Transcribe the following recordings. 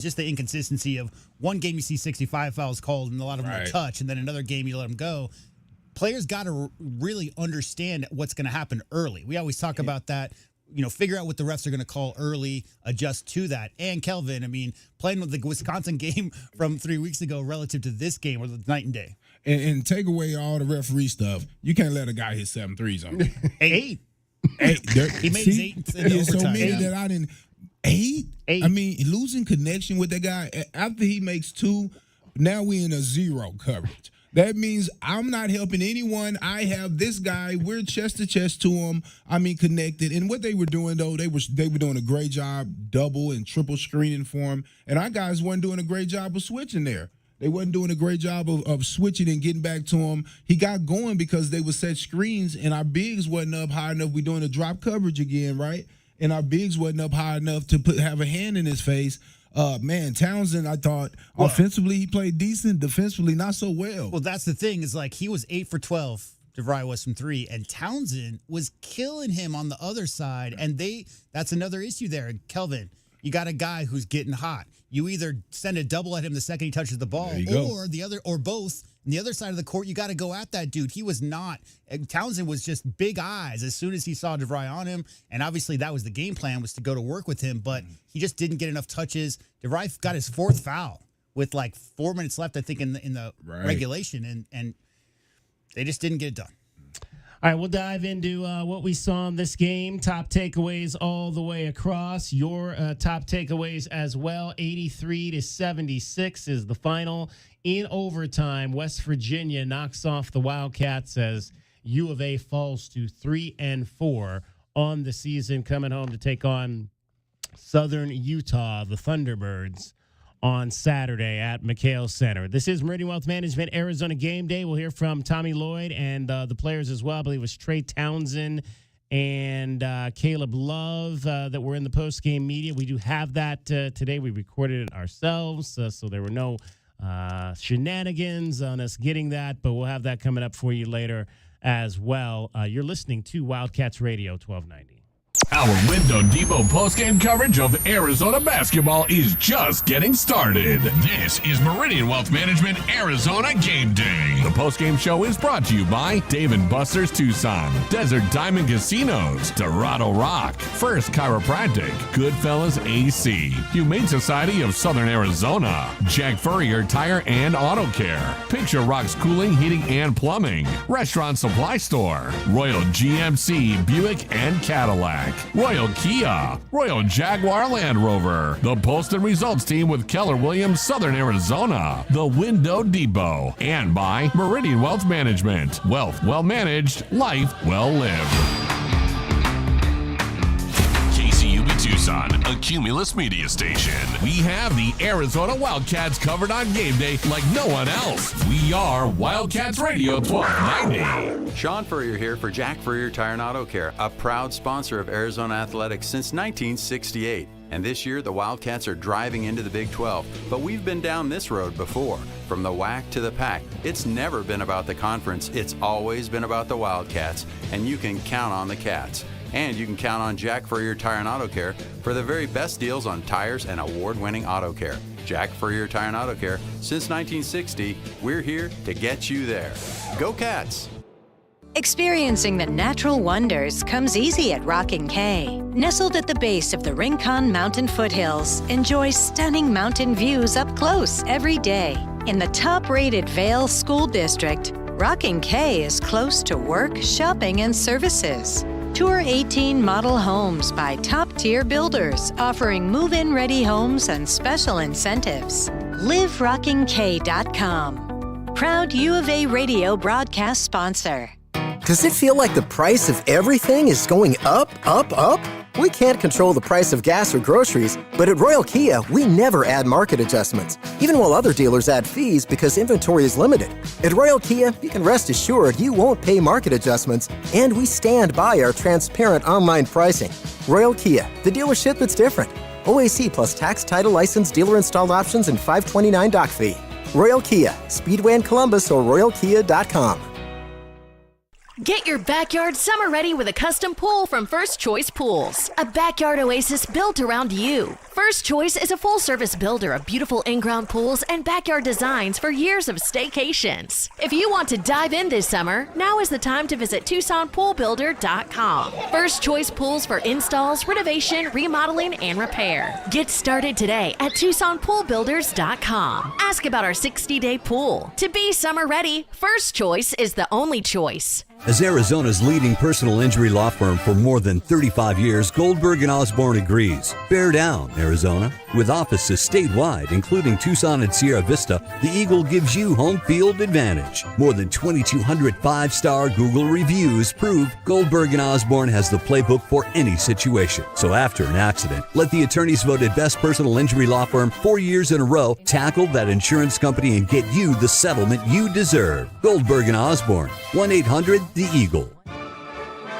Just the inconsistency of one game you see 65 fouls called and a lot of them are touch, and then another game you let them go. Players got to really understand what's going to happen early. We always talk about that. Figure out what the refs are going to call early, adjust to that. And Kelvin, playing with the Wisconsin game from 3 weeks ago relative to this game was night and day. And take away all the referee stuff. You can't let a guy hit 7 threes on you. Eight. He made his 8 in overtime. So many that I didn't. 8? Losing connection with that guy. After he makes 2, now we in a 0 coverage. That means I'm not helping anyone. I have this guy. We're chest to chest to him. Connected. And what they were doing, though, they were doing a great job, double and triple screening for him. And our guys weren't doing a great job of switching there. They wasn't doing a great job of switching and getting back to him. He got going because they would set screens, and our bigs wasn't up high enough. We're doing a drop coverage again, right? And our bigs wasn't up high enough to have a hand in his face. Townsend, I thought, offensively he played decent. Defensively, not so well. Well, that's the thing is he was 8 for 12. DeVry was from 3, and Townsend was killing him on the other side. And that's another issue there. Kelvin, you got a guy who's getting hot. You either send a double at him the second he touches the ball, or both. On the other side of the court, you got to go at that dude. He was not. Townsend was just big eyes as soon as he saw DeVry on him, and obviously that was the game plan, was to go to work with him, but he just didn't get enough touches. DeVry got his 4th foul with 4 minutes left, I think, in the regulation, and they just didn't get it done. All right, we'll dive into what we saw in this game. Top takeaways all the way across. Your top takeaways as well. 83-76 is the final. In overtime, West Virginia knocks off the Wildcats as U of A falls to 3-4 on the season, coming home to take on Southern Utah, the Thunderbirds, on Saturday at McHale Center. This is Meridian Wealth Management, Arizona Game Day. We'll hear from Tommy Lloyd and the players as well. I believe it was Trey Townsend and Caleb Love that were in the post-game media. We do have that today. We recorded it ourselves, so there were no shenanigans on us getting that, but we'll have that coming up for you later as well. You're listening to Wildcats Radio 1290. Our Window Depot postgame coverage of Arizona basketball is just getting started. This is Meridian Wealth Management Arizona Game Day. The postgame show is brought to you by Dave & Buster's Tucson, Desert Diamond Casinos, Dorado Rock, First Chiropractic, Goodfellas AC, Humane Society of Southern Arizona, Jack Furrier Tire and Auto Care, Picture Rocks Cooling, Heating and Plumbing, Restaurant Supply Store, Royal GMC, Buick and Cadillac, Royal Kia, Royal Jaguar Land Rover, the Poston Results Team with Keller Williams, Southern Arizona, the Window Depot, and by Meridian Wealth Management. Wealth well managed, life well lived. Tucson, a Cumulus media station. We have the Arizona Wildcats covered on game day like no one else. We are Wildcats Radio 1290. Sean Furrier here for Jack Furrier Tire and Auto Care, a proud sponsor of Arizona Athletics since 1968. And this year, the Wildcats are driving into the Big 12. But we've been down this road before. From the WAC to the PAC, it's never been about the conference. It's always been about the Wildcats. And you can count on the Cats. And you can count on Jack Furrier Tire and Auto Care for the very best deals on tires and award-winning auto care. Jack Furrier Tire and Auto Care, since 1960, we're here to get you there. Go Cats! Experiencing the natural wonders comes easy at Rockin' K. Nestled at the base of the Rincon Mountain foothills, enjoy stunning mountain views up close every day. In the top-rated Vail School District, Rockin' K is close to work, shopping, and services. Tour 18 model homes by top-tier builders, offering move-in ready homes and special incentives. LiveRockingK.com. Proud U of A radio broadcast sponsor. Does it feel like the price of everything is going up, up, up? We can't control the price of gas or groceries, but at Royal Kia, we never add market adjustments, even while other dealers add fees because inventory is limited. At Royal Kia, you can rest assured you won't pay market adjustments, and we stand by our transparent online pricing. Royal Kia, the dealership that's different. OAC plus tax, title, license, dealer installed options, and $529 doc fee. Royal Kia, Speedway in Columbus or RoyalKia.com. Get your backyard summer ready with a custom pool from First Choice Pools. A backyard oasis built around you. First Choice is a full-service builder of beautiful in-ground pools and backyard designs for years of staycations. If you want to dive in this summer, now is the time to visit TucsonPoolBuilder.com. First Choice Pools for installs, renovation, remodeling, and repair. Get started today at TucsonPoolBuilders.com. Ask about our 60-day pool. To be summer ready, First Choice is the only choice. As Arizona's leading personal injury law firm for more than 35 years, Goldberg & Osborne agrees. Bear down, Arizona. With offices statewide, including Tucson and Sierra Vista, the Eagle gives you home field advantage. More than 2,200 five-star Google reviews prove Goldberg & Osborne has the playbook for any situation. So after an accident, let the attorneys voted best personal injury law firm 4 years in a row tackle that insurance company and get you the settlement you deserve. Goldberg & Osborne, 1-800-THE Eagle.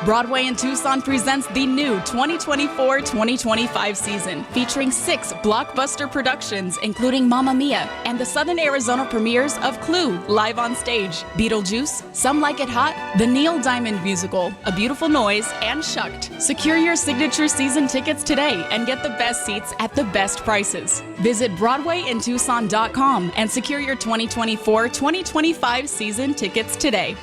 Broadway in Tucson presents the new 2024-2025 season, featuring 6 blockbuster productions, including Mamma Mia and the Southern Arizona premieres of Clue, live on stage, Beetlejuice, Some Like It Hot, the Neil Diamond musical, A Beautiful Noise, and Shucked. Secure your signature season tickets today and get the best seats at the best prices. Visit BroadwayInTucson.com and secure your 2024-2025 season tickets today.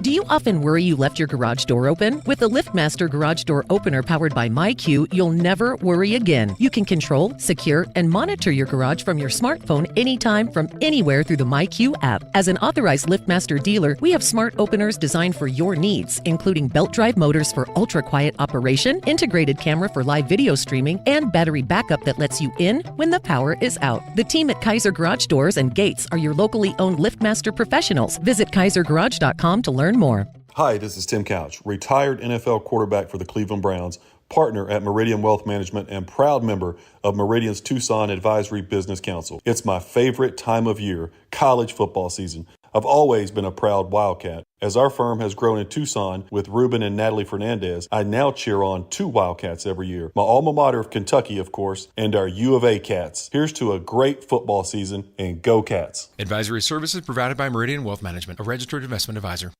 Do you often worry you left your garage door open? With the LiftMaster garage door opener powered by MyQ, you'll never worry again. You can control, secure, and monitor your garage from your smartphone anytime from anywhere through the MyQ app. As an authorized LiftMaster dealer, we have smart openers designed for your needs, including belt drive motors for ultra-quiet operation, integrated camera for live video streaming, and battery backup that lets you in when the power is out. The team at Kaiser Garage Doors and Gates are your locally owned LiftMaster professionals. Visit KaiserGarage.com to learn more. Hi, this is Tim Couch, retired NFL quarterback for the Cleveland Browns, partner at Meridian Wealth Management, and proud member of Meridian's Tucson Advisory Business Council. It's my favorite time of year, college football season. I've always been a proud Wildcat. As our firm has grown in Tucson with Ruben and Natalie Fernandez, I now cheer on 2 Wildcats every year. My alma mater of Kentucky, of course, and our U of A Cats. Here's to a great football season, and go Cats. Advisory services provided by Meridian Wealth Management, a registered investment advisor.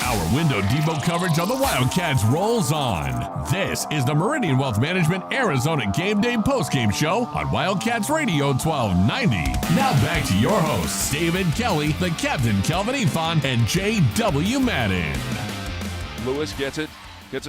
Our Window Depot coverage on the Wildcats rolls on. This is the Meridian Wealth Management Arizona Game Day postgame show on Wildcats Radio 1290. Now back to your hosts, David Kelly, the Captain Kelvin Ifan, and J.W. Madden. Lewis gets a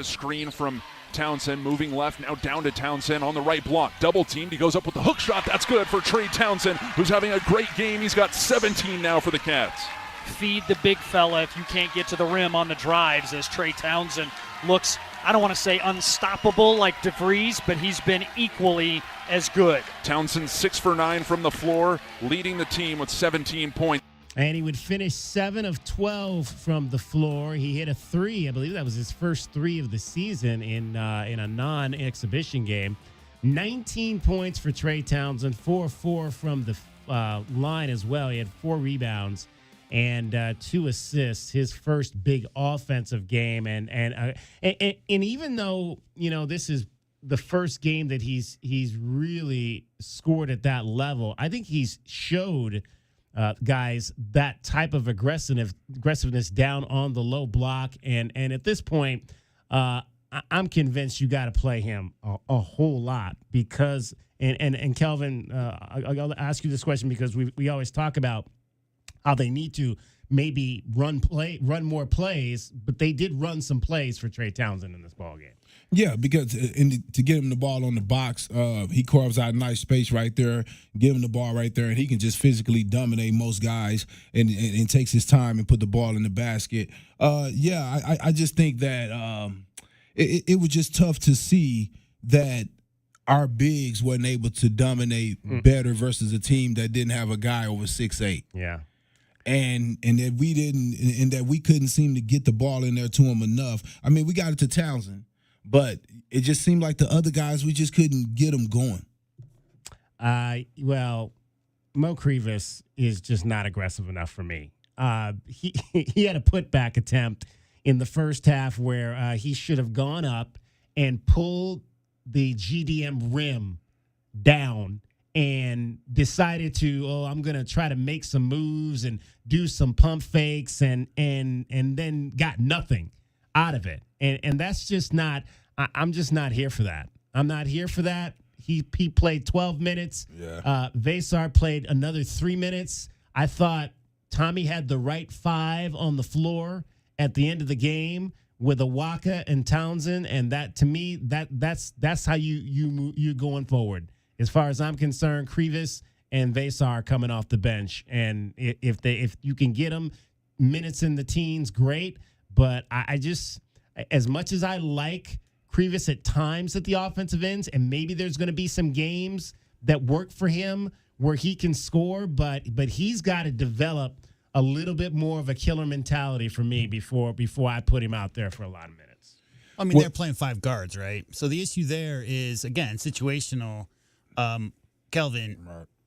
screen from Townsend, moving left, now down to Townsend on the right block. Double teamed, he goes up with the hook shot. That's good for Trey Townsend, who's having a great game. He's got 17 now for the Cats. Feed the big fella if you can't get to the rim on the drives, as Trey Townsend looks, I don't want to say unstoppable like DeVries, but he's been equally as good. Townsend 6 for 9 from the floor, leading the team with 17 points. And he would finish 7 of 12 from the floor. He hit a 3. I believe that was his first 3 of the season in a non-exhibition game. 19 points for Trey Townsend, 4-4 from the line as well. He had 4 rebounds and 2 assists, his first big offensive game. And even though, you know, this is the first game that he's really scored at that level, I think he's showed guys that type of aggressiveness down on the low block. And at this point, I'm convinced you got to play him a whole lot because, and Kelvin, I'll ask you this question because we always talk about how they need to maybe run more plays, but they did run some plays for Trey Townsend in this ball game. Yeah, because to get him the ball on the box, he carves out a nice space right there, give him the ball right there, and he can just physically dominate most guys and takes his time and put the ball in the basket. I just think that it was just tough to see that our bigs wasn't able to dominate better versus a team that didn't have a guy over 6'8". Yeah. And that we didn't, and that we couldn't seem to get the ball in there to him enough. I mean, we got it to Townsend, but it just seemed like the other guys, we just couldn't get them going. Well, Mo Krivas is just not aggressive enough for me. He had a putback attempt in the first half where he should have gone up and pulled the GDM rim down and decided to, I'm going to try to make some moves and do some pump fakes and then got nothing out of it. And that's just not, I'm just not here for that. I'm not here for that. He played 12 minutes. Yeah. Vesar played another 3 minutes. I thought Tommy had the right 5 on the floor at the end of the game with Awaka and Townsend, and that, to me, that's how you're going forward. As far as I'm concerned, Krivas and Vesar are coming off the bench, and if you can get them minutes in the teens, great. But I just, as much as I like Krivas at times at the offensive ends, and maybe there's going to be some games that work for him where he can score, but he's got to develop a little bit more of a killer mentality for me before I put him out there for a lot of minutes. I mean, they're playing 5 guards, right? So the issue there is, again, situational. Kelvin,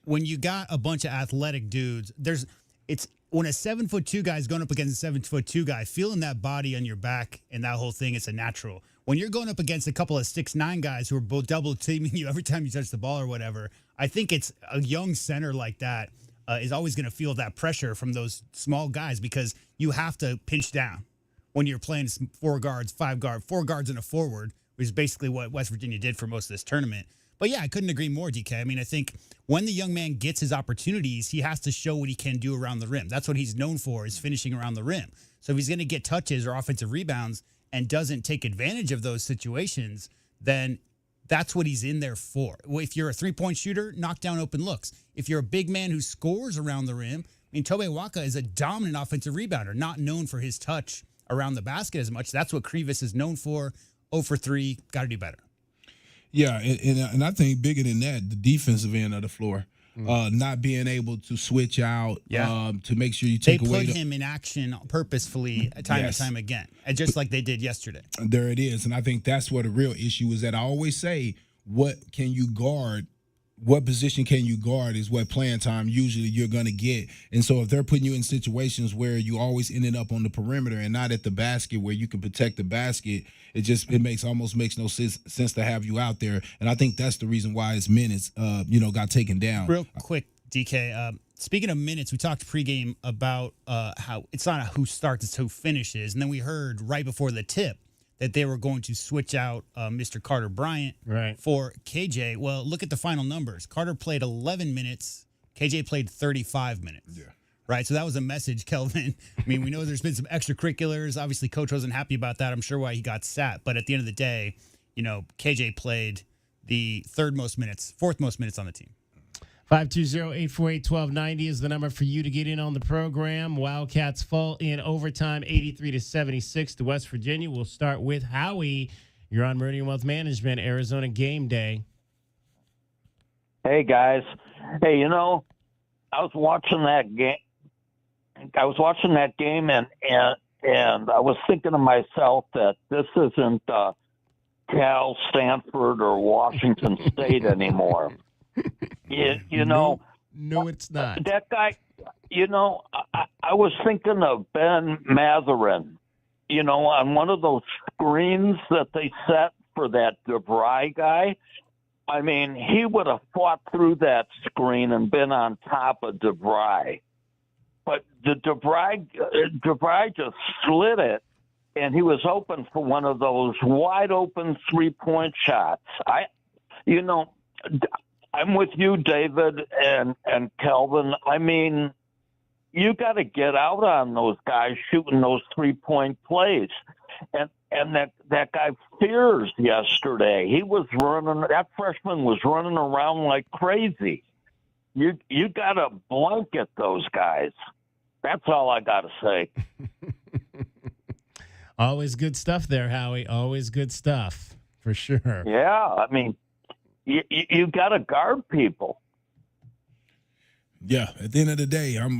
when you got a bunch of athletic dudes, when a 7'2" guy is going up against a 7'2" guy, feeling that body on your back and that whole thing, it's a natural. When you're going up against a couple of 6'9" guys who are both double teaming you every time you touch the ball or whatever, I think it's a young center like that is always going to feel that pressure from those small guys because you have to pinch down when you're playing 4 guards, 5 guards, 4 guards and a forward, which is basically what West Virginia did for most of this tournament. But yeah, I couldn't agree more, DK. I mean, I think when the young man gets his opportunities, he has to show what he can do around the rim. That's what he's known for, is finishing around the rim. So if he's going to get touches or offensive rebounds and doesn't take advantage of those situations, then that's what he's in there for. If you're a three-point shooter, knock down open looks. If you're a big man who scores around the rim, I mean, Tobe Waka is a dominant offensive rebounder, not known for his touch around the basket as much. That's what Krivas is known for. 0 for 3, got to do better. Yeah, and I think bigger than that, the defensive end of the floor, not being able to switch out, to make sure you take away. They put him in action purposefully time and time again, just like they did yesterday. There it is, and I think that's what the real issue is. That I always say, what can you guard? What position can you guard is what playing time usually you're going to get. And so if they're putting you in situations where you always ended up on the perimeter and not at the basket where you can protect the basket, it almost makes no sense to have you out there. And I think that's the reason why his minutes, got taken down. Real quick, DK, speaking of minutes, we talked pregame about how it's not who starts, it's who finishes. And then we heard right before the tip that they were going to switch out Mr. Carter Bryant for KJ. Well, look at the final numbers. Carter played 11 minutes. KJ played 35 minutes. Yeah. Right? So that was a message, Kelvin. I mean, we know there's been some extracurriculars. Obviously, Coach wasn't happy about that. I'm sure why he got sat. But at the end of the day, KJ played the fourth most minutes on the team. 520-848-1290 is the number for you to get in on the program. Wildcats fall in overtime 83-76 to West Virginia. We'll start with Howie. You're on Meridian Wealth Management, Arizona Game Day. Hey, guys. Hey, I was watching that game. And I was thinking to myself that this isn't Cal, Stanford, or Washington State anymore. No, it's not. That guy, I was thinking of Ben Mathurin, on one of those screens that they set for that DeVry guy. I mean, he would have fought through that screen and been on top of DeVry. But the DeVry just slid it, and he was open for one of those wide open 3-point shots. I'm with you, David and Kelvin. I mean, you got to get out on those guys shooting those 3-point plays. And that guy Fears yesterday, that freshman was running around like crazy. You got to blanket those guys. That's all I got to say. Always good stuff there, Howie. Always good stuff, for sure. Yeah, I mean, you got to guard people. Yeah, at the end of the day, I'm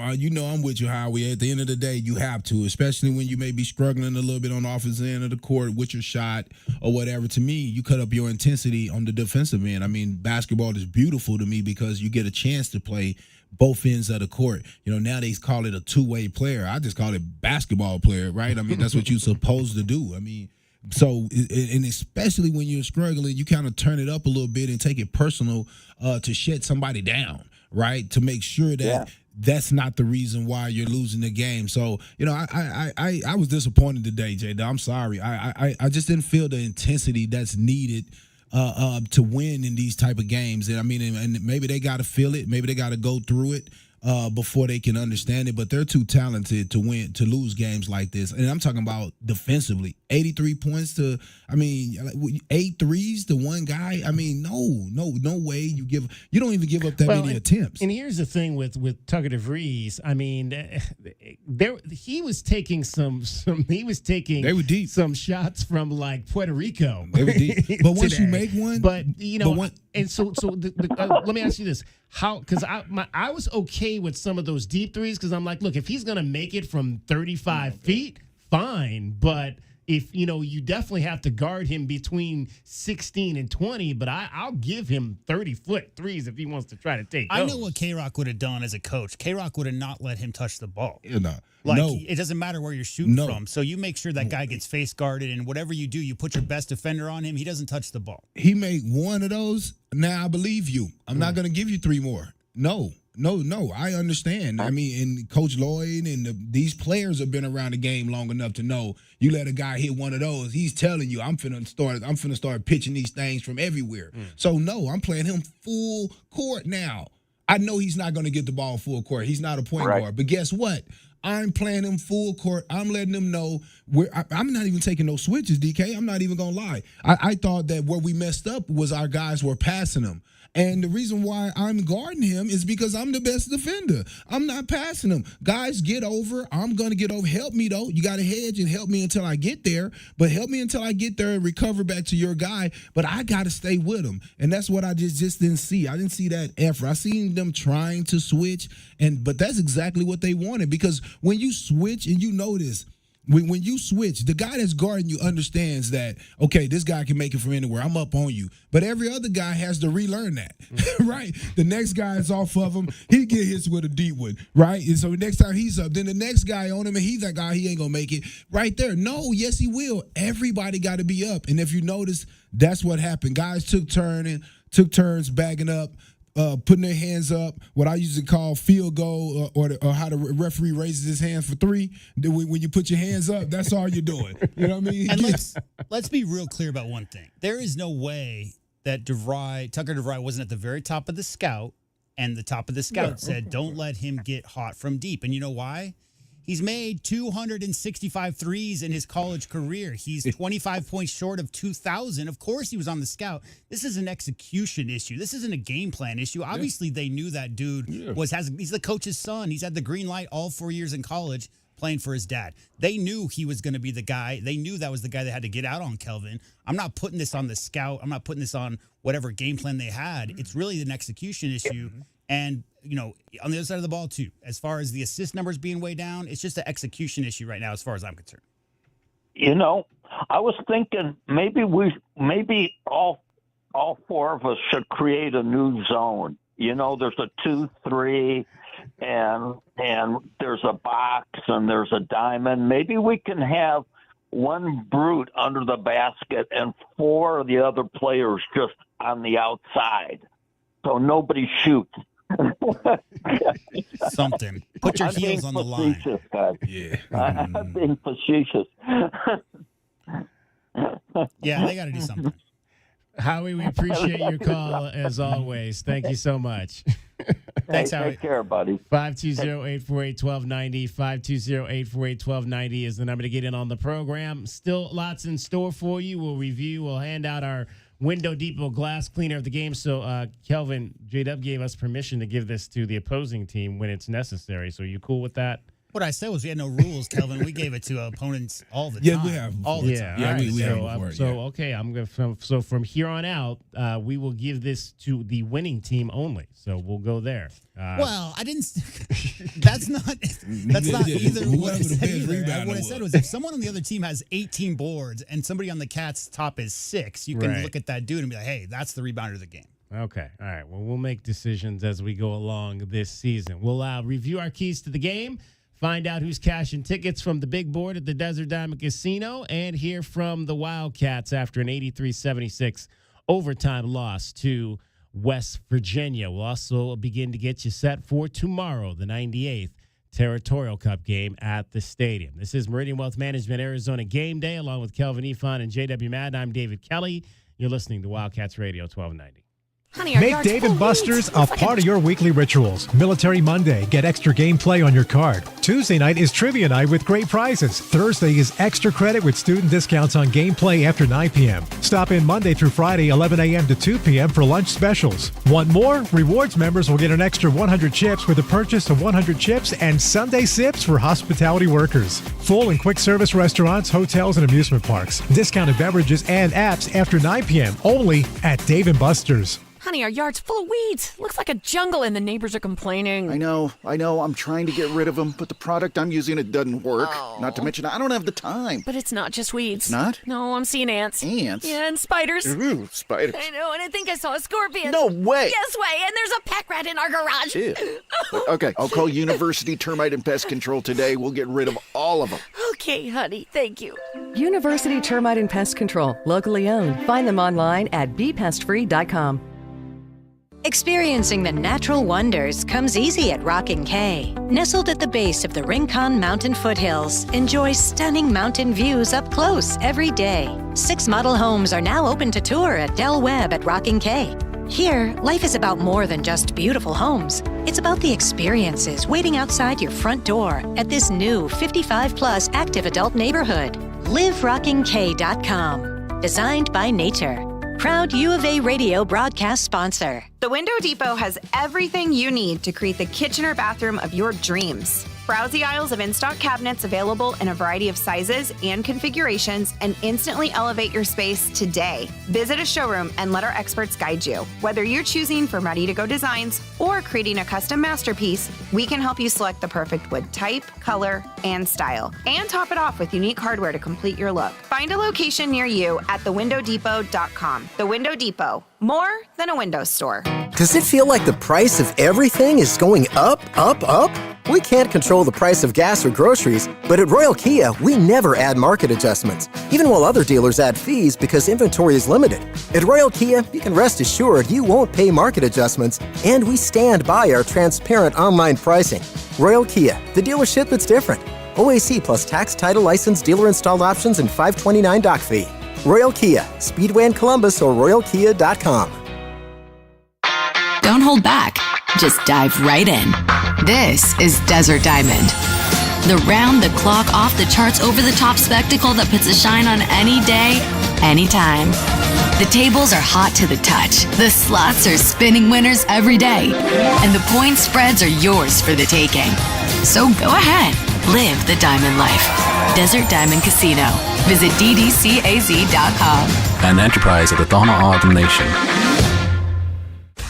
with you, Howie. At the end of the day, you have to, especially when you may be struggling a little bit on the offensive end of the court with your shot or whatever. To me, you cut up your intensity on the defensive end. I mean, basketball is beautiful to me because you get a chance to play both ends of the court. Now they call it a two-way player. I just call it basketball player, right? I mean, that's what you're supposed to do. I mean, so, and especially when you're struggling, you kind of turn it up a little bit and take it personal to shut somebody down. right, to make sure that that's not the reason why you're losing the game. So, I was disappointed today, Jay. I'm sorry. I just didn't feel the intensity that's needed to win in these type of games. And I mean, and maybe they got to feel it. Maybe they got to go through it before they can understand it. But they're too talented to lose games like this. And I'm talking about defensively. 83 points to, 8 threes to one guy. I mean, no way you don't even give up that many attempts. And here's the thing with Tucker DeVries. I mean, he was taking they were deep. Some shots from like Puerto Rico. They were deep. But once you make one, let me ask you this. Because I was okay with some of those deep threes because I'm like, look, if he's going to make it from 35 feet, fine. But if, you definitely have to guard him between 16 and 20, but I'll give him 30-foot threes if he wants to try to take those. I know what K-Rock would have done as a coach. K-Rock would have not let him touch the ball. No. It doesn't matter where you're shooting from. So you make sure that guy gets face guarded, and whatever you do, you put your best defender on him. He doesn't touch the ball. He made one of those. Now I believe you. I'm not going to give you 3 more. No. I understand. I mean, and Coach Lloyd and these players have been around the game long enough to know you let a guy hit one of those, he's telling you, I'm finna start pitching these things from everywhere. So no, I'm playing him full court now. I know he's not going to get the ball full court. He's not a point guard. But guess what? I'm playing him full court. I'm letting them know I'm not even taking no switches, DK. I'm not even going to lie. I thought that where we messed up was our guys were passing him. And the reason why I'm guarding him is because I'm the best defender. I'm not passing him. Guys, get over. I'm going to get over. Help me, though. You got to hedge and help me until I get there. But help me until I get there and recover back to your guy. But I got to stay with him. And that's what I just didn't see. I didn't see that effort. I seen them trying to switch, but that's exactly what they wanted. Because when you switch, and you notice, when you switch, the guy that's guarding you understands that, okay, this guy can make it from anywhere. I'm up on you. But every other guy has to relearn that, right? The next guy is off of him. He get hits with a deep one, right? And so next time he's up, then the next guy on him, and he's that guy, he ain't going to make it right there. No, yes, he will. Everybody got to be up. And if you notice, that's what happened. Guys took turns bagging up. Putting their hands up, what I usually call field goal, or how the referee raises his hand for 3. When you put your hands up, that's all you're doing. You know what I mean? And let's be real clear about one thing. There is no way that Tucker DeVry wasn't at the very top of the scout, and the top of the scout said, don't let him get hot from deep. And you know why? He's made 265 threes in his college career. He's 25 points short of 2,000. Of course he was on the scout. This is an execution issue. This isn't a game plan issue. Obviously, they knew that dude he's the coach's son. He's had the green light all 4 years in college playing for his dad. They knew he was going to be the guy. They knew that was the guy that had to get out on Kelvin. I'm not putting this on the scout. I'm not putting this on whatever game plan they had. It's really an execution issue. And, on the other side of the ball, too, as far as the assist numbers being way down, it's just an execution issue right now as far as I'm concerned. I was thinking maybe all 4 of us should create a new zone. There's a 2-3, and there's a box, and there's a diamond. Maybe we can have one brute under the basket and 4 of the other players just on the outside, so nobody shoots. Something. Put your heels on the line. Guys. Yeah. I'm being facetious. Yeah, they got to do something. Howie, we appreciate your call as always. Thank you so much. Thanks, Howie. Take care, buddy. 520-848-1290. 520-848-1290 is the number to get in on the program. Still lots in store for you. We'll review. We'll hand out our Window Depot glass cleaner of the game. So, Kelvin, J-Dub gave us permission to give this to the opposing team when it's necessary. So, you cool with that? What I said was we had no rules, Kelvin. We gave it to opponents all the time. Yeah, we have. All the time. Yeah, we have before. Okay, so from here on out, we will give this to the winning team only. So we'll go there. Well, I didn't. That's not either what I said either. What I said was if someone on the other team has 18 boards and somebody on the Cats' top is 6, you can look at that dude and be like, hey, that's the rebounder of the game. Okay. All right. Well, we'll make decisions as we go along this season. We'll review our keys to the game. Find out who's cashing tickets from the big board at the Desert Diamond Casino, and hear from the Wildcats after an 83-76 overtime loss to West Virginia. We'll also begin to get you set for tomorrow, the 98th Territorial Cup game at the stadium. This is Meridian Wealth Management Arizona Game Day, along with Kelvin Efon and J.W. Madden. I'm David Kelly. You're listening to Wildcats Radio 1290. Make Dave & Buster's a part of your weekly rituals. Military Monday, get extra gameplay on your card. Tuesday night is Trivia Night with great prizes. Thursday is extra credit with student discounts on gameplay after 9 p.m. Stop in Monday through Friday, 11 a.m. to 2 p.m. for lunch specials. Want more? Rewards members will get an extra 100 chips with the purchase of 100 chips and Sunday sips for hospitality workers. Full and quick service restaurants, hotels, and amusement parks. Discounted beverages and apps after 9 p.m. only at Dave & Buster's. Honey, our yard's full of weeds. Looks like a jungle and the neighbors are complaining. I know. I'm trying to get rid of them, but the product I'm using, it doesn't work. Oh. Not to mention, I don't have the time. But it's not just weeds. Not? No, I'm seeing ants. Ants? Yeah, and spiders. Ooh, spiders. I know, and I think I saw a scorpion. No way. Yes way, and there's a pack rat in our garage. Ew. Okay, I'll call University Termite and Pest Control today. We'll get rid of all of them. Okay, honey, thank you. University Termite and Pest Control, locally owned. Find them online at bepestfree.com. Experiencing the natural wonders comes easy at Rockin' K. Nestled at the base of the Rincon Mountain foothills, enjoy stunning mountain views up close every day. 6 model homes are now open to tour at Del Webb at Rockin' K. Here, life is about more than just beautiful homes. It's about the experiences waiting outside your front door at this new 55-plus active adult neighborhood. LiveRockingK.com. Designed by nature. Proud U of A radio broadcast sponsor. The Window Depot has everything you need to create the kitchen or bathroom of your dreams. Browse the aisles of in-stock cabinets available in a variety of sizes and configurations and instantly elevate your space today. Visit a showroom and let our experts guide you. Whether you're choosing from ready-to-go designs or creating a custom masterpiece, we can help you select the perfect wood type, color, and style, and top it off with unique hardware to complete your look. Find a location near you at thewindowdepot.com. The Window Depot, more than a window store. Does it feel like the price of everything is going up, up, up? We can't control the price of gas or groceries, but at Royal Kia, we never add market adjustments, even while other dealers add fees because inventory is limited. At Royal Kia, you can rest assured you won't pay market adjustments, and we stand by our transparent online pricing. Royal Kia, the dealership that's different. OAC plus tax, title, license, dealer installed options, and $529 doc fee. Royal Kia, Speedway in Columbus or royalkia.com. Don't hold back. Just dive right in. This is Desert Diamond. The round-the-clock, off-the-charts, over-the-top spectacle that puts a shine on any day, anytime. The tables are hot to the touch. The slots are spinning winners every day. And the point spreads are yours for the taking. So go ahead. Live the diamond life. Desert Diamond Casino. Visit ddcaz.com. An enterprise of the Thama Autumn Nation.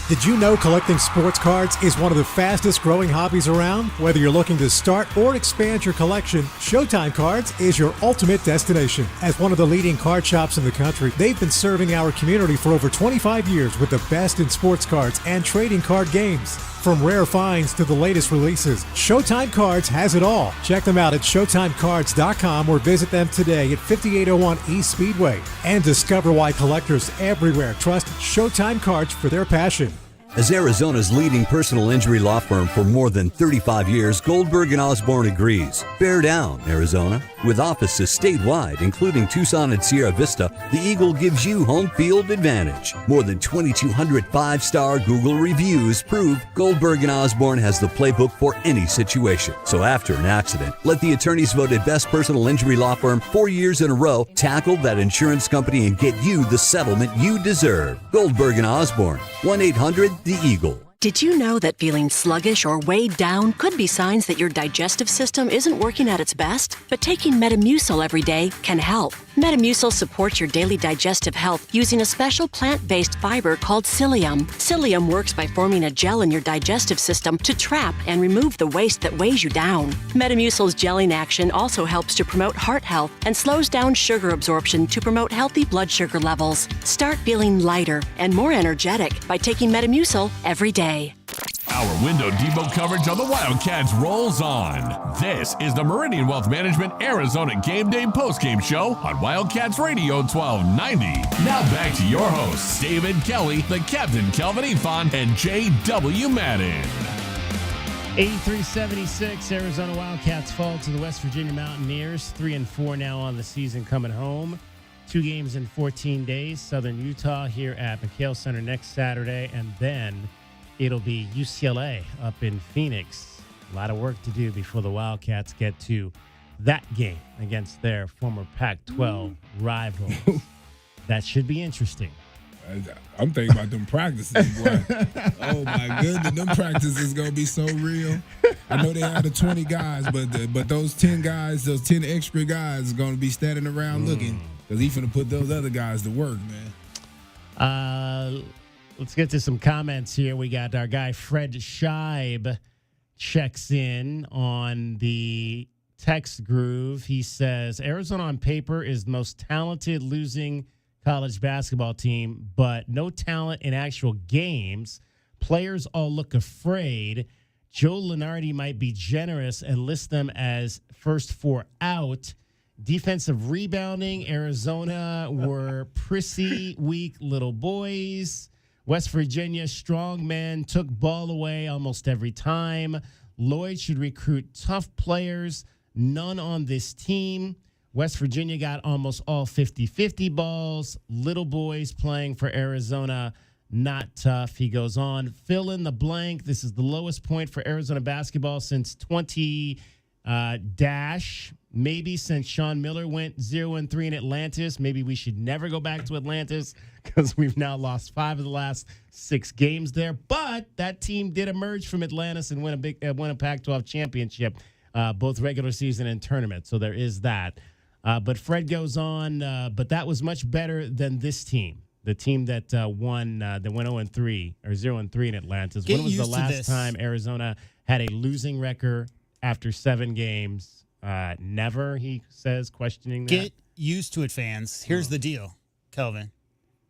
Did you know collecting sports cards is one of the fastest growing hobbies around? Whether you're looking to start or expand your collection, Showtime Cards is your ultimate destination. As one of the leading card shops in the country, they've been serving our community for over 25 years with the best in sports cards and trading card games. From rare finds to the latest releases, Showtime Cards has it all. Check them out at ShowtimeCards.com or visit them today at 5801 East Speedway. And discover why collectors everywhere trust Showtime Cards for their passion. As Arizona's leading personal injury law firm for more than 35 years, Goldberg & Osborne agrees. Bear down, Arizona. With offices statewide, including Tucson and Sierra Vista, the Eagle gives you home field advantage. More than 2,200 five-star Google reviews prove Goldberg & Osborne has the playbook for any situation. So after an accident, let the attorneys voted best personal injury law firm 4 years in a row tackle that insurance company and get you the settlement you deserve. Goldberg & Osborne, 1-800-THE Eagle. Did you know that feeling sluggish or weighed down could be signs that your digestive system isn't working at its best? But taking Metamucil every day can help. Metamucil supports your daily digestive health using a special plant-based fiber called psyllium. Psyllium works by forming a gel in your digestive system to trap and remove the waste that weighs you down. Metamucil's gelling action also helps to promote heart health and slows down sugar absorption to promote healthy blood sugar levels. Start feeling lighter and more energetic by taking Metamucil every day. Our Window Depot coverage of the Wildcats rolls on. This is the Meridian Wealth Management Arizona Gameday postgame show on Wildcats Radio 1290. Now back to your hosts, David Kelly, the Captain Kelvin Ifan, and J.W. Madden. 83-76, Arizona Wildcats fall to the West Virginia Mountaineers. 3-4 now on the season coming home. 2 games in 14 days. Southern Utah here at McHale Center next Saturday. And then it'll be UCLA up in Phoenix. A lot of work to do before the Wildcats get to that game against their former Pac-12 rivals. That should be interesting. I'm thinking about them practices, boy. Oh, my goodness. Them practices going to be so real. I know they have the 20 guys, but those 10 guys, those 10 extra guys are going to be standing around looking because he's going to put those other guys to work, man. Let's get to some comments here. We got our guy Fred Scheib checks in on the text groove. He says, Arizona on paper is the most talented losing college basketball team, but no talent in actual games. Players all look afraid. Joe Lunardi might be generous and list them as first 4 out. Defensive rebounding, Arizona were prissy, weak little boys. West Virginia, strong men, took ball away almost every time. Lloyd should recruit tough players. None on this team. West Virginia got almost all 50-50 balls. Little boys playing for Arizona, not tough. He goes on, fill in the blank. This is the lowest point for Arizona basketball since 20 maybe since Sean Miller went 0-3 in Atlantis. Maybe we should never go back to Atlantis because we've now lost 5 of the last 6 games there. But that team did emerge from Atlantis and win a Pac-12 championship, both regular season and tournament. So there is that. But Fred goes on, but that was much better than this team, the team that went 0-3 or 0-3 in Atlantis. When was the last time Arizona had a losing record after 7 games? Never, he says, questioning that. Get used to it, fans. Here's the deal, Kelvin.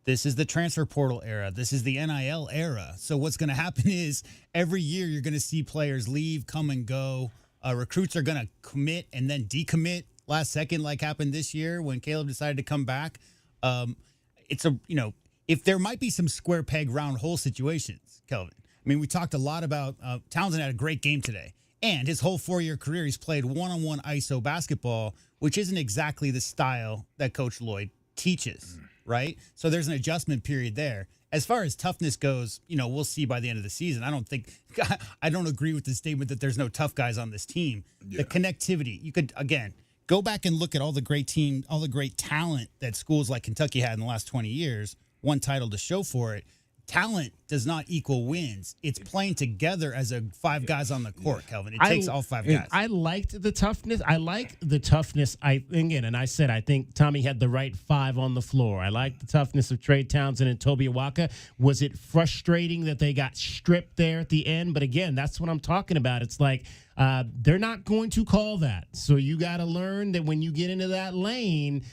This is the transfer portal era. This is the NIL era. So what's going to happen is every year you're going to see players leave, come and go. Recruits are going to commit and then decommit last second, like happened this year when Caleb decided to come back. If there might be some square peg round hole situations, Kelvin. I mean, we talked a lot about Townsend had a great game today. And his whole 4-year career, he's played one-on-one ISO basketball, which isn't exactly the style that Coach Lloyd teaches, right? So there's an adjustment period there. As far as toughness goes, we'll see by the end of the season. I don't agree with the statement that there's no tough guys on this team. Yeah. The connectivity, you could, again, go back and look at all the great talent that schools like Kentucky had in the last 20 years, one title to show for it. Talent does not equal wins. It's playing together as 5 guys on the court, Kelvin. It takes all 5 guys. I liked the toughness. I like the toughness. I think Tommy had the right 5 on the floor. I like the toughness of Trey Townsend and Toby Awaka. Was it frustrating that they got stripped there at the end? But again, that's what I'm talking about. It's like they're not going to call that. So you got to learn that when you get into that lane,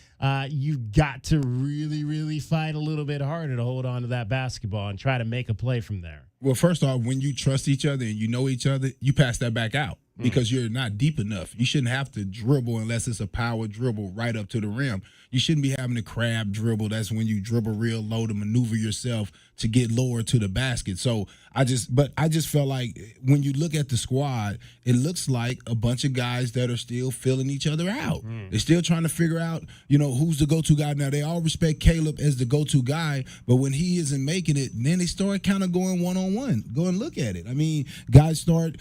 you got to really, really fight a little bit harder to hold on to that basketball and try to make a play from there. Well, first off, when you trust each other and you know each other, you pass that back out because you're not deep enough. You shouldn't have to dribble unless it's a power dribble right up to the rim. You shouldn't be having a crab dribble. That's when you dribble real low to maneuver yourself to get lower to the basket. So I just felt like when you look at the squad, it looks like a bunch of guys that are still filling each other out. They're still trying to figure out, who's the go-to guy. Now, they all respect Caleb as the go-to guy, but when he isn't making it, then they start kind of going one-on-one. Go and look at it. I mean, guys start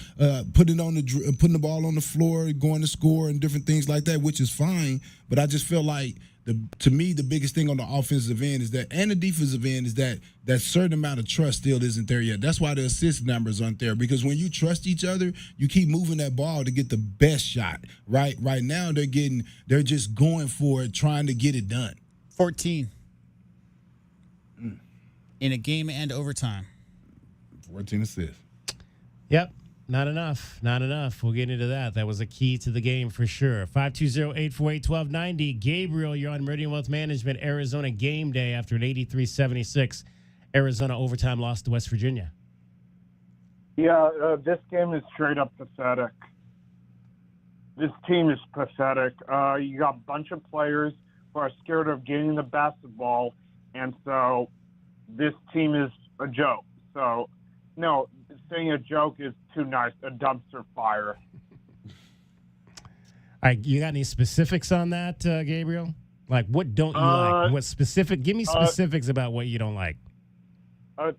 putting the ball on the floor, going to score and different things like that, which is fine, but I just feel like to me, the biggest thing on the offensive end is that, and the defensive end is that certain amount of trust still isn't there yet. That's why the assist numbers aren't there, because when you trust each other, you keep moving that ball to get the best shot. Right now, they're just going for it, trying to get it done. 14 in a game and overtime. 14 assists. Yep. Not enough. We'll get into that. That was a key to the game for sure. 520-848-1290. Gabriel, you're on Meridian Wealth Management, Arizona game day after an 83-76 Arizona overtime loss to West Virginia. Yeah, this game is straight up pathetic. This team is pathetic. You got a bunch of players who are scared of getting the basketball, and so this team is a joke. So, no, saying a joke is too nice. A dumpster fire. All right, you got any specifics on that, Gabriel? Like, what don't you like? What specific? Give me specifics about what you don't like.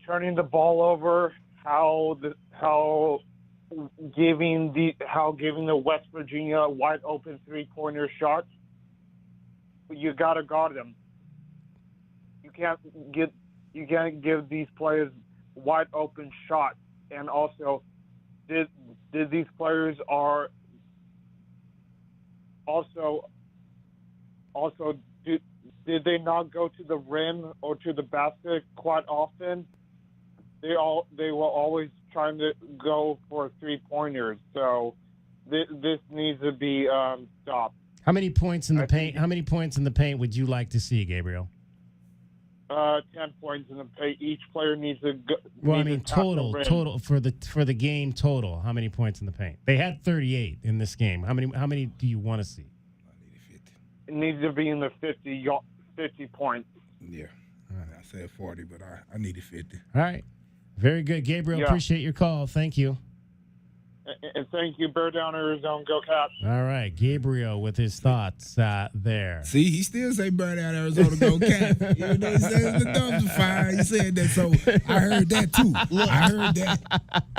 Turning the ball over, how giving the West Virginia wide open 3-pointer shots. You gotta guard them. You can't give these players wide open shots. And also, did these players are also did they not go to the rim or to the basket quite often? They were always trying to go for 3-pointers. So this needs to be stopped. How many points in the paint? How many points in the paint would you like to see, Gabriel? 10 points in the paint. Each player needs to go. Well, I mean, total for the game total. How many points in the paint? They had 38 in this game. How many do you want to see? It needs to be in the 50 points. Yeah, I said 40, but I needed 50. All right, very good, Gabriel. Yeah. Appreciate your call. Thank you. And thank you, Bear Down Arizona. Go Cats. All right, Gabriel with his thoughts there. See, he still say Bear Down Arizona, go Cats. Even though he said the dumpster fire, he said that. So I heard that too. I heard that.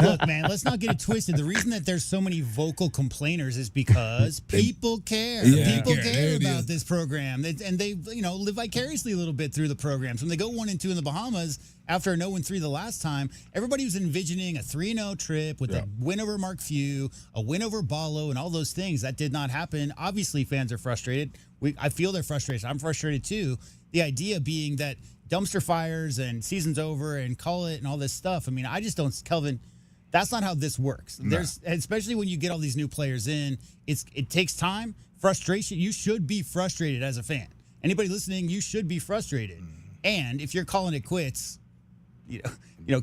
Look, man, let's not get it twisted. The reason that there's so many vocal complainers is because people care. Yeah, People care. care There it about is. this program, and they live vicariously a little bit through the programs. When they go 1-2 in the Bahamas after a 0-3 the last time, everybody was envisioning a 3-0 trip with a win over Mark Few, a win over Ballo, and all those things. That did not happen. Obviously, fans are frustrated. I feel their frustration. I'm frustrated too. The idea being that dumpster fires and season's over and call it and all this stuff. I mean, I just don't, Kelvin. That's not how this works. No. Especially when you get all these new players in, it takes time, frustration. You should be frustrated as a fan. Anybody listening, you should be frustrated. And if you're calling it quits,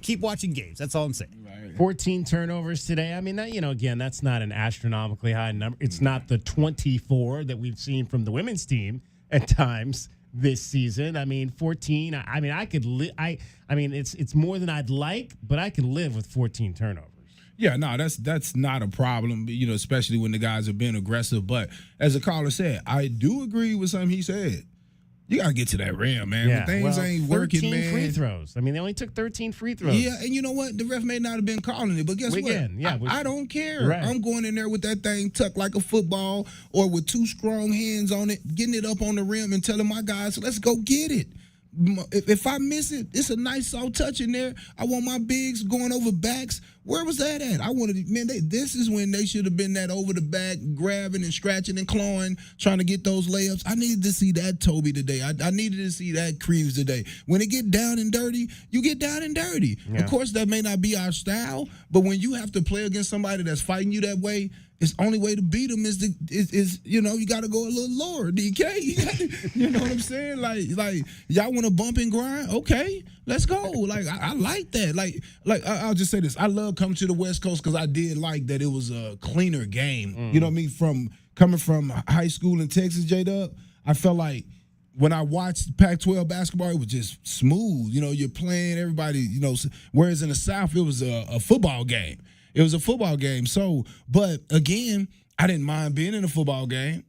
keep watching games. That's all I'm saying. 14 turnovers today. I mean, that, again, that's not an astronomically high number. It's not the 24 that we've seen from the women's team at times this season. I mean, 14. I mean, I could it's more than I'd like, but I could live with 14 turnovers. Yeah, no, that's not a problem, especially when the guys have been aggressive. But as the caller said, I do agree with something he said. You got to get to that rim, man. Yeah, When things ain't working, 13 man. free throws. I mean, they only took 13 free throws. Yeah, and you know what? The ref may not have been calling it, but guess what? I don't care. Right. I'm going in there with that thing tucked like a football or with two strong hands on it, getting it up on the rim and telling my guys, let's go get it. If I miss it, it's a nice soft touch in there. I want my bigs going over backs. Where was that at? This is when they should have been that over the back, grabbing and scratching and clawing, trying to get those layups. I needed to see that Toby today. I needed to see that Creeves today. When it get down and dirty, you get down and dirty. Yeah. Of course, that may not be our style, but when you have to play against somebody that's fighting you that way, it's the only way to beat them is you got to go a little lower, DK. You know what I'm saying? Like y'all want to bump and grind? Okay, let's go. Like I like that. Like I'll just say this. I love coming to the West Coast because I did like that it was a cleaner game. You know what I mean? Coming from high school in Texas, J-Dub, I felt like when I watched Pac-12 basketball, it was just smooth. You're playing everybody. Whereas in the South, it was a football game. It was a football game. So, but again, I didn't mind being in a football game.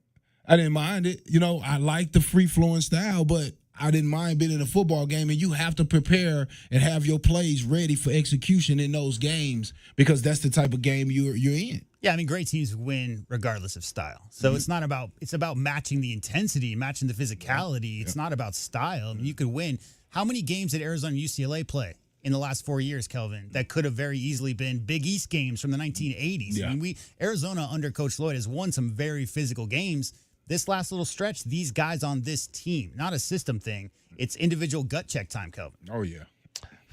I didn't mind it. I like the free-flowing style, but I didn't mind being in a football game. And you have to prepare and have your plays ready for execution in those games because that's the type of game you're in. Yeah, I mean, great teams win regardless of style. So it's about matching the intensity, matching the physicality. It's not about style. I mean, you could win. How many games did Arizona and UCLA play in the last 4 years, Kelvin, that could have very easily been Big East games from the 1980s? Yeah. I mean, Arizona under Coach Lloyd has won some very physical games. This last little stretch, these guys on this team, not a system thing. It's individual gut check time, Kelvin. Oh, yeah.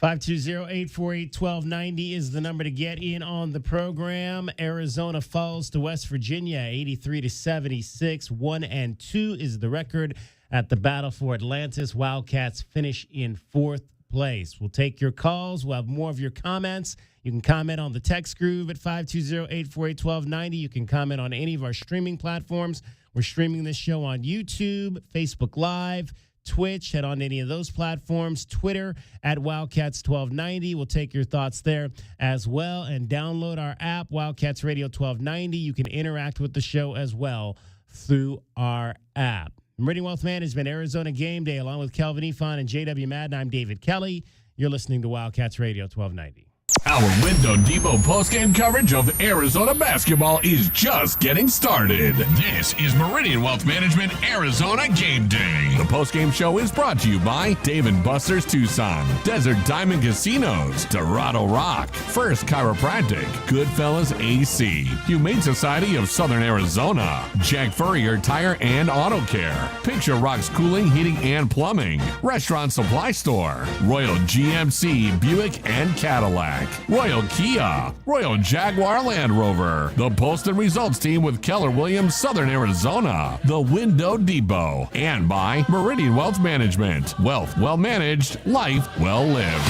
520-848-1290 is the number to get in on the program. Arizona falls to West Virginia, 83-76. 1-2 is the record at the Battle for Atlantis. Wildcats finish in fourth place. We'll take your calls. We'll have more of your comments. You can comment on the text groove at 520-848-1290. You can comment on any of our streaming platforms. We're streaming this show on YouTube, Facebook Live, Twitch. Head on to any of those platforms. Twitter at Wildcats1290. We'll take your thoughts there as well. And download our app, Wildcats Radio 1290. You can interact with the show as well through our app. Meridian Wealth Management, Arizona Game Day, along with Kelvin Ifan and JW Madden. I'm David Kelly. You're listening to Wildcats Radio 1290. Our Window Depot postgame coverage of Arizona basketball is just getting started. This is Meridian Wealth Management Arizona Game Day. The postgame show is brought to you by Dave & Buster's Tucson, Desert Diamond Casinos, Dorado Rock, First Chiropractic, Goodfellas AC, Humane Society of Southern Arizona, Jack Furrier Tire and Auto Care, Picture Rocks Cooling, Heating and Plumbing, Restaurant Supply Store, Royal GMC, Buick and Cadillac, Royal Kia, Royal Jaguar Land Rover, the Post and Results Team with Keller Williams, Southern Arizona, the Window Depot, and by Meridian Wealth Management. Wealth well managed, life well lived.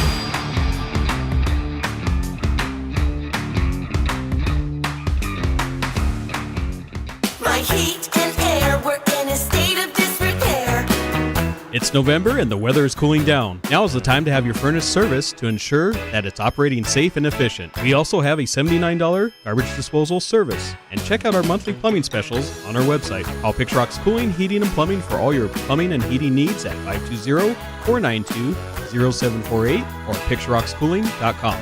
My heat and air were in a state of disrepair. It's November and the weather is cooling down. Now is the time to have your furnace serviced to ensure that it's operating safe and efficient. We also have a $79 garbage disposal service. And check out our monthly plumbing specials on our website. Call Picture Rocks Cooling, Heating, and Plumbing for all your plumbing and heating needs at 520-492-0748 or picturerockscooling.com.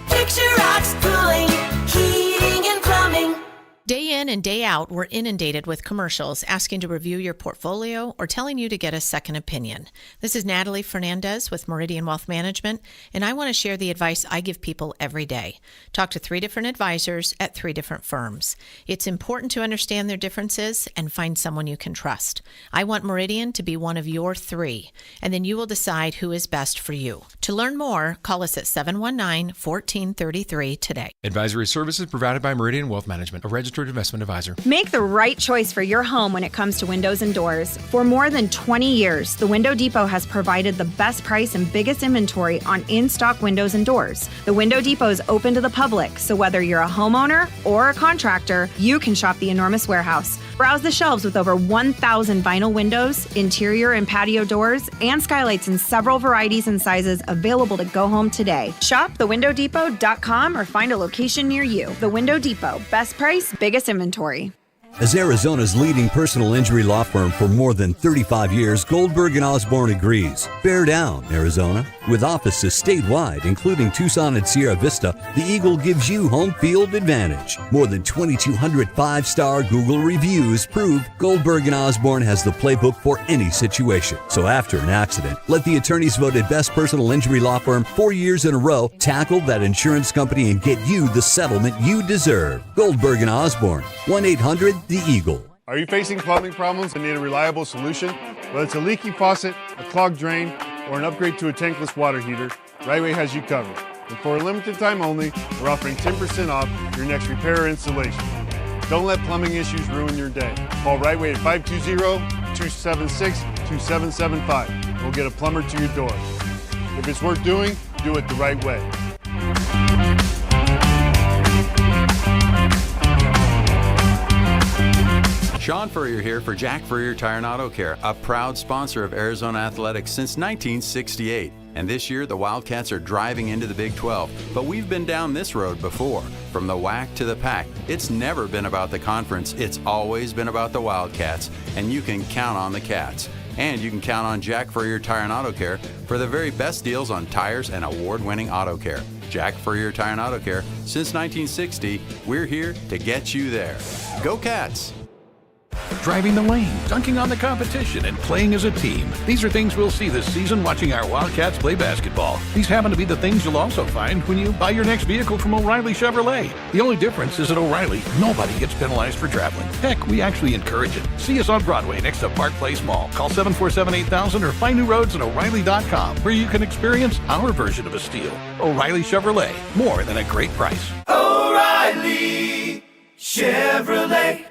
Picture Rocks Cooling, Heating and Plumbing. Day in and day out, we're inundated with commercials asking to review your portfolio or telling you to get a second opinion. This is Natalie Fernandez with Meridian Wealth Management, and I want to share the advice I give people every day. Talk to 3 different advisors at 3 different firms. It's important to understand their differences and find someone you can trust. I want Meridian to be one of your 3, and then you will decide who is best for you. To learn more, call us at 719-1433 today. Advisory services provided by Meridian Wealth Management, a registered investment advisor. Make the right choice for your home when it comes to windows and doors. For more than 20 years, the Window Depot has provided the best price and biggest inventory on in-stock windows and doors. The Window Depot is open to the public, so whether you're a homeowner or a contractor, you can shop the enormous warehouse. Browse the shelves with over 1,000 vinyl windows, interior and patio doors, and skylights in several varieties and sizes available to go home today. Shop thewindowdepot.com or find a location near you. The Window Depot. Best price, biggest inventory. As Arizona's leading personal injury law firm for more than 35 years, Goldberg & Osborne agrees. Bear down, Arizona. With offices statewide, including Tucson and Sierra Vista, the Eagle gives you home field advantage. More than 2,200 5-star Google reviews prove Goldberg & Osborne has the playbook for any situation. So after an accident, let the attorneys voted best personal injury law firm 4 years in a row tackle that insurance company and get you the settlement you deserve. Goldberg & Osborne, 1-800-THE EAGLE. Are you facing plumbing problems and need a reliable solution? Whether it's a leaky faucet, a clogged drain, or an upgrade to a tankless water heater, Rightway has you covered. And for a limited time only, we're offering 10% off your next repair or installation. Don't let plumbing issues ruin your day. Call Rightway at 520-276-2775. We'll get a plumber to your door. If it's worth doing, do it the right way. Sean Furrier here for Jack Furrier Tire and Auto Care, a proud sponsor of Arizona Athletics since 1968. And this year, the Wildcats are driving into the Big 12. But we've been down this road before. From the WAC to the PAC, it's never been about the conference. It's always been about the Wildcats. And you can count on the Cats. And you can count on Jack Furrier Tire and Auto Care for the very best deals on tires and award-winning auto care. Jack Furrier Tire and Auto Care, since 1960, we're here to get you there. Go Cats! Driving the lane, dunking on the competition, and playing as a team. These are things we'll see this season watching our Wildcats play basketball. These happen to be the things you'll also find when you buy your next vehicle from O'Reilly Chevrolet. The only difference is at O'Reilly, nobody gets penalized for traveling. Heck, we actually encourage it. See us on Broadway next to Park Place Mall. Call 747-8000 or find new roads at O'Reilly.com where you can experience our version of a steal. O'Reilly Chevrolet, more than a great price. O'Reilly Chevrolet.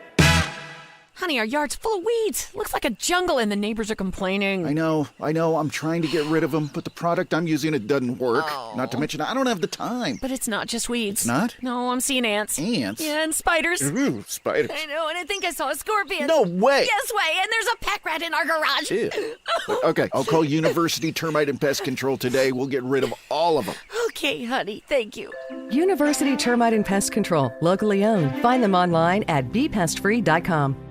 Honey, our yard's full of weeds. Looks like a jungle and the neighbors are complaining. I know. I'm trying to get rid of them, but the product I'm using, it doesn't work. Oh. Not to mention, I don't have the time. But it's not just weeds. It's not? No, I'm seeing ants. Ants? Yeah, and spiders. Ooh, spiders. I know, and I think I saw a scorpion. No way. Yes way, and there's a pack rat in our garage. Ew. Okay, I'll call University Termite and Pest Control today. We'll get rid of all of them. Okay, honey, thank you. University Termite and Pest Control, locally owned. Find them online at bepestfree.com.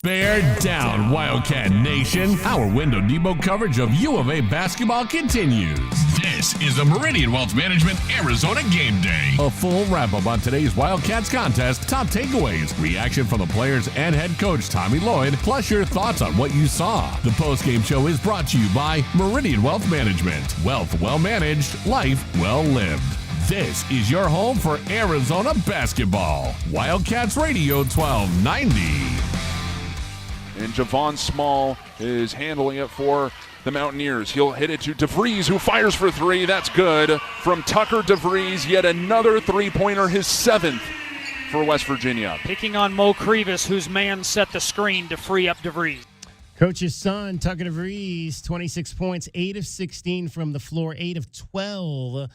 Bear down, Wildcat Nation. Our Window Depot coverage of U of A basketball continues. This is the Meridian Wealth Management Arizona Game Day. A full wrap-up on today's Wildcats contest, top takeaways, reaction from the players and head coach Tommy Lloyd, plus your thoughts on what you saw. The postgame show is brought to you by Meridian Wealth Management. Wealth well managed, life well lived. This is your home for Arizona basketball. Wildcats Radio 1290. And Javon Small is handling it for the Mountaineers. He'll hit it to DeVries, who fires for three. That's good. From Tucker DeVries, yet another three-pointer, his 7th for West Virginia. Picking on Mo Krivas, whose man set the screen to free up DeVries. Coach's son, Tucker DeVries, 26 points, 8 of 16 from the floor, 8 of 12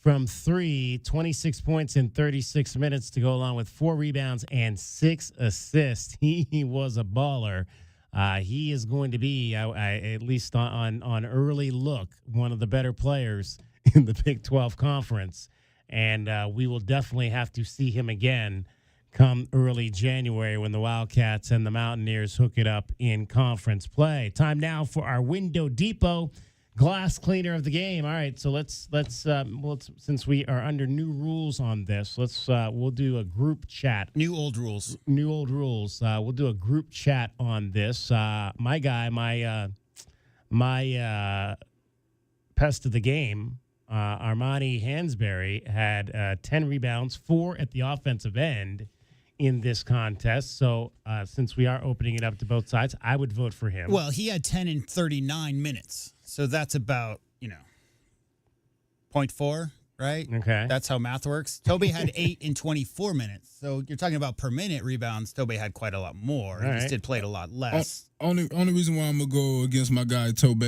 from 3, 26 points in 36 minutes to go along with 4 rebounds and 6 assists. He was a baller. He is going to be, at least on early look, one of the better players in the Big 12 Conference. And we will definitely have to see him again come early January when the Wildcats and the Mountaineers hook it up in conference play. Time now for our Window Depot glass cleaner of the game. All right, so let's since we are under new rules on this, we'll do a group chat. New old rules. We'll do a group chat on this. My pest of the game, Armani Hansberry, had 10 rebounds, 4 at the offensive end in this contest. So since we are opening it up to both sides, I would vote for him. Well, he had 10 in 39 minutes. So that's about, 0.4, right? Okay. That's how math works. Toby had 8 in 24 minutes. So you're talking about per minute rebounds. Toby had quite a lot more. He just did played a lot less. Only reason why I'm gonna go against my guy Tobe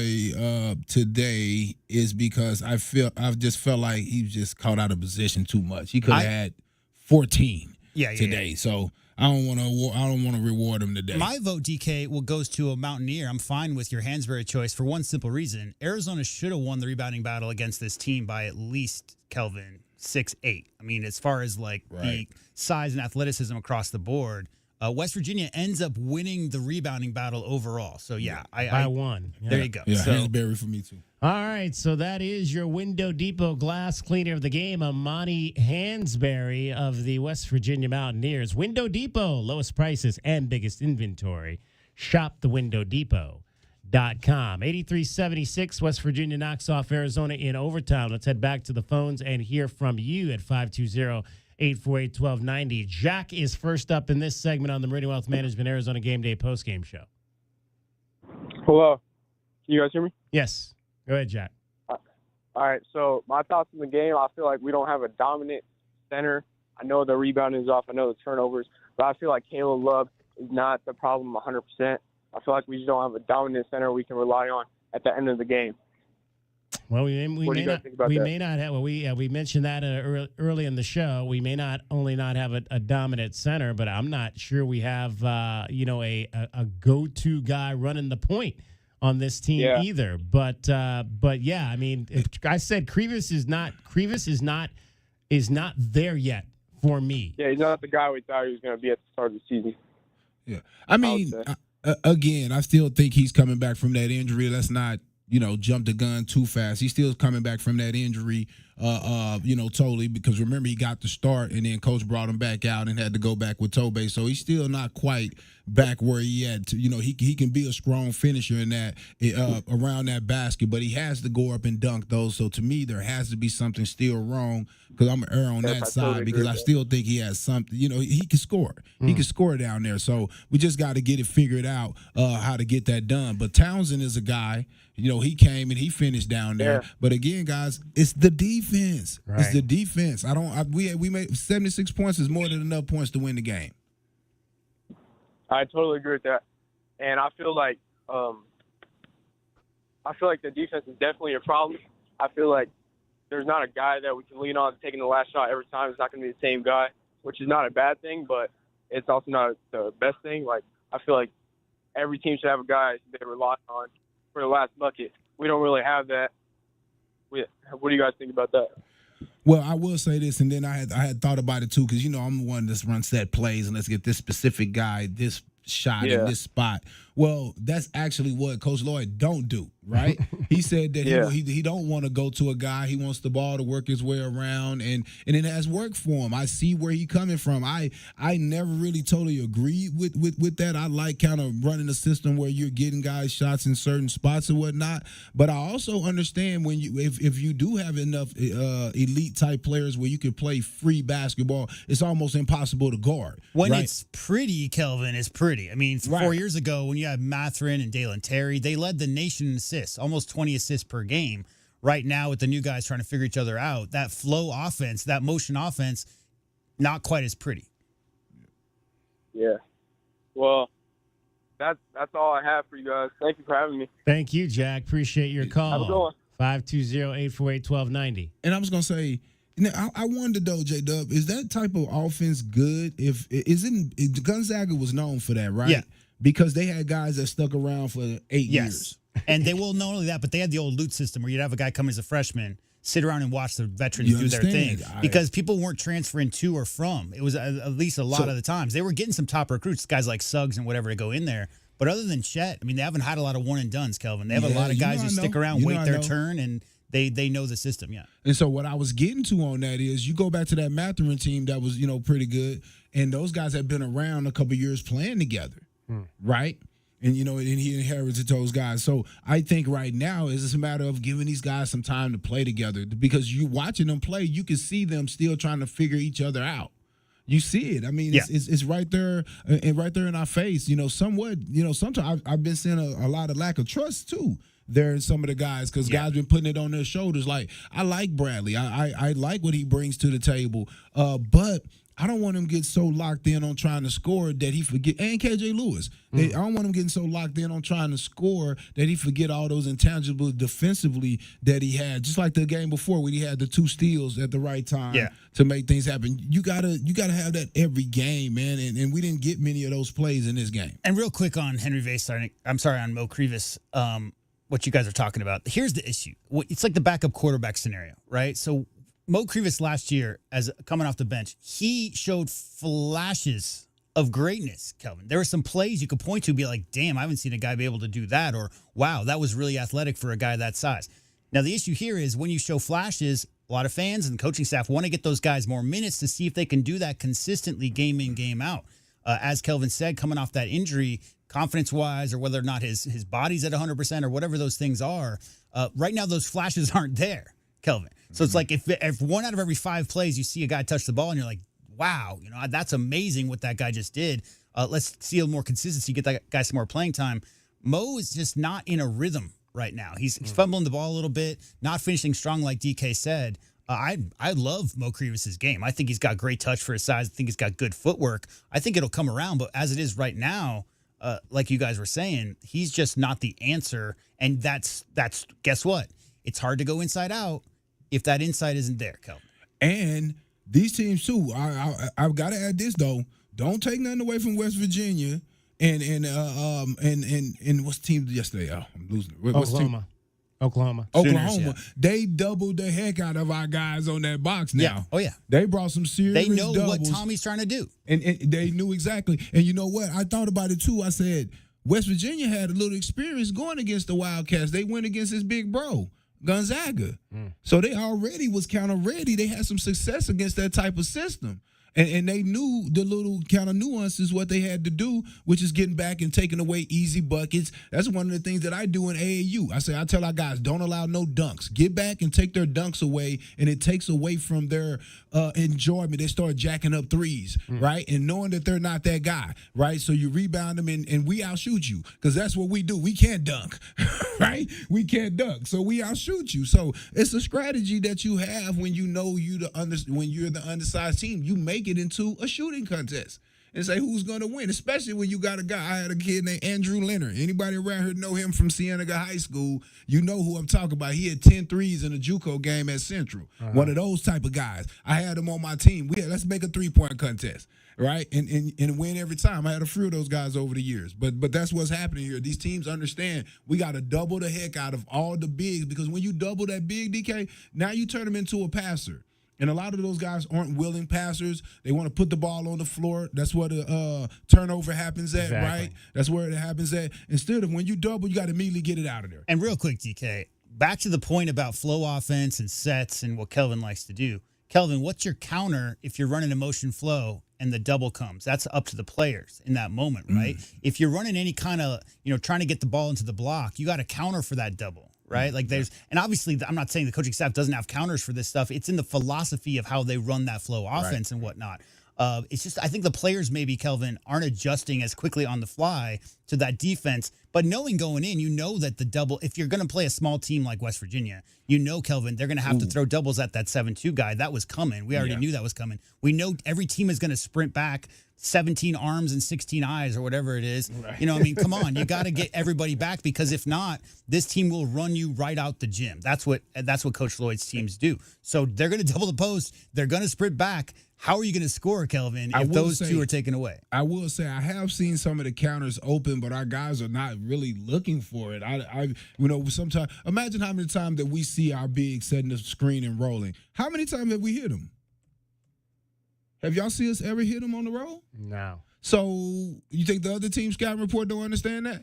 today is because I just felt like he was just caught out of position too much. He could have had 14 today. Yeah. So I don't want to reward him today. My vote, DK, goes to a Mountaineer. I'm fine with your Hansberry choice for one simple reason. Arizona should have won the rebounding battle against this team by at least, Kelvin, 6'8". I mean, as far as the size and athleticism across the board, West Virginia ends up winning the rebounding battle overall. So, by one. Yeah. There you go. Yeah, Hansberry for me, too. All right, so that is your Window Depot glass cleaner of the game, Amani Hansberry of the West Virginia Mountaineers. Window Depot, lowest prices and biggest inventory. Shop thewindowdepot.com. 83-76, West Virginia knocks off Arizona in overtime. Let's head back to the phones and hear from you at 520-848-1290. Jack is first up in this segment on the Meridian Wealth Management Arizona Game Day postgame show. Hello. Can you guys hear me? Yes. Go ahead, Jack. All right, so my thoughts on the game, I feel like we don't have a dominant center. I know the rebounding is off. I know the turnovers. But I feel like Caleb Love is not the problem 100%. I feel like we just don't have a dominant center we can rely on at the end of the game. Well, we may not have. Well, we mentioned that early in the show. We may not have a dominant center, but I'm not sure we have a go-to guy running the point on this team either. But yeah, I mean, I said Krivas is not there yet for me. Yeah, he's not the guy we thought he was going to be at the start of the season. Yeah, I mean, again, I still think he's coming back from that injury. Let's not jump the gun too fast. He's still coming back from that injury, totally, because remember he got the start and then coach brought him back out and had to go back with Tobe. So he's still not quite back where he had to, he can be a strong finisher in that around that basket, but he has to go up and dunk those. So to me, there has to be something still wrong because I'm an err on that side totally because I still think he has something, he can score. He can score down there. So we just got to get it figured out how to get that done. But Townsend is a guy, he came and he finished down there. Yeah. But again, guys, it's the defense. Right. It's the defense. We made 76 points is more than enough points to win the game. I totally agree with that, and I feel like the defense is definitely a problem. I feel like there's not a guy that we can lean on taking the last shot every time. It's not going to be the same guy, which is not a bad thing, but it's also not the best thing. Like, I feel like every team should have a guy they rely on for the last bucket. We don't really have that. What do you guys think about that? Well, I will say this, and then I had thought about it too, because I'm the one that's run set plays, and let's get this specific guy this shot in this spot. Well, that's actually what Coach Lloyd don't do, right? He said that he don't want to go to a guy. He wants the ball to work his way around, and it has worked for him. I see where he coming from. I never really totally agreed with that. I like kind of running a system where you're getting guys shots in certain spots and whatnot. But I also understand when if you do have enough elite type players where you can play free basketball, it's almost impossible to guard. When it's pretty, Kelvin, it's pretty. I mean, 4 years ago when you had Mathurin and Dalen Terry, they led the nation in assists, almost 20 assists per game. Right now, with the new guys trying to figure each other out, that flow offense, that motion offense, not quite as pretty. Yeah. Well, that's all I have for you guys. Thank you for having me. Thank you, Jack. Appreciate your call. Have a good one. 520-848-1290. And I was gonna say, I wonder though, J-Dub, is that type of offense good? Gonzaga was known for that, right? Yeah. Because they had guys that stuck around for 8 years. And they will not only that, but they had the old loot system where you'd have a guy come as a freshman, sit around and watch the veterans do their thing. Because people weren't transferring to or from. It was at least a lot of the times. They were getting some top recruits, guys like Suggs and whatever to go in there. But other than Chet, I mean, they haven't had a lot of one-and-dones, Kelvin. They have a lot of guys who stick around, wait their turn, and they know the system, And so what I was getting to on that is you go back to that Mathurin team that was, pretty good, and those guys have been around a couple years playing together, right? And, and he inherited those guys. So I think right now is it's a matter of giving these guys some time to play together because you watching them play, you can see them still trying to figure each other out. You see it. I mean, it's right there and right there in our face. Somewhat, sometimes I've been seeing a lot of lack of trust too there in some of the guys because guys been putting it on their shoulders. Like, I like Bradley. I like what he brings to the table. But I don't want him get so locked in on trying to score that he forget. And KJ Lewis. I don't want him getting so locked in on trying to score that he forget all those intangibles defensively that he had. Just like the game before when he had the 2 steals at the right time to make things happen. You gotta have that every game, man. And we didn't get many of those plays in this game. And real quick on on Mo Krivas, what you guys are talking about. Here's the issue. It's like the backup quarterback scenario, right? So Mo Krivas last year, as coming off the bench, he showed flashes of greatness, Kelvin. There were some plays you could point to and be like, damn, I haven't seen a guy be able to do that, or wow, that was really athletic for a guy that size. Now, the issue here is when you show flashes, a lot of fans and coaching staff want to get those guys more minutes to see if they can do that consistently game in, game out. As Kelvin said, coming off that injury, confidence-wise, or whether or not his body's at 100% or whatever those things are, right now those flashes aren't there, Kelvin. So it's like if 1 out of every 5 plays you see a guy touch the ball and you're like, wow, that's amazing what that guy just did. Let's see a more consistency, get that guy some more playing time. Mo is just not in a rhythm right now. He's fumbling the ball a little bit, not finishing strong like DK said. I love Mo Krivas' game. I think he's got great touch for his size. I think he's got good footwork. I think it'll come around, but as it is right now, like you guys were saying, he's just not the answer. And that's guess what? It's hard to go inside out if that inside isn't there, Kelvin. And these teams too. I've got to add this though. Don't take nothing away from West Virginia and what's the team yesterday? Oh, I'm losing. What's Oklahoma. Sooners, They doubled the heck out of our guys on that box now. Yeah. Oh, yeah. They brought some serious They know doubles. what Tommy's trying to do. And they knew exactly. And you know what? I thought about it too. I said, West Virginia had a little experience going against the Wildcats. They went against his big bro, Gonzaga. So they already was kind of ready. They had some success against that type of system. And they knew the little kind of nuances, what they had to do, which is getting back and taking away easy buckets. That's one of the things that I do in AAU. I tell our guys, don't allow no dunks. Get back and take their dunks away, and it takes away from their enjoyment. They start jacking up threes, right? And knowing that they're not that guy, right? So you rebound them, and we outshoot you because that's what we do. We can't dunk, right? We can't dunk, so we outshoot you. So it's a strategy that you have when you know when you're the undersized team. You make it into a shooting contest. and say who's going to win, especially when you got a guy. I had a kid named Andrew Leonard. Anybody around here know him from Cienega High School? You know who I'm talking about. He had 10 threes in a JUCO game at Central. One of those type of guys. I had him on my team. Let's make a 3-point contest. Right, and win every time. I had a few of those guys over the years, but that's what's happening here. These teams understand we got to double the heck out of all the bigs, because when you double that big, DK, now you turn them into a passer. And a lot of those guys aren't willing passers. They want to put the ball on the floor. That's where the turnover happens at, right? That's where it happens at. Instead of when you double, you got to immediately get it out of there. And real quick, DK, back to the point about flow offense and sets and what Kelvin likes to do. Kelvin, what's your counter if you're running a motion flow and the double comes? That's up to the players in that moment, right? If you're running any kind of, trying to get the ball into the block, you got to counter for that double, right? Like and obviously I'm not saying the coaching staff doesn't have counters for this stuff. It's in the philosophy of how they run that flow offense and whatnot. It's just, I think the players maybe, Kelvin, aren't adjusting as quickly on the fly to that defense. But knowing going in, that the double, if you're going to play a small team like West Virginia, Kelvin, they're going to have to throw doubles at that 7-2 guy. That was coming. We already knew that was coming. We know every team is going to sprint back 17 arms and 16 eyes or whatever it is. Right. Come on. You got to get everybody back, because if not, this team will run you right out the gym. That's what Coach Lloyd's teams do. So they're going to double the post. They're going to sprint back. How are you going to score, Kelvin, if those two are taken away? I will say I have seen some of the counters open, but our guys are not really looking for it. Sometimes imagine how many times that we see our bigs setting the screen and rolling. How many times have we hit them? Have y'all seen us ever hit them on the roll? No. So you think the other team scouting report don't understand that?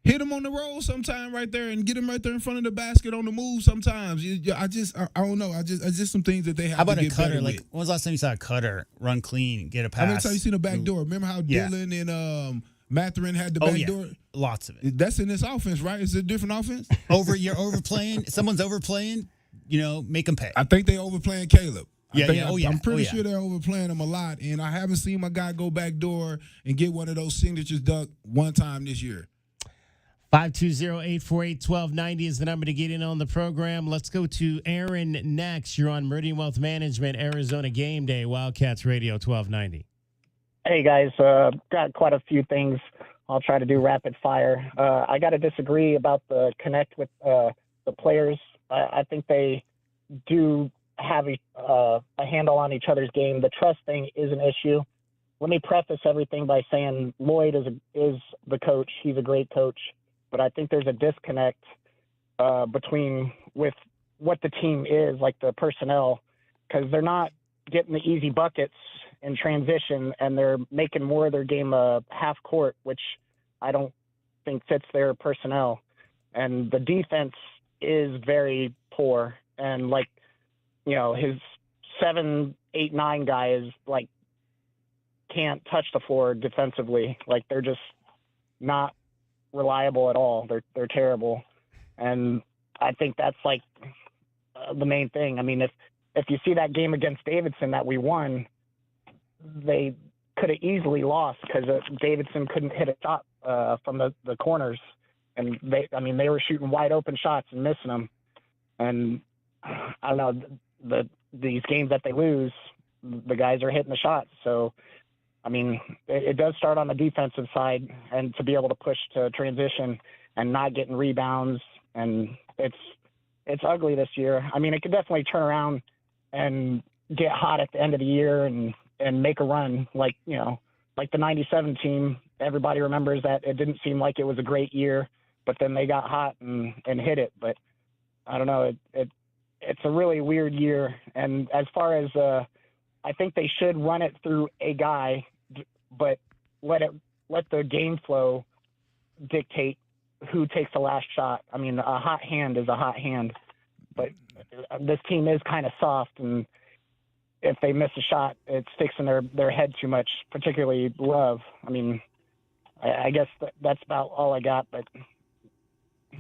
Hit them on the roll sometime right there and get them right there in front of the basket on the move sometimes. I don't know. I just some things that they have to get better with. How about a cutter? When was the last time you saw a cutter run clean, get a pass? How many times you seen a back door? Remember how Dylan and Matherin had the back door? Lots of it. That's in this offense, right? Is it a different offense? You're overplaying. Someone's overplaying, make them pay. I think they overplaying Caleb. I'm pretty sure they're overplaying him a lot, and I haven't seen my guy go back door and get one of those signatures dunked one time this year. 520-848-1290 is the number to get in on the program. Let's go to Aaron next. You're on Meridian Wealth Management, Arizona Game Day, Wildcats Radio 1290. Hey, guys. Got quite a few things. I'll try to do rapid fire. I got to disagree about the connect with the players. I think they do have a handle on each other's game. The trust thing is an issue. Let me preface everything by saying Lloyd is the coach. He's a great coach. But I think there's a disconnect with what the team is, like the personnel, because they're not getting the easy buckets in transition, and they're making more of their game half court, which I don't think fits their personnel. And the defense is very poor, and his 7, 8, 9 guy is can't touch the floor defensively. They're just not reliable at all. They're terrible, and I think that's the main thing. I mean, if you see that game against Davidson that we won, they could have easily lost because Davidson couldn't hit a shot from the corners, and they were shooting wide open shots and missing them. And I don't know, these games that they lose, the guys are hitting the shots. So it does start on the defensive side, and to be able to push to transition and not getting rebounds. And it's ugly this year. It could definitely turn around and get hot at the end of the year and make a run like the 97 team. Everybody remembers that it didn't seem like it was a great year, but then they got hot and hit it. But I don't know. It's a really weird year. And as far as I think they should run it through a guy, but let the game flow dictate who takes the last shot. A hot hand is a hot hand, but this team is kind of soft, and if they miss a shot, it sticks in their head too much, particularly Love. I guess that's about all I got, but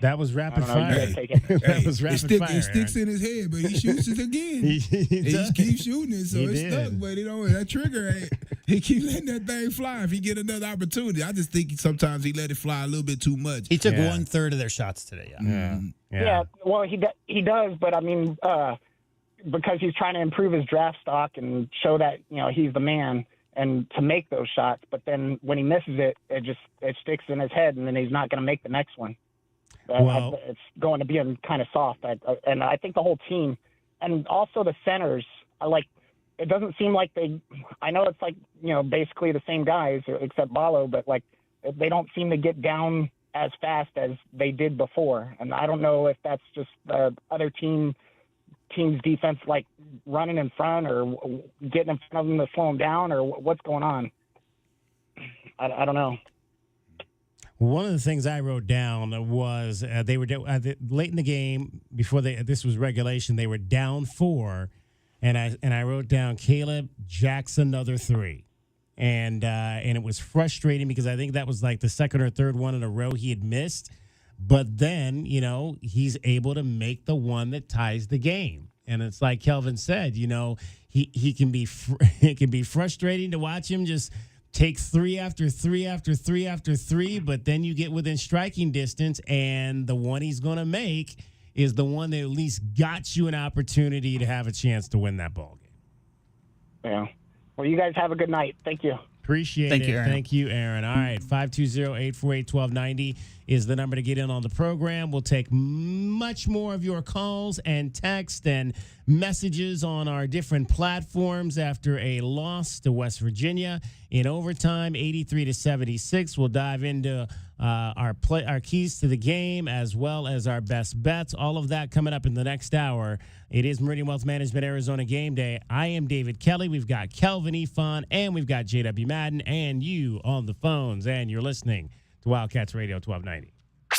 that was rapid fire. That was rapid fire. It sticks in his head, but he shoots it again. he just keeps shooting it, so it's stuck. But that trigger, he keeps letting that thing fly. If he get another opportunity, I just think sometimes he let it fly a little bit too much. He took 1/3 of their shots today. Yeah. Well, he does, but because he's trying to improve his draft stock and show that he's the man. and to make those shots. But then when he misses it, it sticks in his head, and then he's not going to make the next one. It's going to be kind of soft. And I think the whole team, and also the centers, it doesn't seem like I know it's like, basically the same guys except Balo, but like they don't seem to get down as fast as they did before. And I don't know if that's just the other team's defense, like running in front or getting in front of them to slow them down, or what's going on. I don't know. One of the things I wrote down was they were late in the game before this was regulation. They were down 4, and I wrote down Caleb jacks another 3, and it was frustrating because I think that was like the second or third one in a row he had missed, but then he's able to make the one that ties the game, and it's like Kelvin said, he can be it can be frustrating to watch him just take 3 after 3 after 3 after 3, but then you get within striking distance, and the one he's going to make is the one that at least got you an opportunity to have a chance to win that ball game. Yeah. Well, you guys have a good night. Thank you. Appreciate it. Thank you, Aaron. All right, 520-848-1290 is the number to get in on the program. We'll take much more of your calls and text and messages on our different platforms after a loss to West Virginia in overtime, 83-76. We'll dive into our keys to the game as well as our best bets. All of that coming up in the next hour. It is Meridian Wealth Management Arizona Game Day. I am David Kelly. We've got Kelvin Efon, and we've got JW Madden and you on the phones, and you're listening to Wildcats Radio 1290.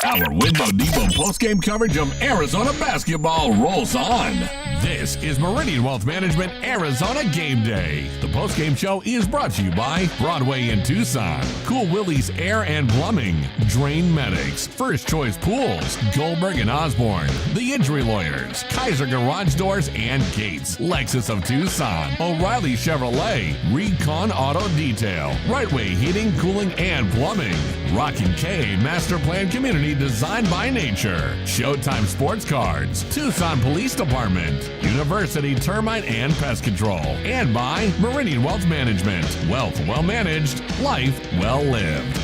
Our Window Depot postgame coverage of Arizona basketball rolls on. This is Meridian Wealth Management Arizona Game Day. The postgame show is brought to you by Broadway in Tucson, Cool Willie's Air and Plumbing, Drain Medics, First Choice Pools, Goldberg and Osborne, The Injury Lawyers, Kaiser Garage Doors and Gates, Lexus of Tucson, O'Reilly Chevrolet, Recon Auto Detail, Right Way Heating, Cooling and Plumbing, Rockin' K Master Plan Community Designed by Nature, Showtime Sports Cards, Tucson Police Department, University Termite and Pest Control, and by Meridian Wealth Management. Wealth well managed, life well lived.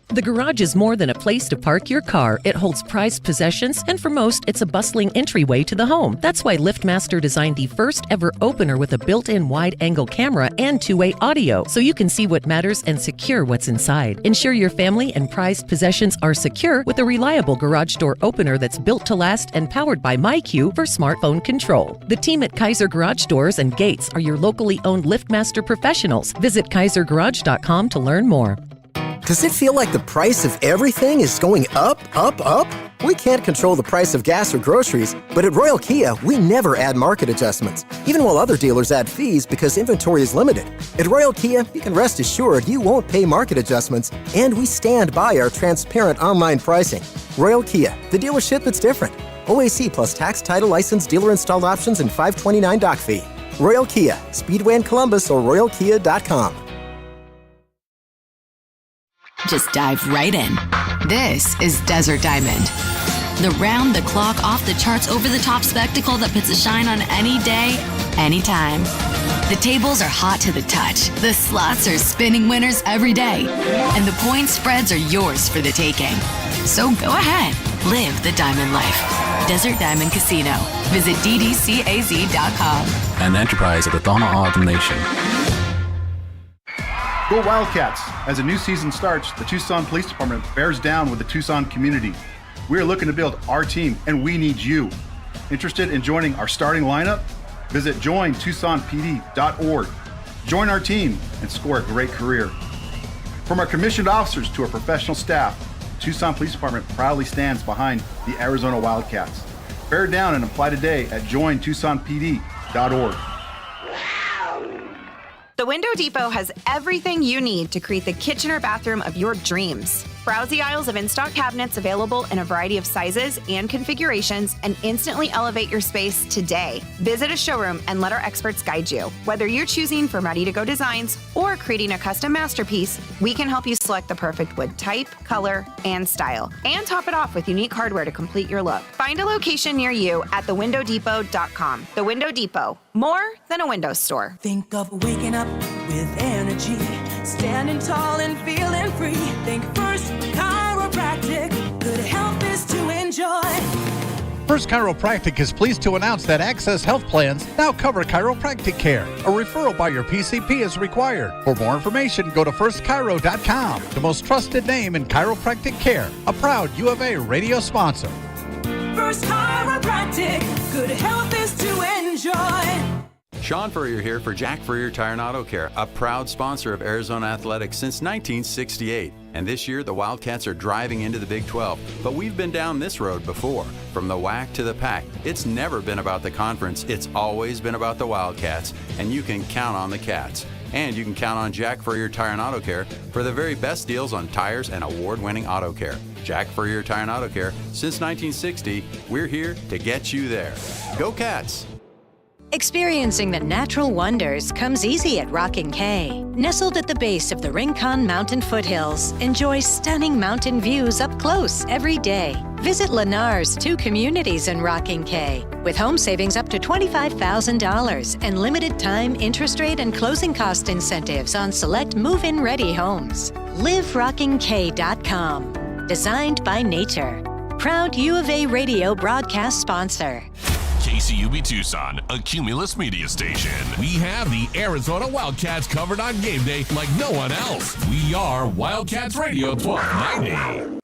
The garage is more than a place to park your car. It holds prized possessions, and for most, it's a bustling entryway to the home. That's why LiftMaster designed the first ever opener with a built-in wide-angle camera and two-way audio, so you can see what matters and secure what's inside. Ensure your family and prized possessions are secure with a reliable garage door opener that's built to last and powered by MyQ for smartphone control. The team at Kaiser Garage Doors and Gates are your locally owned LiftMaster professionals. Visit KaiserGarage.com to learn more. Does it feel like the price of everything is going up, up, up? We can't control the price of gas or groceries, but at Royal Kia, we never add market adjustments, even while other dealers add fees because inventory is limited. At Royal Kia, you can rest assured you won't pay market adjustments, and we stand by our transparent online pricing. Royal Kia, the dealership that's different. OAC plus tax, title, license, dealer installed options, and $529 doc fee. Royal Kia, Speedway in Columbus or royalkia.com. Just dive right in. This is Desert Diamond. The round-the-clock, off-the-charts, over-the-top spectacle that puts a shine on any day, anytime. The tables are hot to the touch. The slots are spinning winners every day. And the point spreads are yours for the taking. So go ahead. Live the diamond life. Desert Diamond Casino. Visit ddcaz.com. An enterprise of the Donna Ogden Nation. Go Wildcats! As a new season starts, the Tucson Police Department bears down with the Tucson community. We are looking to build our team, and we need you. Interested in joining our starting lineup? Visit jointucsonpd.org. Join our team and score a great career. From our commissioned officers to our professional staff, the Tucson Police Department proudly stands behind the Arizona Wildcats. Bear down and apply today at jointucsonpd.org. The Window Depot has everything you need to create the kitchen or bathroom of your dreams. Browse the aisles of in-stock cabinets available in a variety of sizes and configurations and instantly elevate your space today. Visit a showroom and let our experts guide you. Whether you're choosing from ready-to-go designs or creating a custom masterpiece, we can help you select the perfect wood type, color, and style, and top it off with unique hardware to complete your look. Find a location near you at thewindowdepot.com. The Window Depot, more than a window store. Think of waking up with energy, standing tall and feeling free. Think First Chiropractic, good health is to enjoy. First Chiropractic is pleased to announce that Access Health Plans now cover chiropractic care. A referral by your PCP is required. For more information, go to firstchiro.com, the most trusted name in chiropractic care. A proud U of A radio sponsor. First Chiropractic, good health is to enjoy. Sean Furrier here for Jack Furrier Tire and Auto Care, a proud sponsor of Arizona Athletics since 1968. And this year, the Wildcats are driving into the Big 12. But we've been down this road before. From the WAC to the PAC, it's never been about the conference. It's always been about the Wildcats. And you can count on the Cats. And you can count on Jack Furrier Tire and Auto Care for the very best deals on tires and award-winning auto care. Jack Furrier Tire and Auto Care, since 1960, we're here to get you there. Go Cats! Experiencing the natural wonders comes easy at Rockin' K. Nestled at the base of the Rincon Mountain foothills, enjoy stunning mountain views up close every day. Visit Lennar's 2 communities in Rockin' K, with home savings up to $25,000 and limited time interest rate and closing cost incentives on select move-in ready homes. LiveRockinK.com. Designed by nature. Proud U of A radio broadcast sponsor. KCUB Tucson, a Cumulus media station. We have the Arizona Wildcats covered on game day like no one else. We are Wildcats Radio 1290.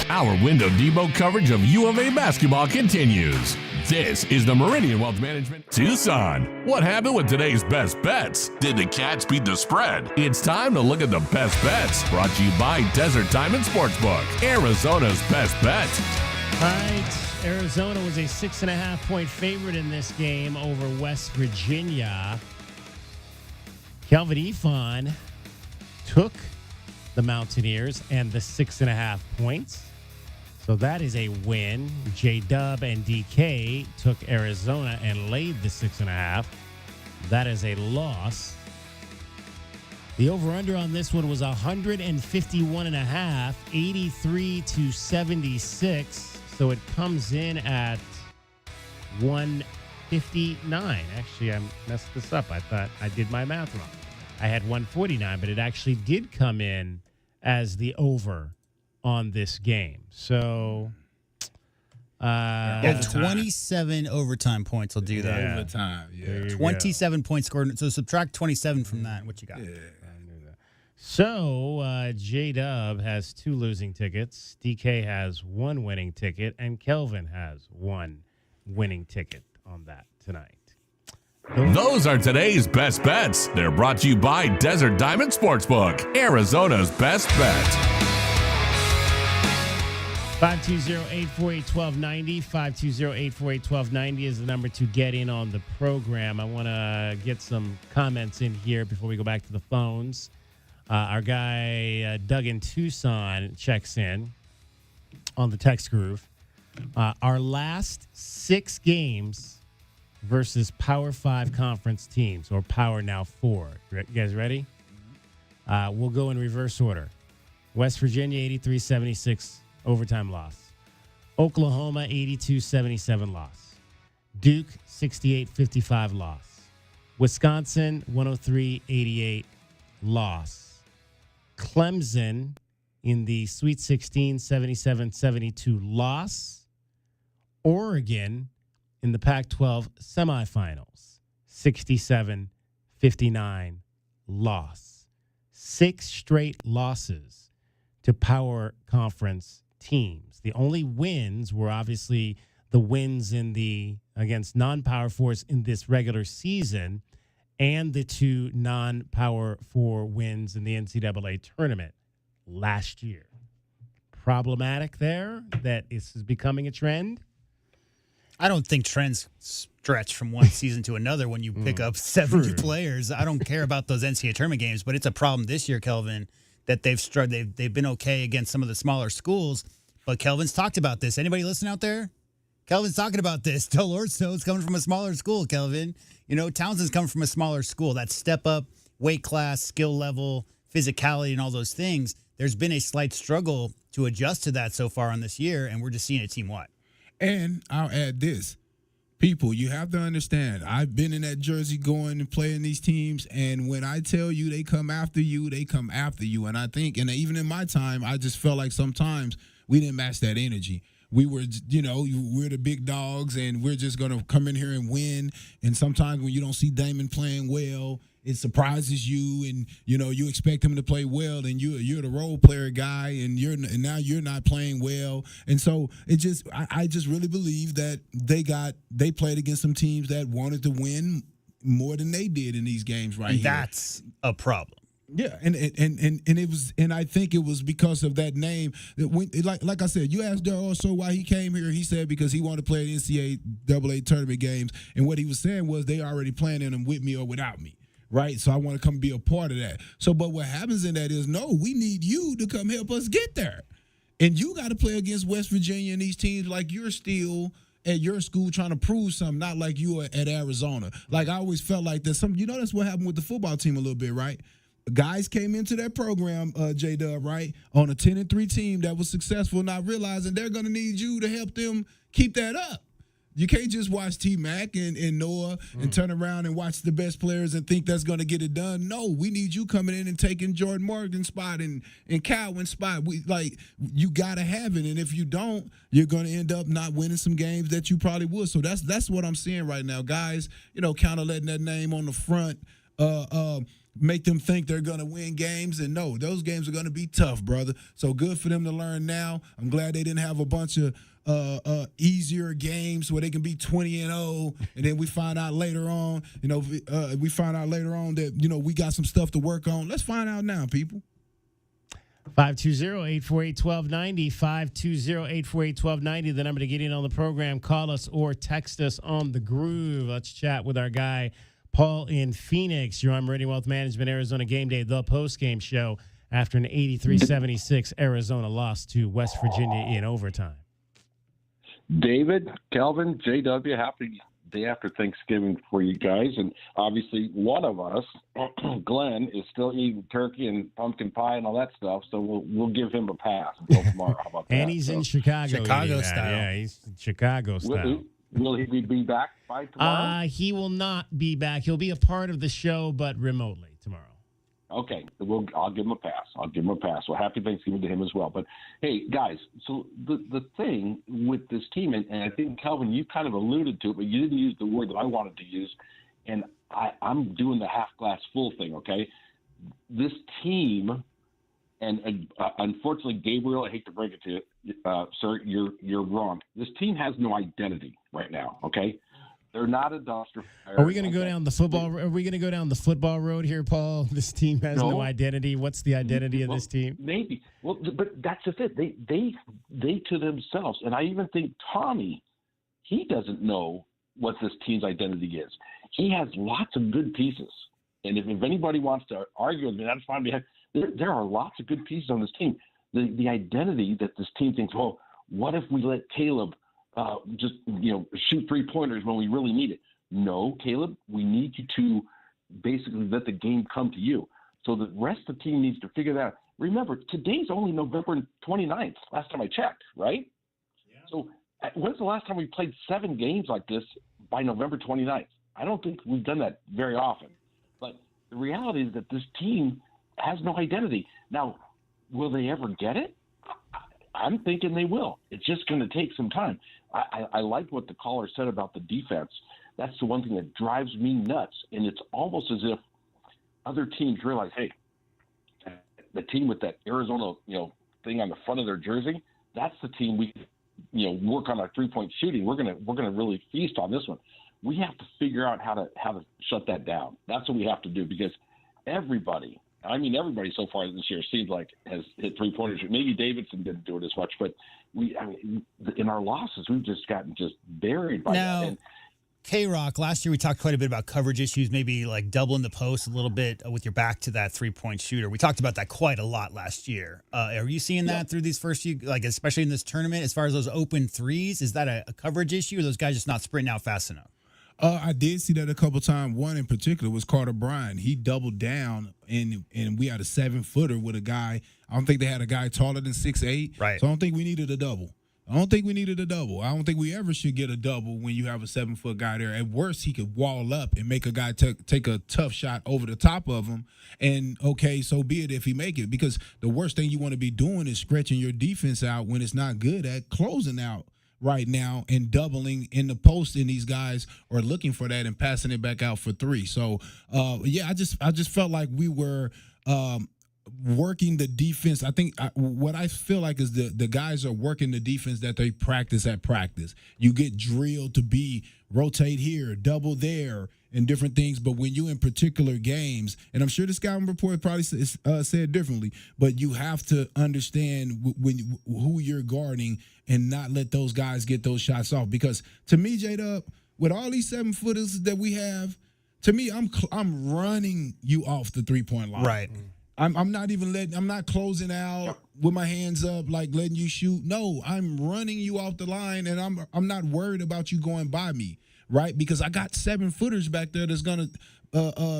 Our Window Depot coverage of U of A basketball continues. This is the Meridian Wealth Management Tucson. What happened with today's best bets? Did the Cats beat the spread? It's time to look at the best bets. Brought to you by Desert Diamond Sportsbook, Arizona's best bet. All right. Arizona was a 6.5-point favorite in this game over West Virginia. Kelvin Ifon took the Mountaineers and the 6.5 points. So that is a win. J-Dub and DK took Arizona and laid the 6.5. That is a loss. The over-under on this one was 151.5, 83-76. So it comes in at 159. Actually, I messed this up. I thought I did my math wrong. I had 149, but it actually did come in as the over on this game. So, 27 overtime points will do that. Yeah. Overtime, yeah. 27 points scored. So subtract 27 from that. What you got? Yeah. So, J-Dub has 2 losing tickets, DK has 1 winning ticket, and Kelvin has 1 winning ticket on that tonight. Those are today's best bets. They're brought to you by Desert Diamond Sportsbook, Arizona's best bet. 520-848-1290. 520-848-1290 is the number to get in on the program. I want to get some comments in here before we go back to the phones. Our guy Doug in Tucson checks in on the text groove. Our last 6 games versus Power 5 conference teams, or Power now 4. You guys ready? We'll go in reverse order. West Virginia, 83-76, overtime loss. Oklahoma, 82-77 loss. Duke, 68-55 loss. Wisconsin, 103-88 loss. Clemson in the Sweet 16, 77-72 loss. Oregon in the Pac-12 semifinals, 67-59 loss. 6 straight losses to Power Conference teams. The only wins were obviously the wins against non-Power 4s in this regular season, and the 2 non-Power 4 wins in the NCAA tournament last year. Problematic there that this is becoming a trend? I don't think trends stretch from one season to another when you pick up 70 players. I don't care about those NCAA tournament games, but it's a problem this year, Kelvin, that they've been okay against some of the smaller schools. But Kelvin's talked about this. Anybody listen out there? Kelvin's talking about this. Del Orso's coming from a smaller school, Kelvin. Townsend's coming from a smaller school. That step up, weight class, skill level, physicality, and all those things. There's been a slight struggle to adjust to that so far on this year, and we're just seeing it team-wide. And I'll add this. People, you have to understand, I've been in that jersey going and playing these teams, and when I tell you they come after you, they come after you. And I think, and even in my time, I just felt like sometimes we didn't match that energy. We were, we're the big dogs, and we're just going to come in here and win. And sometimes when you don't see Damon playing well, it surprises you, and you expect him to play well, and you're the role player guy, and now you're not playing well, and so I just really believe that they played against some teams that wanted to win more than they did in these games right here. That's a problem. Yeah, and it was, and I think it was because of that name that when, like I said, you asked Del Orso why he came here. He said because he wanted to play in NCAA tournament games, and what he was saying was they already playing in them with me or without me. Right, so I want to come be a part of that. So, but what happens in that is, no, we need you to come help us get there. And you got to play against West Virginia and these teams like you're still at your school trying to prove something, not like you are at Arizona. Like I always felt like there's some, that's what happened with the football team a little bit, right? Guys came into that program, J-Dub, right, on a 10-3 team that was successful, not realizing they're going to need you to help them keep that up. You can't just watch T-Mac and Noah and turn around and watch the best players and think that's going to get it done. No, we need you coming in and taking Jordan Morgan's spot and Calvin's spot. You got to have it, and if you don't, you're going to end up not winning some games that you probably would. So that's what I'm seeing right now. Guys, kind of letting that name on the front make them think they're going to win games, and no, those games are going to be tough, brother. So good for them to learn now. I'm glad they didn't have a bunch of easier games where they can be 20-0, and then we find out later on, that we got some stuff to work on. Let's find out now, people. 520-848-1290, 520-848-1290, the number to get in on the program. Call us or text us on the Groove. Let's chat with our guy Paul in Phoenix. You're on Meridian Wealth Management, Arizona Game Day, the postgame show after an 83-76 Arizona loss to West Virginia in overtime. David, Kelvin, JW, happy day after Thanksgiving for you guys. And obviously one of us, Glenn, is still eating turkey and pumpkin pie and all that stuff. So we'll give him a pass until tomorrow. How about that? And he's in Chicago style. Yeah, he's Chicago style. Will he be back by tomorrow? He will not be back. He'll be a part of the show, but remotely tomorrow. Okay, I'll give him a pass. Well, happy Thanksgiving to him as well. But, hey, guys, so the thing with this team, and I think, Kelvin, you kind of alluded to it, but you didn't use the word that I wanted to use, and I'm doing the half-glass full thing, okay? This team, and unfortunately, Gabriel, I hate to break it to you, sir, you're wrong. This team has no identity right now, okay? They're not a dumpster fire. Are we going to go down the football? Are we going to go down the football road here, Paul? This team has no identity. What's the identity of this team? Maybe. Well, but that's just it. They to themselves, and I even think Tommy, he doesn't know what this team's identity is. He has lots of good pieces, and if anybody wants to argue with me, that's fine. There are lots of good pieces on this team. The identity that this team thinks, well, what if we let Caleb just shoot 3-pointers when we really need it? No, Caleb, we need you to basically let the game come to you. So the rest of the team needs to figure that out. Remember, today's only November 29th, last time I checked, right? Yeah. So when's the last time we played 7 games like this by November 29th? I don't think we've done that very often. But the reality is that this team has no identity. Now, will they ever get it? I'm thinking they will. It's just going to take some time. I like what the caller said about the defense. That's the one thing that drives me nuts. And it's almost as if other teams realize, hey, the team with that Arizona, thing on the front of their jersey, that's the team we, work on our 3-point shooting. We're gonna really feast on this one. We have to figure out how to shut that down. That's what we have to do, because everybody so far this year seems like has hit 3-pointers. Maybe Davidson didn't do it as much, but in our losses, we've just gotten buried by that. And K-Rock, last year we talked quite a bit about coverage issues, maybe like doubling the post a little bit with your back to that three-point shooter. We talked about that quite a lot last year. Are you seeing that through these first few, like especially in this tournament, as far as those open threes? Is that a coverage issue, or those guys just not sprinting out fast enough? I did see that a couple times. One in particular was Carter Bryant. He doubled down, and we had a 7-footer with a guy. I don't think they had a guy taller than 6'8". Right. So I don't think we needed a double. I don't think we ever should get a double when you have a 7-foot guy there. At worst, he could wall up and make a guy take a tough shot over the top of him. And, okay, so be it if he make it. Because the worst thing you want to be doing is stretching your defense out when it's not good at closing out right now and doubling in the post, and these guys are looking for that and passing it back out for three. So, I just felt like we were working the defense. I think what I feel like is the guys are working the defense that they practice at practice. You get drilled to rotate here, double there, and different things. But when you in particular games, and I'm sure the scouting report probably said differently, but you have to understand who you're guarding and not let those guys get those shots off. Because to me, J-Dub, with all these 7-footers that we have, to me, I'm running you off the 3-point line. Right. I'm not even I'm not closing out with my hands up, like letting you shoot. No, I'm running you off the line, and I'm not worried about you going by me, right? Because I got 7-footers back there that's gonna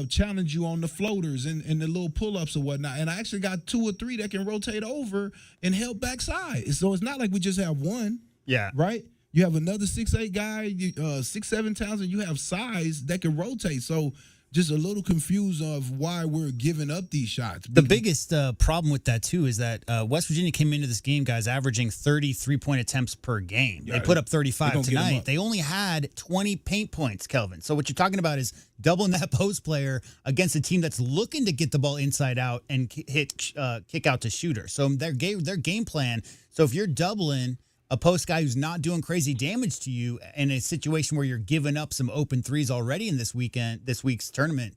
challenge you on the floaters and the little pull-ups or whatnot. And I actually got 2 or 3 that can rotate over and help backside. So it's not like we just have one. Yeah. Right? You have another 6'8" guy, 6'7" Townsend. You have size that can rotate. So just a little confused of why we're giving up these shots. The biggest problem with that, too, is that West Virginia came into this game, guys, averaging 30 3-point attempts per game. Yeah, they put up 35 they tonight. They only had 20 paint points, Kelvin. So what you're talking about is doubling that post player against a team that's looking to get the ball inside out and kick out to shooter. So their game plan, so if you're doubling a post guy who's not doing crazy damage to you in a situation where you're giving up some open threes already in this week's tournament,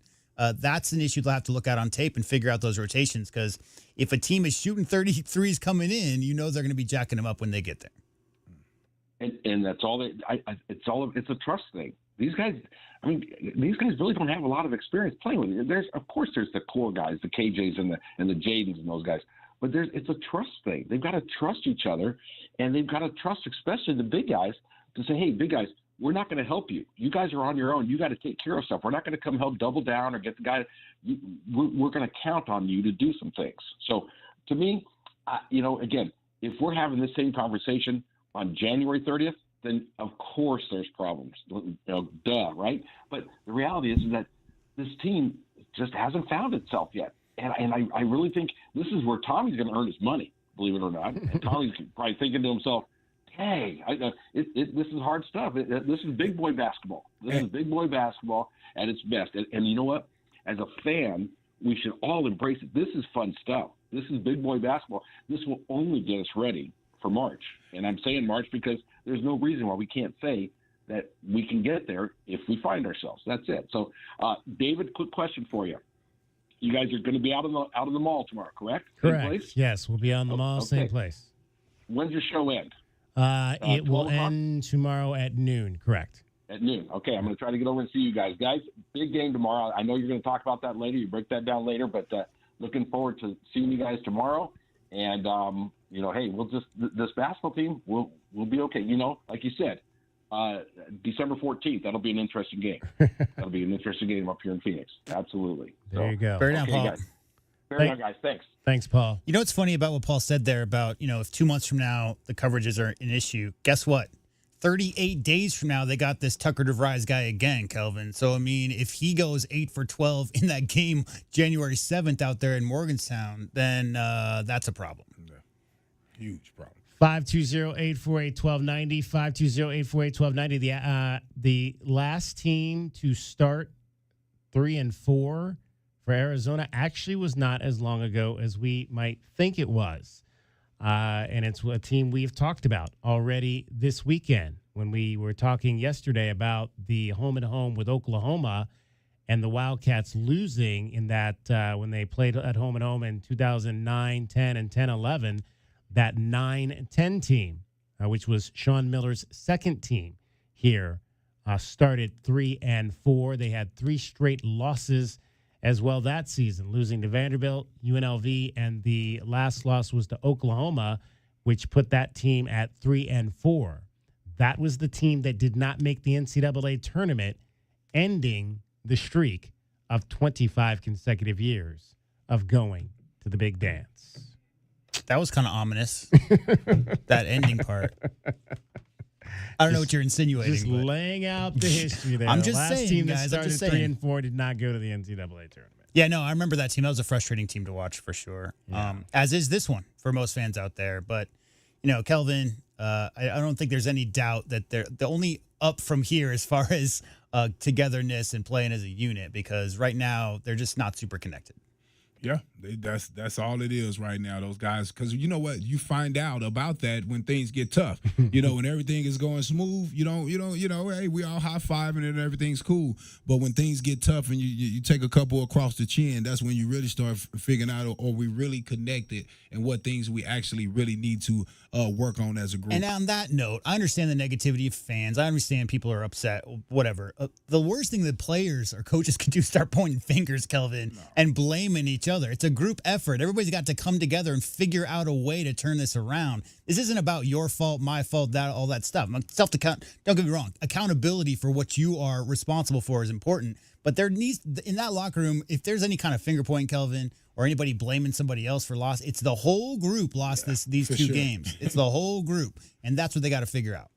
that's an issue they'll have to look at on tape and figure out those rotations. Because if a team is shooting 30 threes coming in, you know they're going to be jacking them up when they get there. And that's all it's a trust thing. These guys really don't have a lot of experience playing with it. There's the core guys, the KJs and the Jadens and those guys. But it's a trust thing. They've got to trust each other, and they've got to trust, especially the big guys, to say, hey, big guys, we're not going to help you. You guys are on your own. You got to take care of stuff. We're not going to come help double down or get the guy. We're going to count on you to do some things. So to me, again, if we're having the same conversation on January 30th, then of course there's problems. Duh, right? But the reality is that this team just hasn't found itself yet. And I really think this is where Tommy's going to earn his money, believe it or not. And Tommy's probably thinking to himself, hey, this is hard stuff. This is big boy basketball. This is big boy basketball at its best. And you know what? As a fan, we should all embrace it. This is fun stuff. This is big boy basketball. This will only get us ready for March. And I'm saying March because there's no reason why we can't say that we can get there if we find ourselves. That's it. So, David, quick question for you. You guys are going to be out of the mall tomorrow, correct? Correct. Same place? Yes, we'll be on the mall, same place. When's your show end? It will end tomorrow at noon, correct. At noon. Okay, I'm going to try to get over and see you guys. Guys, big game tomorrow. I know you're going to talk about that later. You break that down later, but looking forward to seeing you guys tomorrow. And, hey, this basketball team, we'll be okay. Like you said, December 14th, that'll be an interesting game. That'll be an interesting game up here in Phoenix. Absolutely. There you go. Fair enough, Paul. Guys. Fair enough, guys. Thanks. Thanks, Paul. You know what's funny about what Paul said there about, if 2 months from now the coverages are an issue, guess what? 38 days from now, they got this Tucker DeVries guy again, Kelvin. So, if he goes 8 for 12 in that game January 7th out there in Morgantown, then that's a problem. Yeah. Huge problem. 520-848-1290, 520-848-1290. The last team to start 3-4 for Arizona actually was not as long ago as we might think it was. And it's a team we've talked about already this weekend when we were talking yesterday about the home-and-home with Oklahoma and the Wildcats losing in that when they played at home-and-home in 2009, 10, and 10-11, that 9-10 team, which was Sean Miller's second team here started 3-4. They had 3 straight losses as well that season, losing to Vanderbilt, UNLV, and the last loss was to Oklahoma, which put that team at 3-4. That was the team that did not make the NCAA tournament, ending the streak of 25 consecutive years of going to the big dance. That was kind of ominous, that ending part. I don't know what you're insinuating. Just laying out the history there. I'm just last saying, team guys. that I'm just started saying. 3-4 did not go to the NCAA tournament. Yeah, no, I remember that team. That was a frustrating team to watch for sure. Yeah. As is this one for most fans out there. But, you know, Kelvin, I don't think there's any doubt that they're the only up from here as far as togetherness and playing as a unit, because right now they're just not super connected. Yeah, that's all it is right now, those guys. Because you know what? You find out about that when things get tough. When everything is going smooth, hey, we all high-fiving and everything's cool. But when things get tough and you take a couple across the chin, that's when you really start figuring out, are we really connected and what things we actually really need to work on as a group. And on that note, I understand the negativity of fans. I understand people are upset, whatever. The worst thing that players or coaches can do is start pointing fingers, Kelvin, and blaming each other. It's a group effort. Everybody's got to come together and figure out a way to turn this around. This isn't about your fault, my fault, all that stuff. Don't get me wrong. Accountability for what you are responsible for is important. But there needs, in that locker room, if there's any kind of finger pointing, Kelvin, or anybody blaming somebody else for loss, it's the whole group lost these 2 games. It's the whole group, and that's what they got to figure out.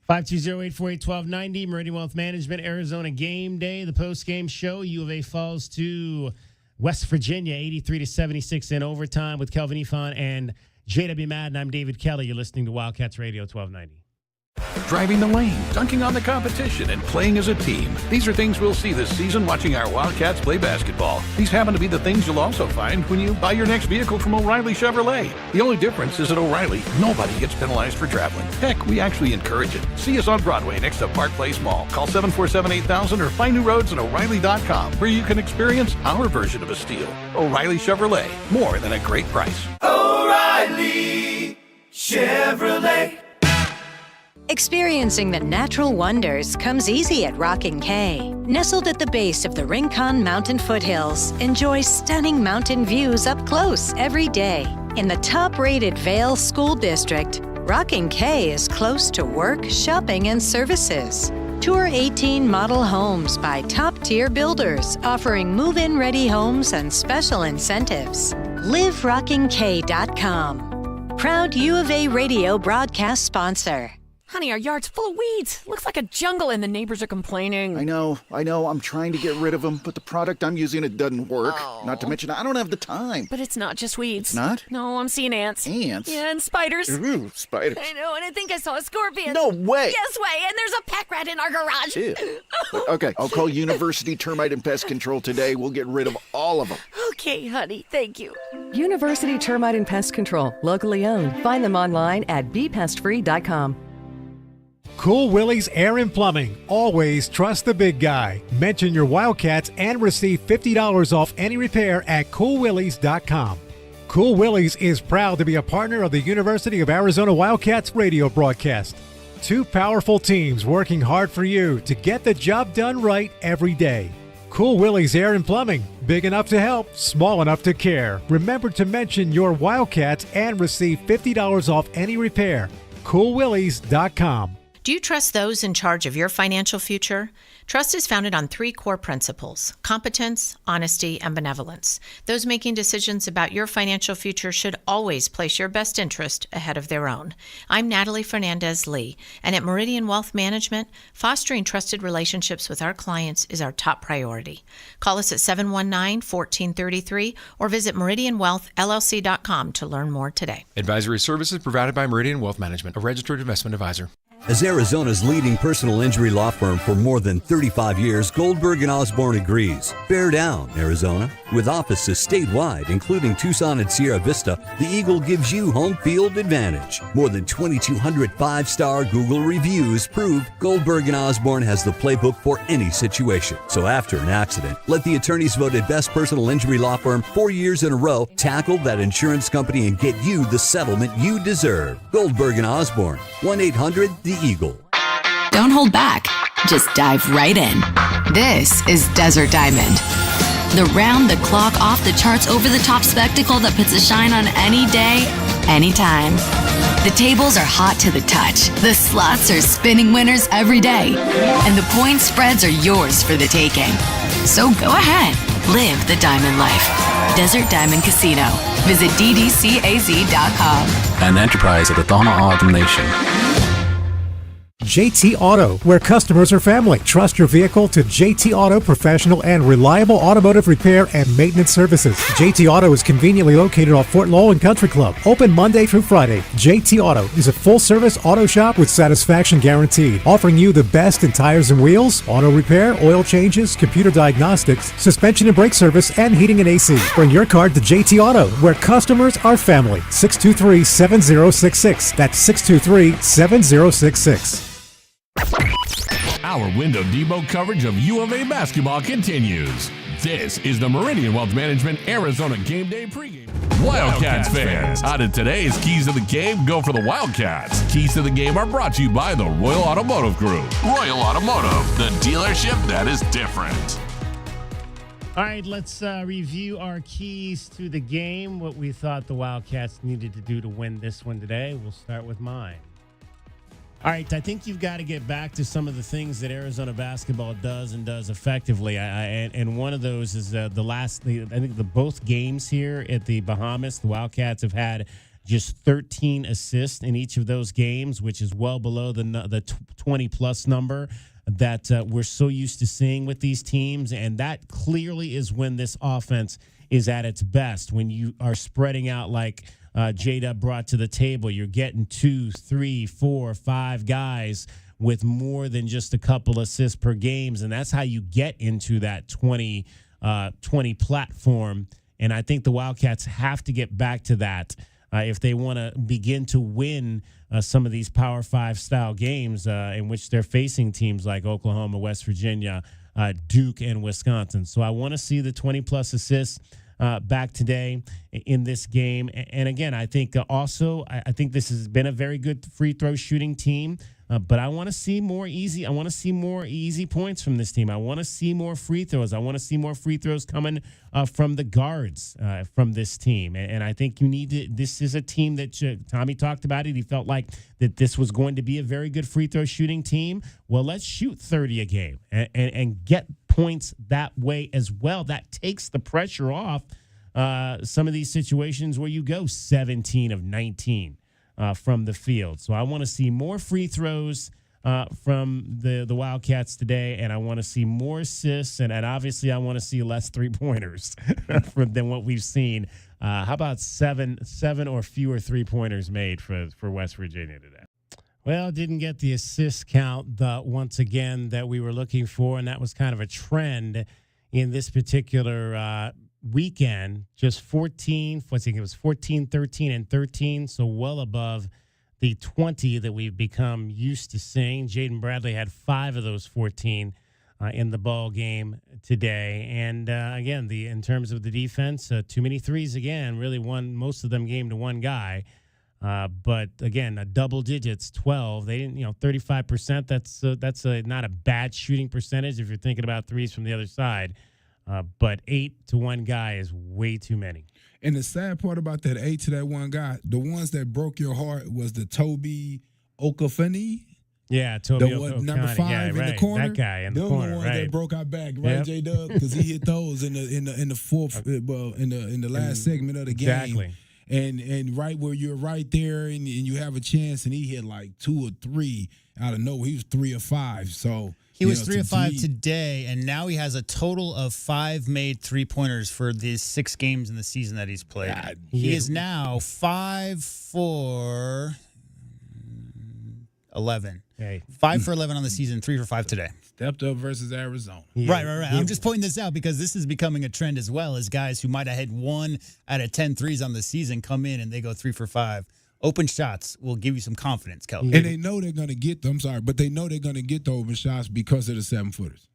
520-848-1290, Meridian Wealth Management, Arizona Game Day, the post-game show. U of A falls to West Virginia, 83-76 in overtime with Kelvin Ifan and J.W. Madden. I'm David Kelly. You're listening to Wildcats Radio 1290. Driving the lane, dunking on the competition, and playing as a team. These are things we'll see this season watching our Wildcats play basketball. These happen to be the things you'll also find when you buy your next vehicle from O'Reilly Chevrolet. The only difference is at O'Reilly, nobody gets penalized for traveling. Heck, we actually encourage it. See us on Broadway next to Park Place Mall. Call 747-8000 or find new roads at O'Reilly.com, where you can experience our version of a steal. O'Reilly Chevrolet, more than a great price. O'Reilly Chevrolet. Experiencing the natural wonders comes easy at Rockin' K. Nestled at the base of the Rincon Mountain foothills, enjoy stunning mountain views up close every day. In the top-rated Vail School District, Rockin' K is close to work, shopping, and services. Tour 18 model homes by top-tier builders, offering move-in ready homes and special incentives. LiveRockingK.com. Proud U of A radio broadcast sponsor. Honey, our yard's full of weeds. Looks like a jungle and the neighbors are complaining. I know. I'm trying to get rid of them, but the product I'm using, it doesn't work. Oh. Not to mention, I don't have the time. But it's not just weeds. It's not? No, I'm seeing ants. Ants? Yeah, and spiders. Ooh, spiders. I know, and I think I saw a scorpion. No way. Yes way, and there's a pack rat in our garage. Ew. Okay, I'll call University Termite and Pest Control today. We'll get rid of all of them. Okay, honey, thank you. University Termite and Pest Control, locally owned. Find them online at bepestfree.com. Cool Willie's Air and Plumbing. Always trust the big guy. Mention your Wildcats and receive $50 off any repair at coolwillies.com. Cool Willie's is proud to be a partner of the University of Arizona Wildcats radio broadcast. 2 powerful teams working hard for you to get the job done right every day. Cool Willie's Air and Plumbing. Big enough to help, small enough to care. Remember to mention your Wildcats and receive $50 off any repair. coolwillies.com. Do you trust those in charge of your financial future? Trust is founded on 3 core principles: competence, honesty, and benevolence. Those making decisions about your financial future should always place your best interest ahead of their own. I'm Natalie Fernandez-Lee, and at Meridian Wealth Management, fostering trusted relationships with our clients is our top priority. Call us at 719-1433 or visit meridianwealthllc.com to learn more today. Advisory services provided by Meridian Wealth Management, a registered investment advisor. As Arizona's leading personal injury law firm for more than 35 years, Goldberg & Osborne agrees. Bear down, Arizona. With offices statewide, including Tucson and Sierra Vista, the Eagle gives you home field advantage. More than 2,200 5-star Google reviews prove Goldberg & Osborne has the playbook for any situation. So after an accident, let the attorneys voted best personal injury law firm 4 years in a row tackle that insurance company and get you the settlement you deserve. Goldberg & Osborne, 1-800 The Eagle. Don't hold back. just dive right in. This is Desert Diamond, the round-the-clock, off-the-charts, over-the-top spectacle that puts a shine on any day, anytime. The tables are hot to the touch. The slots are spinning winners every day. And the point spreads are yours for the taking. So go ahead, live the diamond life. Desert Diamond Casino. Visit ddcaz.com. An enterprise of the Donna Autumn Nation. JT Auto, where customers are family. Trust your vehicle to JT Auto professional and reliable automotive repair and maintenance services. JT Auto is conveniently located off Fort Lowell and Country Club. Open Monday through Friday. JT Auto is a full-service auto shop with satisfaction guaranteed, offering you the best in tires and wheels, auto repair, oil changes, computer diagnostics, suspension and brake service, and heating and AC. Bring your car to JT Auto, where customers are family. 623-7066. That's 623-7066. Our Window Depot coverage of U of A basketball continues. This is the Meridian Wealth Management Arizona Game Day pregame. Wildcats fans, how did today's keys to the game go for the Wildcats? Keys to the game are brought to you by the Royal Automotive Group. Royal Automotive, the dealership that is different. All right, let's review our keys to the game, what we thought the Wildcats needed to do to win this one today. We'll start with mine. All right, I think you've got to get back to some of the things that Arizona basketball does and does effectively. And one of those is I think both games here at the Bahamas, the Wildcats have had just 13 assists in each of those games, which is well below the 20-plus number that we're so used to seeing with these teams. And that clearly is when this offense is at its best, when you are spreading out like J-Dub brought to the table. You're getting 2, 3, 4, 5 guys with more than just a couple assists per games, and that's how you get into that 20 platform. And I think the Wildcats have to get back to that if they want to begin to win some of these Power 5 style games in which they're facing teams like Oklahoma, West Virginia, Duke, and Wisconsin. So I want to see the 20-plus assists back today in this game. And again, I think I think this has been a very good free throw shooting team, but I want to see more easy. I want to see more easy points from this team. I want to see more free throws. I want to see more free throws coming from the guards from this team. And I think you need to. This is a team that Tommy talked about it. He felt like that this was going to be a very good free throw shooting team. Well, let's shoot 30 a game and get points that way as well. That takes the pressure off some of these situations where you go 17 of 19 from the field. So I want to see more free throws from the Wildcats today, and I want to see more assists, and obviously I want to see less three-pointers than what we've seen. How about seven or fewer three-pointers made for West Virginia today? Well, didn't get the assist count once again that we were looking for, and that was kind of a trend in this particular weekend. Just 14, I think it was 14, 13, and 13, so well above the 20 that we've become used to seeing. Jaden Bradley had 5 of those 14 in the ball game today. And again, in terms of the defense, too many threes again, really most of them game to one guy. But again, double digits, 12. They didn't, 35%. That's not a bad shooting percentage if you're thinking about threes from the other side. But 8 to one guy is way too many. And the sad part about that 8 to that one guy, the ones that broke your heart was the Toby Okafeni. Yeah, Toby Okafeni. Number 5 in the corner. That guy in the corner, the ones right. that broke our back, right, Yep. J-Dub? Because he hit those in the fourth, in the last segment of the game. Exactly. And right where you're right there and you have a chance, and he hit like 2 or 3 out of nowhere. He was 3 or 5. So he was 3 of 5 today, and now he has a total of 5 made three-pointers for these 6 games in the season that he's played. God, he is now 5 for 11. Hey. 5 for 11 on the season, 3 for 5 today. Stepped up versus Arizona. Yeah. Right. I'm just pointing this out because this is becoming a trend as well, as guys who might have had 1 out of 10 threes on the season come in and they go 3 for 5. Open shots will give you some confidence, Kelvin. And they know they're going to get them. I'm sorry, but they know they're going to get the open shots because of the 7-footers.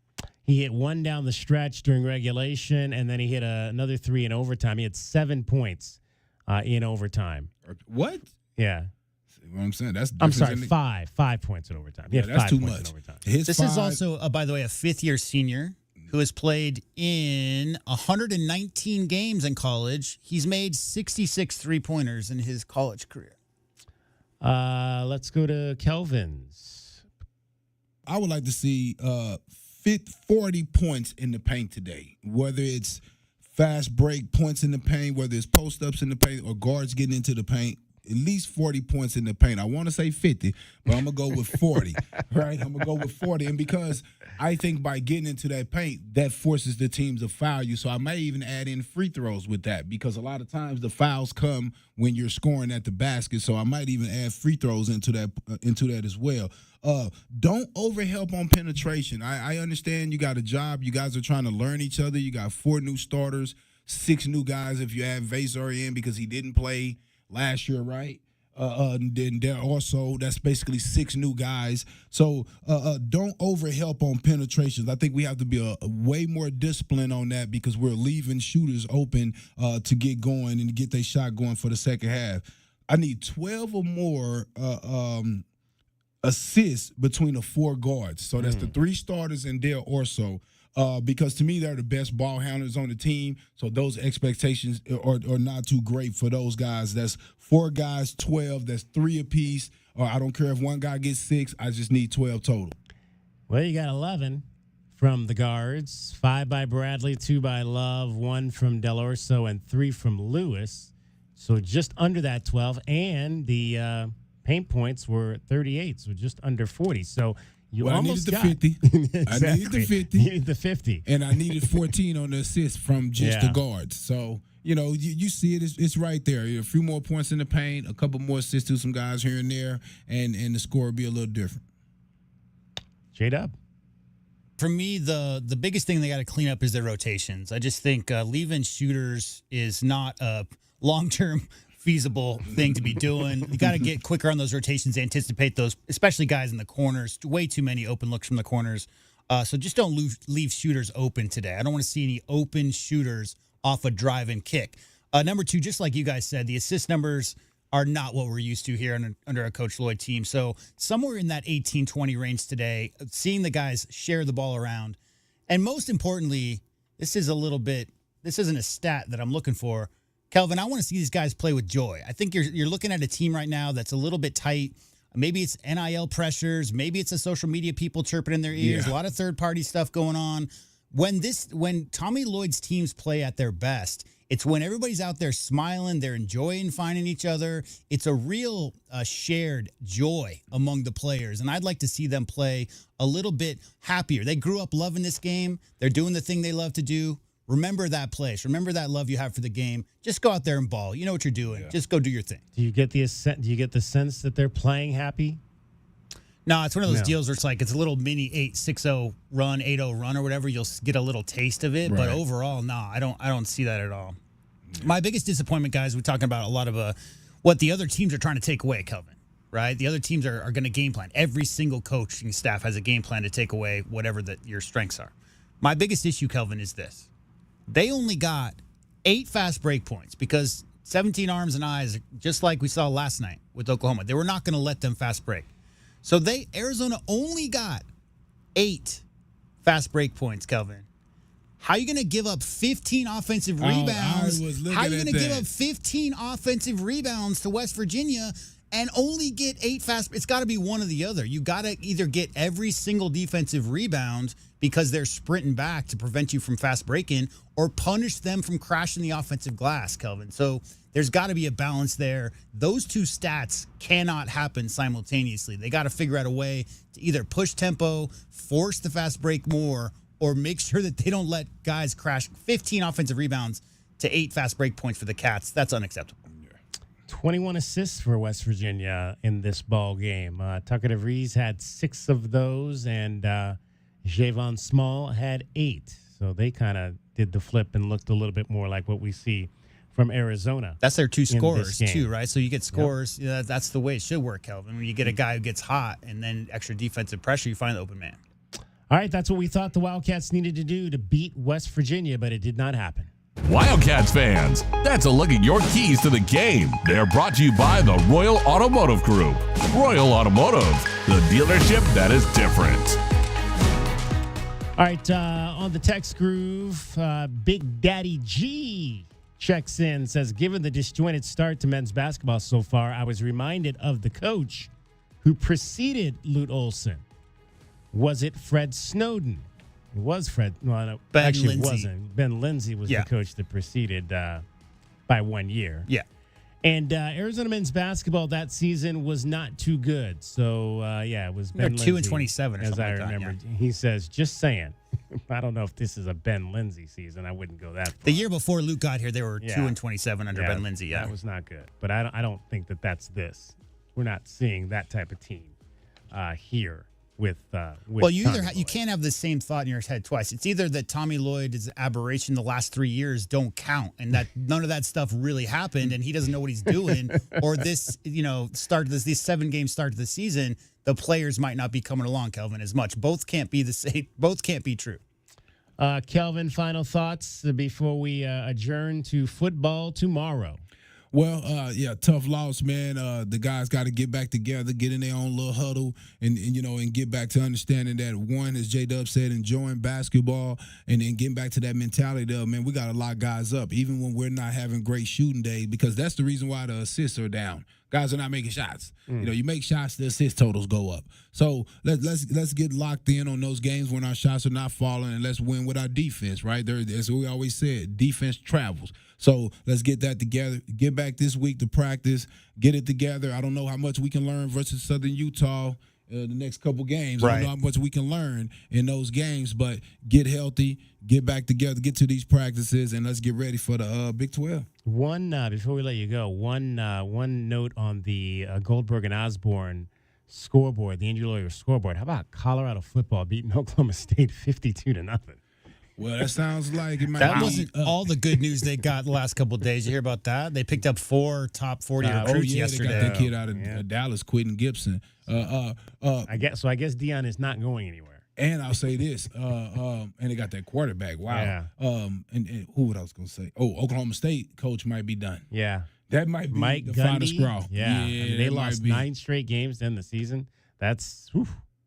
He hit 1 down the stretch during regulation, and then he hit another 3 in overtime. He had 7 points in overtime. What? Yeah. You know what I'm saying? I'm sorry, 5 points in overtime. Yeah, that's 5 too points much. in overtime. This is also, by the way, a fifth-year senior who has played in 119 games in college. He's made 66 three-pointers in his college career. Let's go to Kelvin's. I would like to see 40 points in the paint today, whether it's fast break points in the paint, whether it's post-ups in the paint or guards getting into the paint. At least 40 points in the paint. I want to say 50, but I'm going to go with 40, right? I'm going to go with 40. And because I think by getting into that paint, that forces the teams to foul you. So I might even add in free throws with that because a lot of times the fouls come when you're scoring at the basket. So I might even add free throws into that as well. Don't overhelp on penetration. I understand you got a job. You guys are trying to learn each other. You got 4 new starters, 6 new guys if you add Vasar in because he didn't play last year, right? Then there also, that's basically 6 new guys. So don't overhelp on penetrations. I think we have to be a way more disciplined on that because we're leaving shooters open to get going and get their shot going for the second half. I need 12 or more assists between the 4 guards. So that's the 3 starters and Dale Orso. Because to me, they're the best ball handlers on the team. So those expectations are not too great for those guys. That's 4 guys, 12. That's 3 apiece. Or I don't care if one guy gets 6. I just need 12 total. Well, you got 11 from the guards, 5 by Bradley, 2 by Love, 1 from Del Orso, and 3 from Lewis. So just under that 12. And the paint points were 38, so just under 40. So you almost I needed the 50. Exactly. I needed the 50. You needed the 50. And I needed 14 on the assist from just the guards. So, you see it. It's right there. A few more points in the paint, a couple more assists to some guys here and there, and the score will be a little different. J-Dub. For me, the biggest thing they got to clean up is their rotations. I just think leaving shooters is not a long-term feasible thing to be doing. You got to get quicker on those rotations, anticipate those, especially guys in the corners. Way too many open looks from the corners. So just don't leave shooters open today. I don't want to see any open shooters off a drive and kick. Number 2, just like you guys said, the assist numbers are not what we're used to here under a Coach Lloyd team. So somewhere in that 18-20 range today, seeing the guys share the ball around. And most importantly, this isn't a stat that I'm looking for. Kelvin, I want to see these guys play with joy. I think you're looking at a team right now that's a little bit tight. Maybe it's NIL pressures. Maybe it's the social media people chirping in their ears. A lot of third-party stuff going on. When Tommy Lloyd's teams play at their best, it's when everybody's out there smiling, they're enjoying finding each other. It's a real shared joy among the players, and I'd like to see them play a little bit happier. They grew up loving this game. They're doing the thing they love to do. Remember that place. Remember that love you have for the game. Just go out there and ball. You know what you're doing. Just go do your thing. Do you get the sense that they're playing happy? No, it's one of those deals where it's a little mini 8-6-0 run, 8-0 run or whatever. You'll get a little taste of it, but overall, no, I don't see that at all. My biggest disappointment, guys, we're talking about a lot of what the other teams are trying to take away, Kelvin. Right? The other teams are going to game plan. Every single coaching staff has a game plan to take away whatever your strengths are. My biggest issue, Kelvin, is this. They only got 8 fast break points because 17 arms and eyes, just like we saw last night with Oklahoma. They were not going to let them fast break. So Arizona only got 8 fast break points, Kelvin. How are you going to give up 15 offensive rebounds? How are you going to give up 15 offensive rebounds to West Virginia and only get 8 fast? It's got to be one or the other. You got to either get every single defensive rebound because they're sprinting back to prevent you from fast breaking, or punish them from crashing the offensive glass, Kelvin. So there's got to be a balance there. Those 2 stats cannot happen simultaneously. They got to figure out a way to either push tempo, force the fast break more, or make sure that they don't let guys crash 15 offensive rebounds to 8 fast break points for the Cats. That's unacceptable. 21 assists for West Virginia in this ball game. Tucker DeVries had 6 of those, and Javon Small had 8. So they kind of did the flip and looked a little bit more like what we see from Arizona. That's their 2 scorers, too, right? So you get scores. Yep. That's the way it should work, Kelvin. When you get a guy who gets hot and then extra defensive pressure, you find the open man. All right, that's what we thought the Wildcats needed to do to beat West Virginia, but it did not happen. Wildcats fans, that's a look at your keys to the game. They're brought to you by the Royal Automotive Group. Royal Automotive, the dealership that is different. All right, on the text groove, Big Daddy G checks in, says, given the disjointed start to men's basketball so far, I was reminded of the coach who preceded Lute Olson. Was it Fred Snowden? It was Fred. No, no, Ben actually Lindsay. It wasn't. Ben Lindsay was the coach that preceded by 1 year. Yeah. And Arizona men's basketball that season was not too good. So, it was Ben Lindsay. They're 2-27 or as something I like that, remember. He says, just saying. I don't know if this is a Ben Lindsay season. I wouldn't go that far. The year before Luke got here, they were 2-27 under Ben Lindsay. Yeah, that was not good. But I don't think that's this. We're not seeing that type of team here with well, you Tommy either Lloyd. you can't have the same thought in your head twice. It's either that Tommy Lloyd is an aberration the last 3 years don't count, and that none of that stuff really happened, and he doesn't know what he's doing, or this this 7-game start to the season, the players might not be coming along, Kelvin, as much. Both can't be the same. Both can't be true. Kelvin, final thoughts before we adjourn to football tomorrow. Well, tough loss, man. The guys got to get back together, get in their own little huddle, and get back to understanding that, one, as J-Dub said, enjoying basketball, and then getting back to that mentality of, man, we got to lock guys up, even when we're not having great shooting day, because that's the reason why the assists are down. Guys are not making shots. You make shots, the assist totals go up. So let's get locked in on those games when our shots are not falling, and let's win with our defense, right? As we always said, defense travels. So let's get that together. Get back this week to practice. Get it together. I don't know how much we can learn versus Southern Utah the next couple games. I don't know how much we can learn in those games, but get healthy, get back together, get to these practices, and let's get ready for the Big 12. One before we let you go, one note on the Goldberg and Osborne scoreboard, the Injury Lawyer scoreboard. How about Colorado football beating Oklahoma State 52-0? Well, that sounds like it might That be wasn't all the good news they got the last couple of days. You hear about that? They picked up 4 top 40 recruits yesterday. They got that kid out of Dallas, Quentin Gibson. I guess Dion is not going anywhere. And I'll say this, and they got that quarterback. Wow. Yeah. And who was I was going to say? Oh, Oklahoma State coach might be done. Yeah. That might be Mike the Gundy. final straw. Yeah. I mean, they lost 9 straight games in the season. That's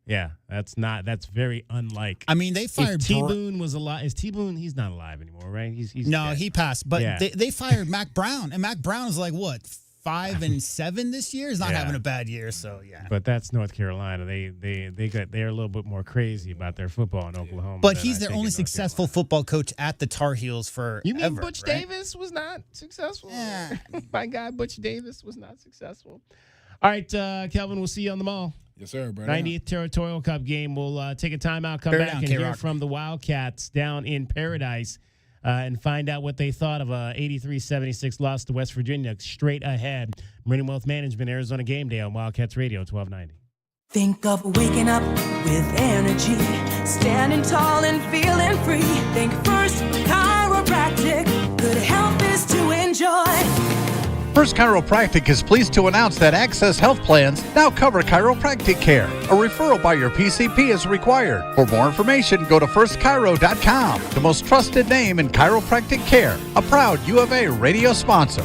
that's very unlike. I mean, they fired If T-Boone was alive. Is T-Boone? He's not alive anymore, right? He's no, dead. he passed. But they fired Mac Brown, and Mac Brown is like what 5-7 this year. He's not having a bad year, so yeah. But that's North Carolina. They're a little bit more crazy about their football in Oklahoma. But he's their only successful football coach at the Tar Heels for. You mean Butch Davis was not successful? Yeah. My guy Butch Davis was not successful. All right, Kelvin, we'll see you on the mall. Yes, sir, brother. 90th Territorial Cup game. We'll take a timeout, come back, and hear from the Wildcats down in Paradise and find out what they thought of a 83-76 loss to West Virginia. Straight ahead, Meridian Wealth Management, Arizona Game Day on Wildcats Radio, 1290. Think of waking up with energy, standing tall and feeling free. Think First Chiropractic, good health is to enjoy. First Chiropractic is pleased to announce that Access Health Plans now cover chiropractic care. A referral by your PCP is required. For more information, go to firstchiro.com, the most trusted name in chiropractic care, a proud U of A radio sponsor.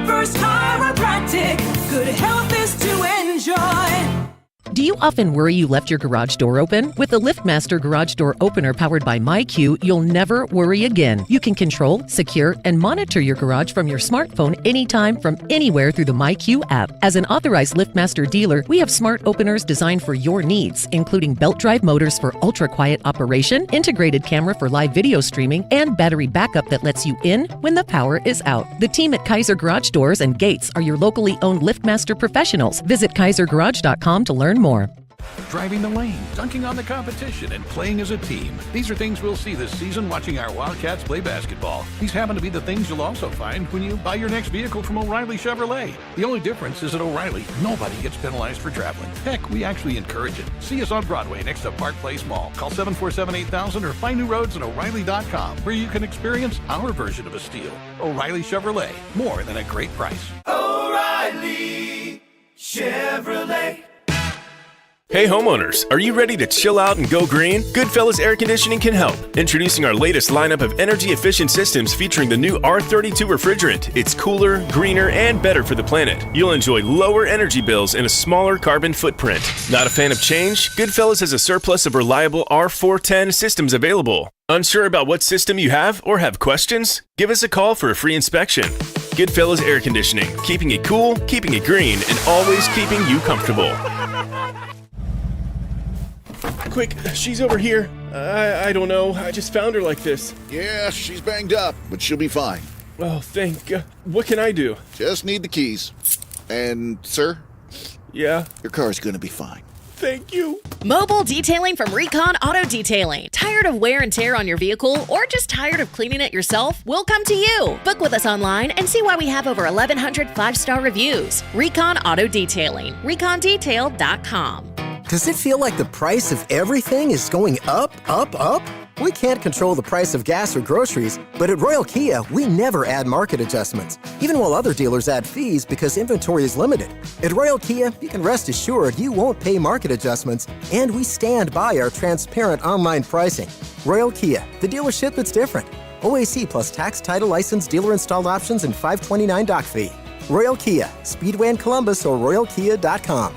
First Chiropractic, good health is to enjoy. Do you often worry you left your garage door open? With the LiftMaster Garage Door Opener powered by MyQ, you'll never worry again. You can control, secure, and monitor your garage from your smartphone anytime from anywhere through the MyQ app. As an authorized LiftMaster dealer, we have smart openers designed for your needs, including belt drive motors for ultra-quiet operation, integrated camera for live video streaming, and battery backup that lets you in when the power is out. The team at Kaiser Garage Doors and Gates are your locally owned LiftMaster professionals. Visit kaisergarage.com to learn more. Driving the lane, dunking on the competition, and playing as a team. These are things we'll see this season watching our Wildcats play basketball. These happen to be the things you'll also find when you buy your next vehicle from O'Reilly Chevrolet. The only difference is at O'Reilly, nobody gets penalized for traveling. Heck, we actually encourage it. See us on Broadway next to Park Place Mall. Call 747-8000 or find new roads at O'Reilly.com, where you can experience our version of a steal. O'Reilly Chevrolet, more than a great price. O'Reilly Chevrolet. Hey homeowners, are you ready to chill out and go green? Goodfellas Air Conditioning can help. Introducing our latest lineup of energy-efficient systems featuring the new R32 refrigerant. It's cooler, greener, and better for the planet. You'll enjoy lower energy bills and a smaller carbon footprint. Not a fan of change? Goodfellas has a surplus of reliable R410 systems available. Unsure about what system you have or have questions? Give us a call for a free inspection. Goodfellas Air Conditioning, keeping it cool, keeping it green, and always keeping you comfortable. Quick, she's over here. I don't know. I just found her like this. Yeah, she's banged up, but she'll be fine. Oh, thank God. What can I do? Just need the keys. And, sir? Yeah? Your car's gonna be fine. Thank you. Mobile detailing from Recon Auto Detailing. Tired of wear and tear on your vehicle or just tired of cleaning it yourself? We'll come to you. Book with us online and see why we have over 1,100 5-star reviews. Recon Auto Detailing. ReconDetail.com. Does it feel like the price of everything is going up, up, up? We can't control the price of gas or groceries, but at Royal Kia, we never add market adjustments, even while other dealers add fees because inventory is limited. At Royal Kia, you can rest assured you won't pay market adjustments, and we stand by our transparent online pricing. Royal Kia, the dealership that's different. OAC plus tax, title, license, dealer installed options, and $529 doc fee. Royal Kia, Speedway in Columbus or RoyalKia.com.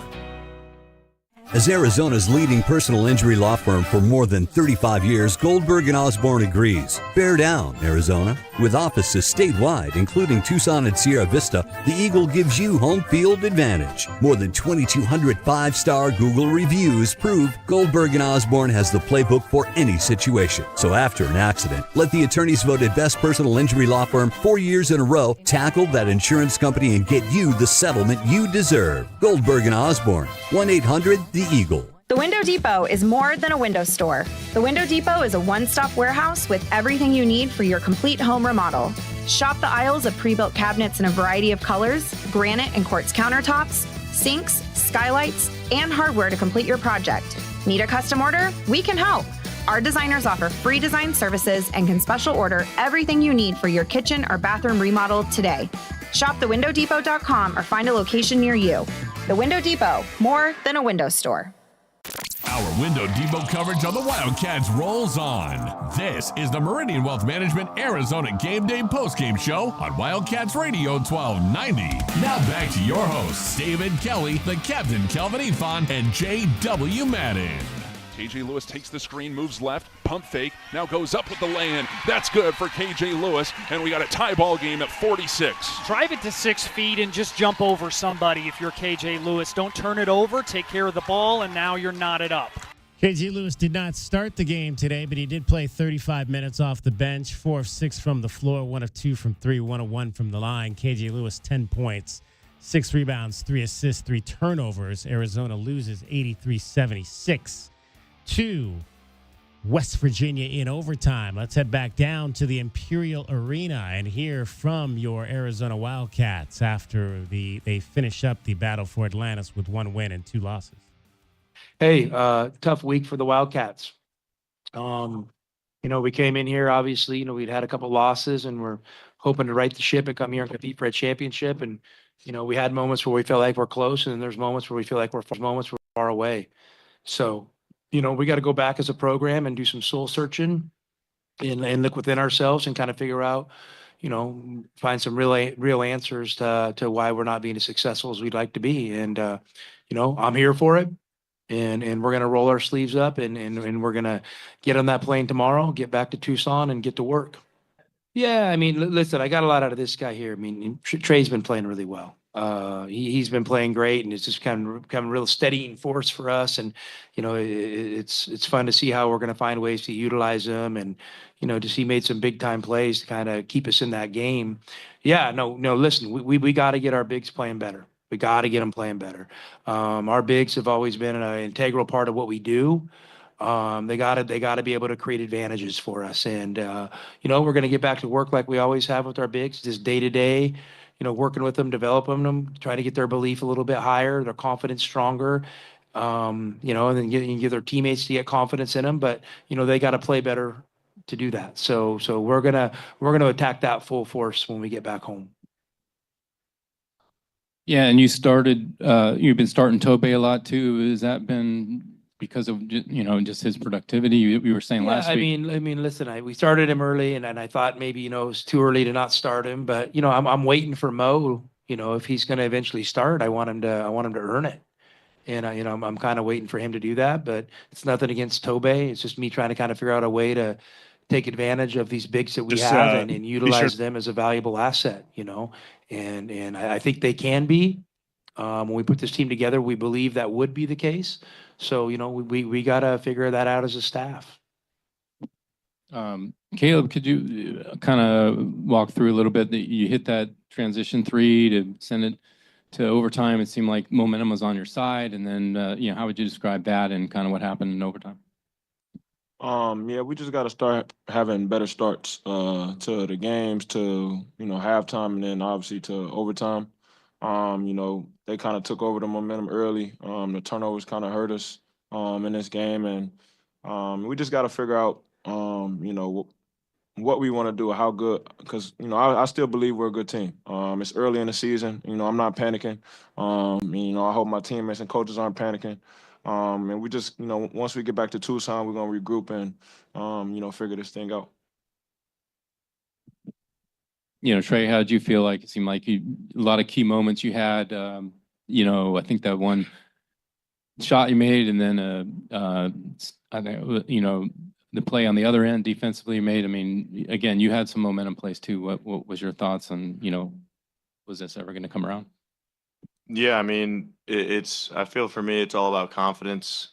As Arizona's leading personal injury law firm for more than 35 years, Goldberg & Osborne agrees. Bear down, Arizona. With offices statewide, including Tucson and Sierra Vista, the Eagle gives you home field advantage. More than 2,200 5-star Google reviews prove Goldberg & Osborne has the playbook for any situation. So after an accident, let the attorneys voted best personal injury law firm 4 years in a row tackle that insurance company and get you the settlement you deserve. Goldberg & Osborne, 1-800-THE Eagle. The Window Depot is more than a window store. The Window Depot is a one-stop warehouse with everything you need for your complete home remodel. Shop the aisles of pre-built cabinets in a variety of colors, granite and quartz countertops, sinks, skylights, and hardware to complete your project. Need a custom order? We can help. Our designers offer free design services and can special order everything you need for your kitchen or bathroom remodel today. Shop thewindowdepot.com or find a location near you. The Window Depot, more than a window store. Our Window Depot coverage on the Wildcats rolls on. This is the Meridian Wealth Management Arizona Game Day postgame show on Wildcats Radio 1290. Now back to your hosts, David Kelly, the Captain Kelvin Ifan, and J.W. Madden. KJ Lewis takes the screen, moves left, pump fake, now goes up with the lay-in. That's good for KJ Lewis, and we got a tie ball game at 46. Drive it to 6 feet and just jump over somebody if you're KJ Lewis. Don't turn it over, take care of the ball, and now you're knotted up. KJ Lewis did not start the game today, but he did play 35 minutes off the bench, 4 of 6 from the floor, 1 of 2 from 3, 1 of 1 from the line. KJ Lewis, 10 points, 6 rebounds, 3 assists, 3 turnovers. Arizona loses 83-76. To West Virginia in overtime. Let's head back down to the Imperial Arena and hear from your Arizona Wildcats after they finish up the battle for Atlantis with 1 win and 2 losses. Hey, tough week for the Wildcats. We came in here, obviously, we'd had a couple losses and we're hoping to right the ship and come here and compete for a championship. And, we had moments where we feel like we're close, and then there's moments where we feel like we're far away. So, we got to go back as a program and do some soul searching and look within ourselves and kind of figure out, find some real answers to why we're not being as successful as we'd like to be. And, I'm here for it. And we're going to roll our sleeves up and we're going to get on that plane tomorrow, get back to Tucson and get to work. Yeah, listen, I got a lot out of this guy here. Trey's been playing really well. He's been playing great, and it's just kind of become a real steadying force for us. And it's fun to see how we're going to find ways to utilize him, and just he made some big time plays to kind of keep us in that game. Yeah, no, listen, we got to get our bigs playing better. We got to get them playing better. Our bigs have always been an integral part of what we do. They got to be able to create advantages for us, and we're going to get back to work like we always have with our bigs, just day to day. Working with them, developing them, trying to get their belief a little bit higher, their confidence stronger, and then get their teammates to get confidence in them. But they got to play better to do that. So we're gonna attack that full force when we get back home. Yeah, and you've been starting Tobe a lot too. Has that been because of just his productivity? You were saying last week. I mean, listen, we started him early, and I thought maybe it was too early to not start him, but I'm waiting for Mo. If he's going to eventually start, I want him to earn it, and I'm kind of waiting for him to do that. But it's nothing against Tobe. It's just me trying to kind of figure out a way to take advantage of these bigs that we have and utilize them as a valuable asset. And I think they can be. When we put this team together, we believe that would be the case. So, we got to figure that out as a staff. Caleb, could you kind of walk through a little bit that you hit that transition three to send it to overtime? It seemed like momentum was on your side. And then, how would you describe that and kind of what happened in overtime? Yeah, we just got to start having better starts to the games, to halftime, and then obviously to overtime. They kind of took over the momentum early. The turnovers kind of hurt us in this game, and we just got to figure out what we want to do, how good, because I still believe we're a good team. It's early in the season. I'm not panicking. I hope my teammates and coaches aren't panicking. And we just, once we get back to Tucson, we're gonna regroup and figure this thing out. Trey, how did you feel like? It seemed like a lot of key moments you had. I think that one shot you made, and then the play on the other end defensively you made. I mean, again, you had some momentum plays too. What was your thoughts on was this ever going to come around? Yeah, I mean, I feel for me, it's all about confidence.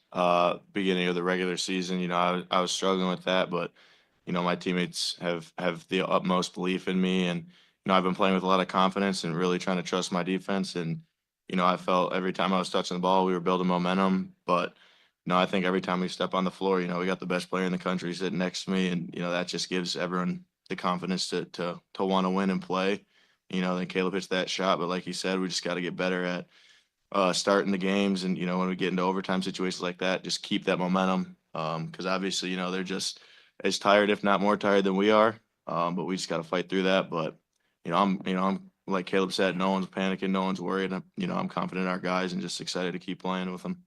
Beginning of the regular season, I was struggling with that, but my teammates have the utmost belief in me, and I've been playing with a lot of confidence and really trying to trust my defense. And I felt every time I was touching the ball, we were building momentum. But I think every time we step on the floor, we got the best player in the country sitting next to me, and that just gives everyone the confidence to want to win and play. Then Caleb hits that shot, but like you said, we just got to get better at starting the games, and when we get into overtime situations like that, just keep that momentum. Because obviously, they're just as tired, if not more tired than we are. But we just got to fight through that. But I'm like Caleb said, no one's panicking, no one's worried. I'm confident in our guys and just excited to keep playing with them.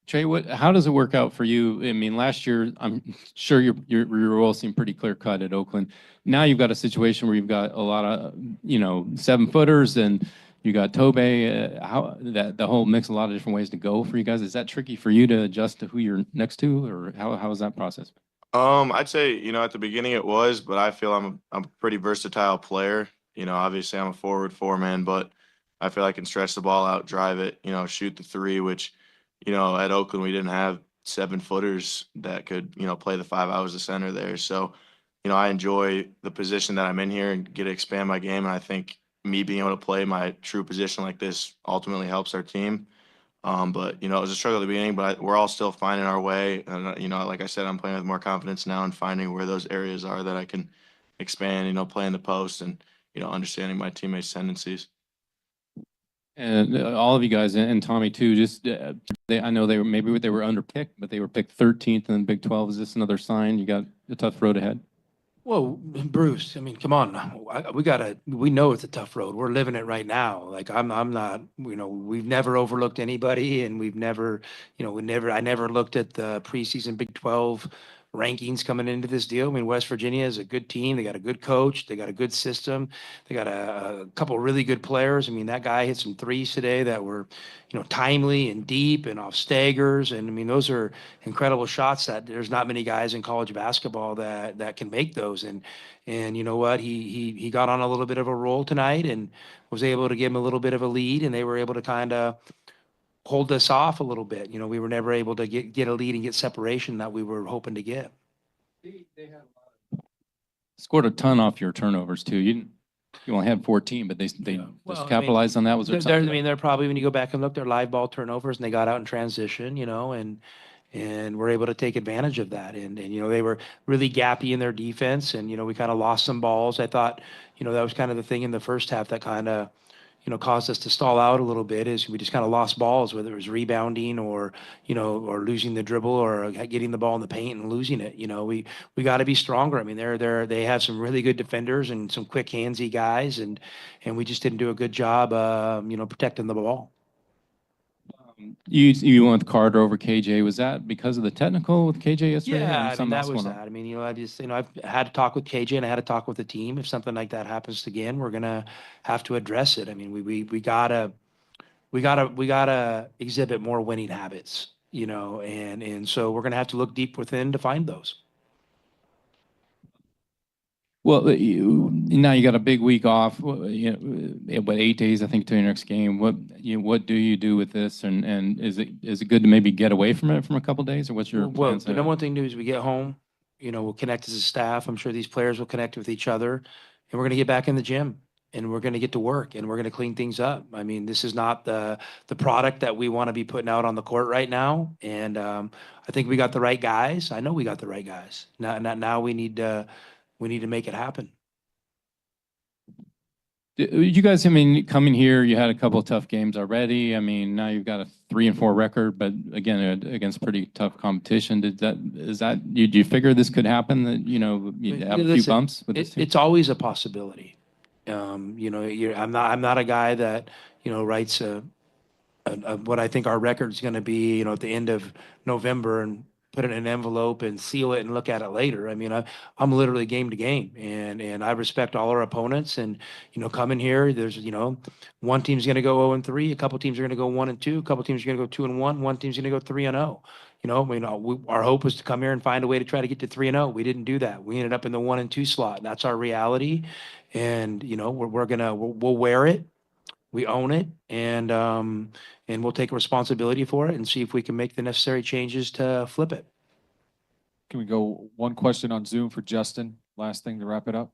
Trey, how does it work out for you? I mean, last year, I'm sure your role seemed pretty clear cut at Oakland. Now you've got a situation where you've got a lot of 7-footers, and you got Tobe. How that the whole mix, a lot of different ways to go for you guys. Is that tricky for you to adjust to who you're next to, or how is that process? I'd say at the beginning it was, but I feel I'm a pretty versatile player. Obviously I'm a forward 4-man, but I feel I can stretch the ball out, drive it, shoot the three, which at Oakland we didn't have 7-footers that could play the 5 hours of center there. So I enjoy the position that I'm in here and get to expand my game, and I think me being able to play my true position like this ultimately helps our team. But it was a struggle at the beginning, but we're all still finding our way. And like I said, I'm playing with more confidence now and finding where those areas are that I can expand. Play in the post and understanding my teammates' tendencies. And all of you guys, and Tommy too, just I know they were underpicked, but they were picked 13th in the Big 12. Is this another sign you got a tough road ahead? Well, Bruce, I mean, come on. We know it's a tough road. We're living it right now. Like I'm not, we've never overlooked anybody, and we've never, I never looked at the preseason Big 12 rankings coming into this deal. I mean, West Virginia is a good team. They got a good coach. They got a good system. They got a couple really good players. I mean, that guy hit some threes today that were, timely and deep and off staggers. And I mean, those are incredible shots that there's not many guys in college basketball that can make those. And you know what? He got on a little bit of a roll tonight and was able to give him a little bit of a lead, and they were able to kind of hold us off a little bit. We were never able to get a lead and get separation that we were hoping to get. Scored a ton off your turnovers too. You only had 14, but they just capitalized on that. Was they're probably, when you go back and look, they're live ball turnovers, and they got out in transition, and we're able to take advantage of that. And they were really gappy in their defense, and we kind of lost some balls. I thought, that was kind of the thing in the first half that kind of caused us to stall out a little bit is we just kind of lost balls, whether it was rebounding or, or losing the dribble or getting the ball in the paint and losing it. We got to be stronger. I mean, they have some really good defenders and some quick handsy guys, and we just didn't do a good job, protecting the ball. You went with Carter over KJ. Was that because of the technical with KJ yesterday? Yeah, or that was that. I mean, I've had to talk with KJ and I had to talk with the team. If something like that happens again, we're gonna have to address it. I mean, we gotta exhibit more winning habits, and so we're gonna have to look deep within to find those. Well, now you got a big week off. 8 days, I think, to your next game. What do you do with this? And is it good to maybe get away from it from a couple days, or what's your Well, plans the there? number one thing to do is we get home. We'll connect as a staff. I'm sure these players will connect with each other, and we're gonna get back in the gym. And we're going to get to work and we're going to clean things up. I mean, this is not the product that we want to be putting out on the court right now. And I think we got the right guys. I know we got the right guys. Now we need to make it happen. You guys, I mean, coming here, you had a couple of tough games already. I mean, now you've got a 3-4 record, but again, against pretty tough competition. Do you figure this could happen? That you have a few bumps with this team? It's always a possibility. I'm not a guy that writes what I think our record is going to be at the end of November and put it in an envelope and seal it and look at it later. I mean, I'm literally game to game, and I respect all our opponents. And coming here, there's one team's going to go 0-3, a couple teams are going to go 1-2, a couple teams are going to go 2-1, one team's going to go 3-0. Our hope was to come here and find a way to try to get to 3-0. We didn't do that. We ended up in the 1-2 slot. That's our reality. And, we'll wear it. We own it. And we'll take responsibility for it and see if we can make the necessary changes to flip it. Can we go one question on Zoom for Justin? Last thing to wrap it up.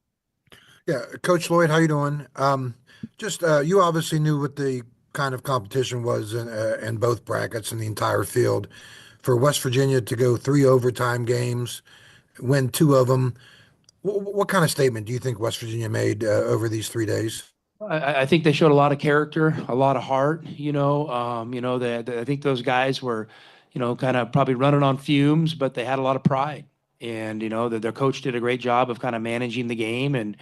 Yeah. Coach Lloyd, how you doing? You obviously knew what the kind of competition was in both brackets and the entire field. For West Virginia to go 3 overtime games, win 2 of them, what kind of statement do you think West Virginia made over these 3 days? I think they showed a lot of character, a lot of heart. I think those guys were, kind of probably running on fumes, but they had a lot of pride. And their coach did a great job of kind of managing the game and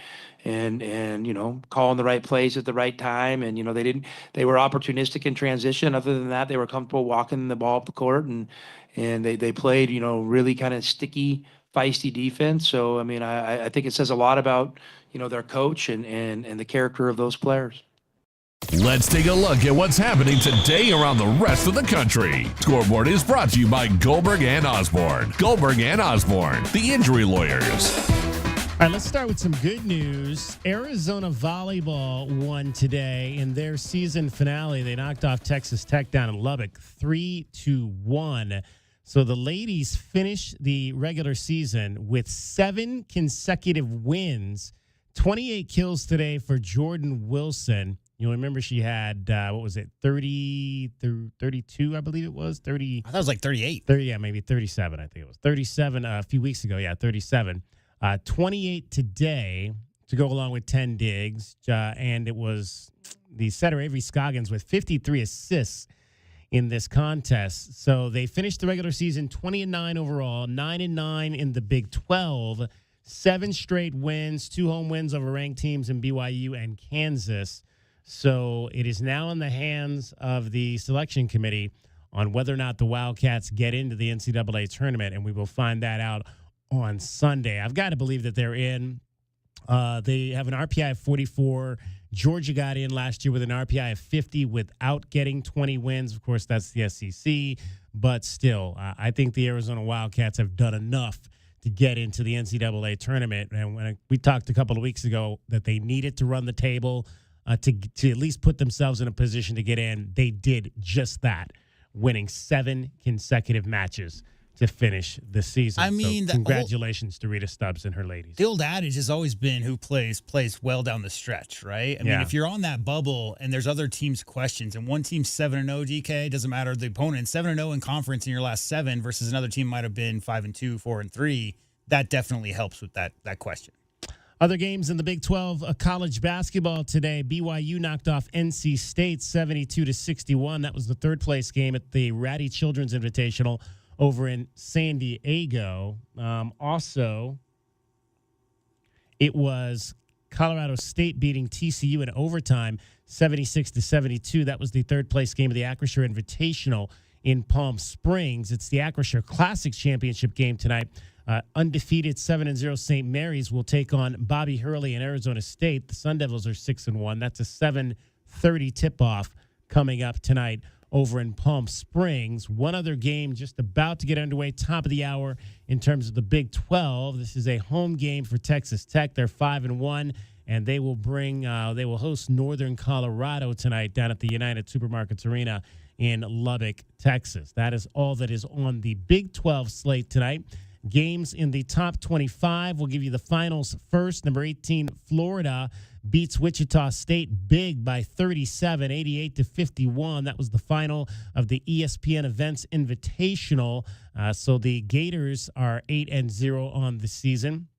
calling the right plays at the right time. And they were opportunistic in transition. Other than that, they were comfortable walking the ball up the court, and they played really kind of sticky, feisty defense. So I mean, I think it says a lot about their coach and the character of those players. Let's take a look at what's happening today around the rest of the country. Scoreboard is brought to you by Goldberg and Osborne. Goldberg and Osborne, the injury lawyers. All right, let's start with some good news. Arizona volleyball won today in their season finale. They knocked off Texas Tech down in Lubbock 3-1. So the ladies finished the regular season with 7 consecutive wins, 28 kills today for Jordan Wilson. You remember she had, 30 through 32, I believe it was? 30. I thought it was like 38. 30, yeah, maybe 37, I think it was. 37 a few weeks ago, yeah, 37. 28 today to go along with 10 digs. And it was the setter, Avery Scoggins, with 53 assists in this contest. So they finished the regular season 20-9 overall, 9-9 in the Big 12, 7 straight wins, 2 home wins over ranked teams in BYU and Kansas. So it is now in the hands of the selection committee on whether or not the Wildcats get into the NCAA tournament, and we will find that out on Sunday. I've got to believe that they're in. They have an RPI of 44. Georgia got in last year with an RPI of 50 without getting 20 wins. Of course, that's the SEC, but still, I think the Arizona Wildcats have done enough to get into the NCAA tournament. And when we talked a couple of weeks ago that they needed to run the table to at least put themselves in a position to get in, they did just that, winning 7 consecutive matches to finish the season. I mean, so congratulations to Rita Stubbs and her ladies. The old adage has always been who plays well down the stretch, right? I mean, if you're on that bubble and there's other teams' questions and one team's 7-0, DK, doesn't matter the opponent, 7-0 in conference in your last 7 versus another team might have been 5-2, 4-3, that definitely helps with that question. Other games in the Big 12 college basketball today. BYU knocked off NC State 72-61. That was the third place game at the Ratty Children's Invitational over in San Diego. Also, it was Colorado State beating TCU in overtime 76-72. That was the third place game of the Acrisure Invitational in Palm Springs. It's the Acrisure Classics Championship game tonight. Undefeated 7-0 St. Mary's will take on Bobby Hurley and Arizona State. The Sun Devils are 6-1. That's a 7:30 tip-off coming up tonight over in Palm Springs. One other game just about to get underway, top of the hour in terms of the Big 12. This is a home game for Texas Tech. They're 5-1, and they will host Northern Colorado tonight down at the United Supermarkets Arena in Lubbock, Texas. That is all that is on the Big 12 slate tonight. Games in the top 25. We'll give you the finals first. Number 18, Florida beats Wichita State big by 37, 88-51. That was the final of the ESPN Events Invitational. So the Gators are 8-0 on the season.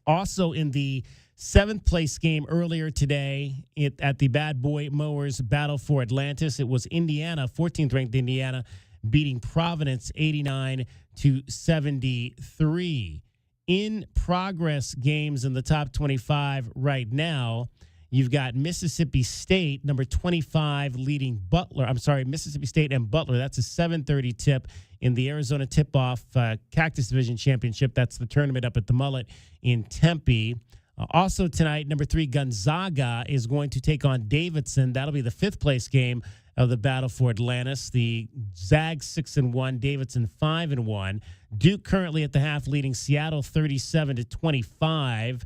Also in the seventh place game earlier today at the Bad Boy Mowers Battle for Atlantis, it was Indiana, 14th ranked Indiana, beating Providence 89-73. In progress games in the top 25 right now, you've got Mississippi State, number 25, leading Butler. Mississippi State and Butler. That's a 7:30 tip in the Arizona Tip-Off Cactus Division Championship. That's the tournament up at the Mullet in Tempe. Also tonight, number 3, Gonzaga is going to take on Davidson. That'll be the fifth place game of the Battle for Atlantis. The Zags 6-1, Davidson 5-1. Duke currently at the half leading Seattle 37-25.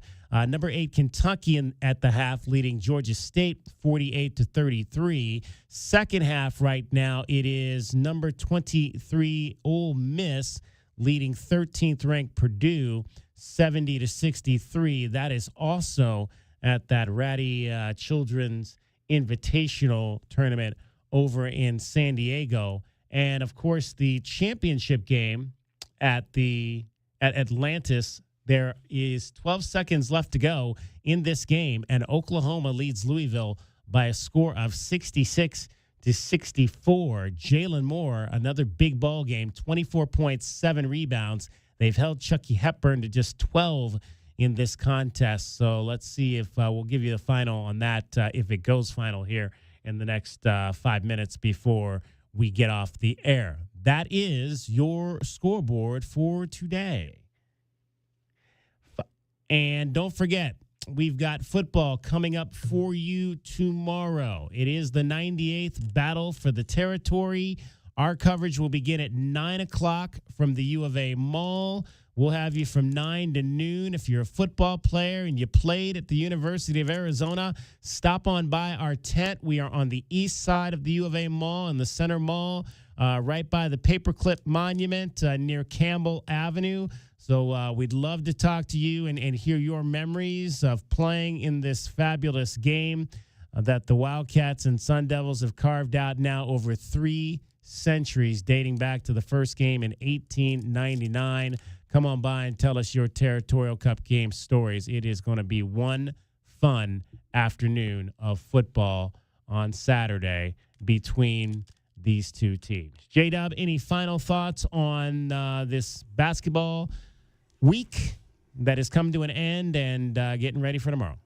Number 8, Kentucky at the half leading Georgia State 48-33. Second half right now, it is number 23, Ole Miss, leading 13th ranked Purdue 70-63. That is also at that Ratty Children's Invitational Tournament over in San Diego. And of course, the championship game at Atlantis, there is 12 seconds left to go in this game, and Oklahoma leads Louisville by a score of 66-64. Jalen Moore, another big ball game, 24 points, 7 rebounds. They've held Chucky Hepburn to just 12 in this contest. So let's see if we'll give you the final on that if it goes final here in the next 5 minutes before we get off the air. That is your scoreboard for today. And don't forget, we've got football coming up for you tomorrow. It is the 98th Battle for the Territory. Our coverage will begin at 9 o'clock from the U of A Mall. We'll have you from 9 to noon. If you're a football player and you played at the University of Arizona, stop on by our tent. We are on the east side of the U of A Mall in the Center Mall, right by the Paperclip Monument near Campbell Avenue. So we'd love to talk to you and hear your memories of playing in this fabulous game that the Wildcats and Sun Devils have carved out now over 3 centuries, dating back to the first game in 1899. Come on by and tell us your Territorial Cup game stories. It is going to be one fun afternoon of football on Saturday between these two teams. J-Dub, any final thoughts on this basketball week that has come to an end and getting ready for tomorrow?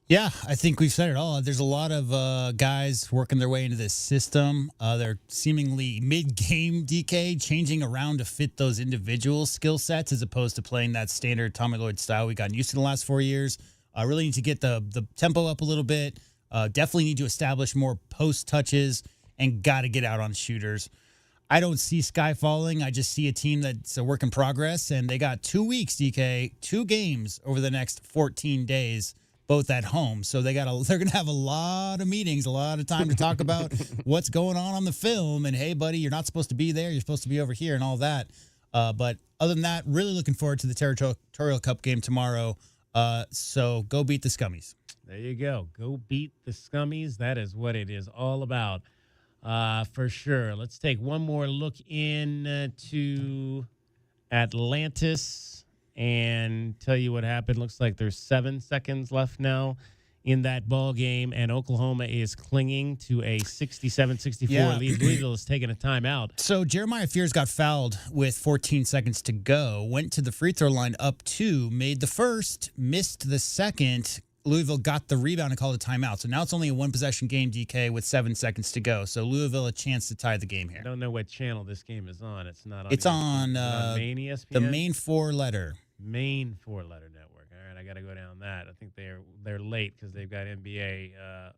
Yeah, I think we've said it all. There's a lot of guys working their way into this system. They're seemingly mid-game, DK, changing around to fit those individual skill sets as opposed to playing that standard Tommy Lloyd style we've gotten used to the last 4 years. Really need to get the tempo up a little bit. Definitely need to establish more post touches and got to get out on shooters. I don't see sky falling. I just see a team that's a work in progress, and they got 2 weeks, DK, 2 games over the next 14 days. Both at home, so they're going to have a lot of meetings, a lot of time to talk about what's going on the film, and hey, buddy, you're not supposed to be there, you're supposed to be over here, and all that. But other than that, really looking forward to the Territorial Cup game tomorrow. So go beat the Scummies. There you go. Go beat the Scummies. That is what it is all about, for sure. Let's take one more look into Atlantis and tell you what happened. Looks like there's 7 seconds left now in that ball game, and Oklahoma is clinging to a 67-64 lead. Louisville is taking a timeout. So Jeremiah Fears got fouled with 14 seconds to go, went to the free throw line up 2, made the first, missed the second. Louisville got the rebound and called a timeout. So now it's only a one-possession game, DK, with 7 seconds to go. So Louisville a chance to tie the game here. I don't know what channel this game is on. It's not on. It's on main ESPN? the main four-letter. Main four-letter network. All right, I got to go down that. I think they're late because they've got NBA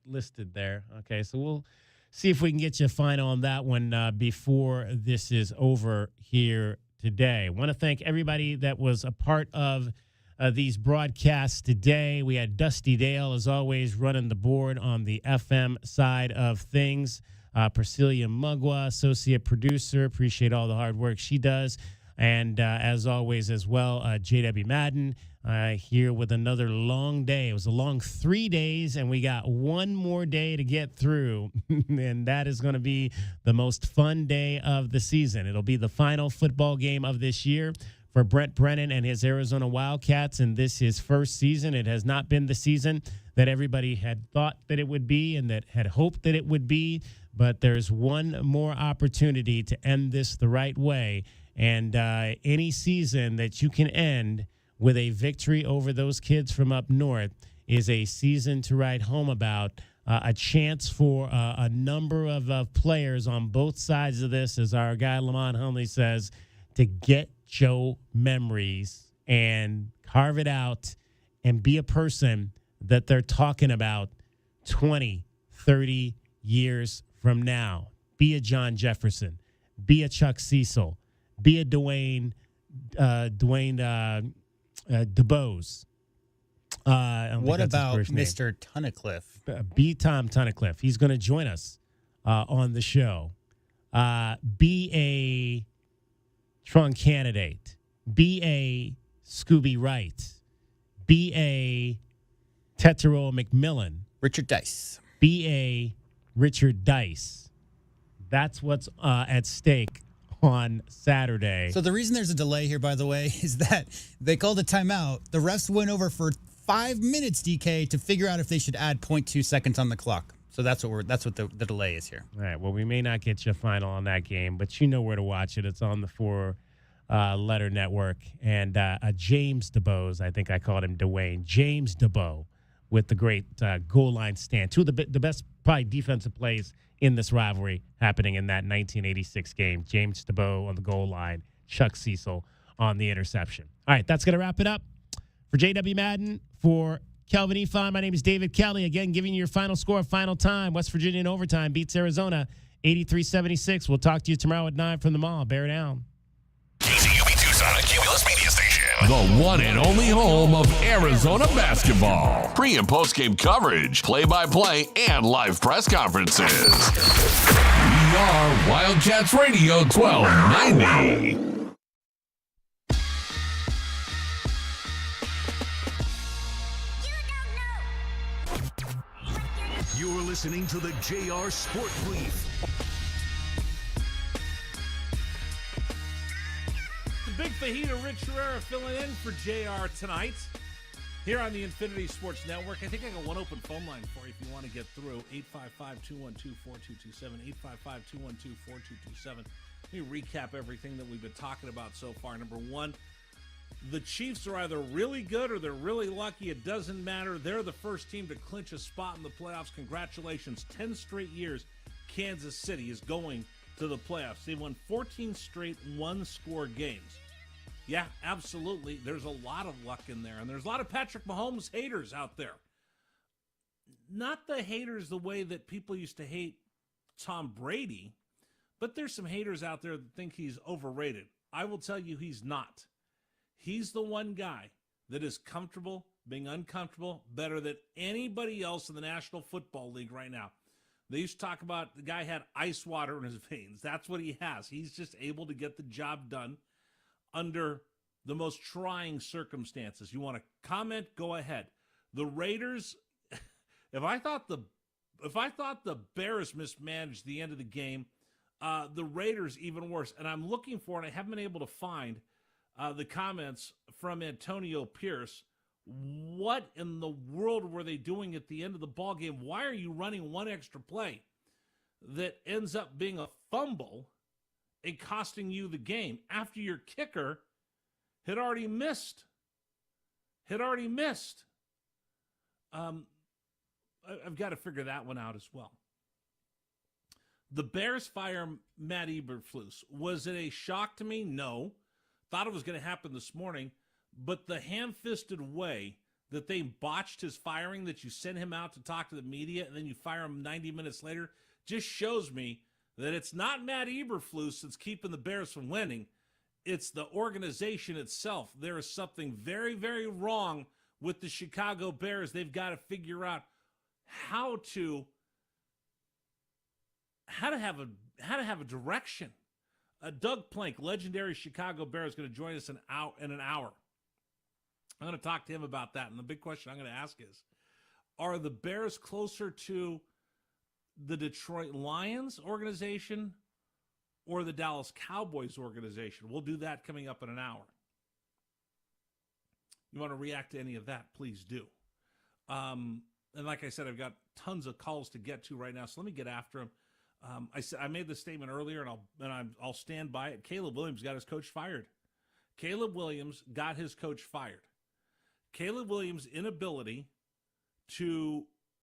listed there. Okay, so we'll see if we can get you a final on that one before this is over here today. I want to thank everybody that was a part of these broadcasts today. We had Dusty Dale, as always, running the board on the FM side of things. Priscilla Mugwa, associate producer. Appreciate all the hard work she does. And as always, as well, J.W. Madden here with another long day. It was a long 3 days, and we got one more day to get through. And that is going to be the most fun day of the season. It'll be the final football game of this year for Brent Brennan and his Arizona Wildcats, and this his first season. It has not been the season that everybody had thought that it would be and that had hoped that it would be, but there's one more opportunity to end this the right way. And any season that you can end with a victory over those kids from up north is a season to write home about. A chance for a number of players on both sides of this, as our guy Lamont Hunley says, to get Joe memories and carve it out and be a person that they're talking about 20, 30 years from now. Be a John Jefferson. Be a Chuck Cecil. Be a Dwayne DeBose. What about Mr. Tunnicliffe? Be Tom Tunnicliffe. He's going to join us on the show. Be a Tron candidate. Be a Scooby Wright. Be a Tetero McMillan. Richard Dice. Be a Richard Dice. That's what's at stake on Saturday. So the reason there's a delay here, by the way, is that they called a timeout. The refs went over for 5 minutes, DK, to figure out if they should add 0.2 seconds on the clock. So that's what the delay is here. All right. Well, we may not get you a final on that game, but you know where to watch it. It's on the four-letter network. And James DeBose, I think I called him Dwayne. James DeBose with the great goal line stand. Two of the best probably defensive plays in this rivalry happening in that 1986 game. James DeBose on the goal line, Chuck Cecil on the interception. All right, that's going to wrap it up. For J.W. Madden, for Kelvin Efon, my name is David Kelly. Again, giving you your final score, final time. West Virginia in overtime beats Arizona 83-76. We'll talk to you tomorrow at 9 from the mall. Bear down. KCUB Tucson, a Cumulus media station. The one and only home of Arizona basketball. Pre- and post-game coverage, play-by-play, and live press conferences. We are Wildcats Radio 1290. You're listening to the JR Sport Brief. The big fajita Rich Herrera filling in for JR tonight here on the Infinity Sports Network. I think I got one open phone line for you if you want to get through. 855-212-4227, 855-212-4227. Let me recap everything that we've been talking about so far. Number one, the Chiefs are either really good or they're really lucky. It doesn't matter. They're the first team to clinch a spot in the playoffs. Congratulations. 10 straight years Kansas City is going to the playoffs. They won 14 straight one-score games. Yeah, absolutely. There's a lot of luck in there. And there's a lot of Patrick Mahomes haters out there. Not the haters the way that people used to hate Tom Brady, but there's some haters out there that think he's overrated. I will tell you he's not. He's the one guy that is comfortable being uncomfortable better than anybody else in the National Football League right now. They used to talk about the guy had ice water in his veins. That's what he has. He's just able to get the job done under the most trying circumstances. You want to comment? Go ahead. The Raiders, if I thought the Bears mismanaged the end of the game, the Raiders even worse. And I'm looking for, and I haven't been able to find the comments from Antonio Pierce. What in the world were they doing at the end of the ball game? Why are you running one extra play that ends up being a fumble and costing you the game after your kicker had already missed? I've got to figure that one out as well. The Bears fire Matt Eberflus. Was it a shock to me? No. Thought it was going to happen this morning. But the ham-fisted way that they botched his firing, that you send him out to talk to the media and then you fire him 90 minutes later, just shows me that it's not Matt Eberflus that's keeping the Bears from winning. It's the organization itself. There is something very, very wrong with the Chicago Bears. They've got to figure out how to have a direction. Doug Plank, legendary Chicago Bear, is going to join us in an hour. I'm going to talk to him about that. And the big question I'm going to ask is, are the Bears closer to the Detroit Lions organization or the Dallas Cowboys organization? We'll do that coming up in an hour. You want to react to any of that, please do. And like I said, I've got tons of calls to get to right now, so let me get after them. I made the statement earlier, and I'll stand by it. Caleb Williams got his coach fired. Caleb Williams got his coach fired. Caleb Williams' inability to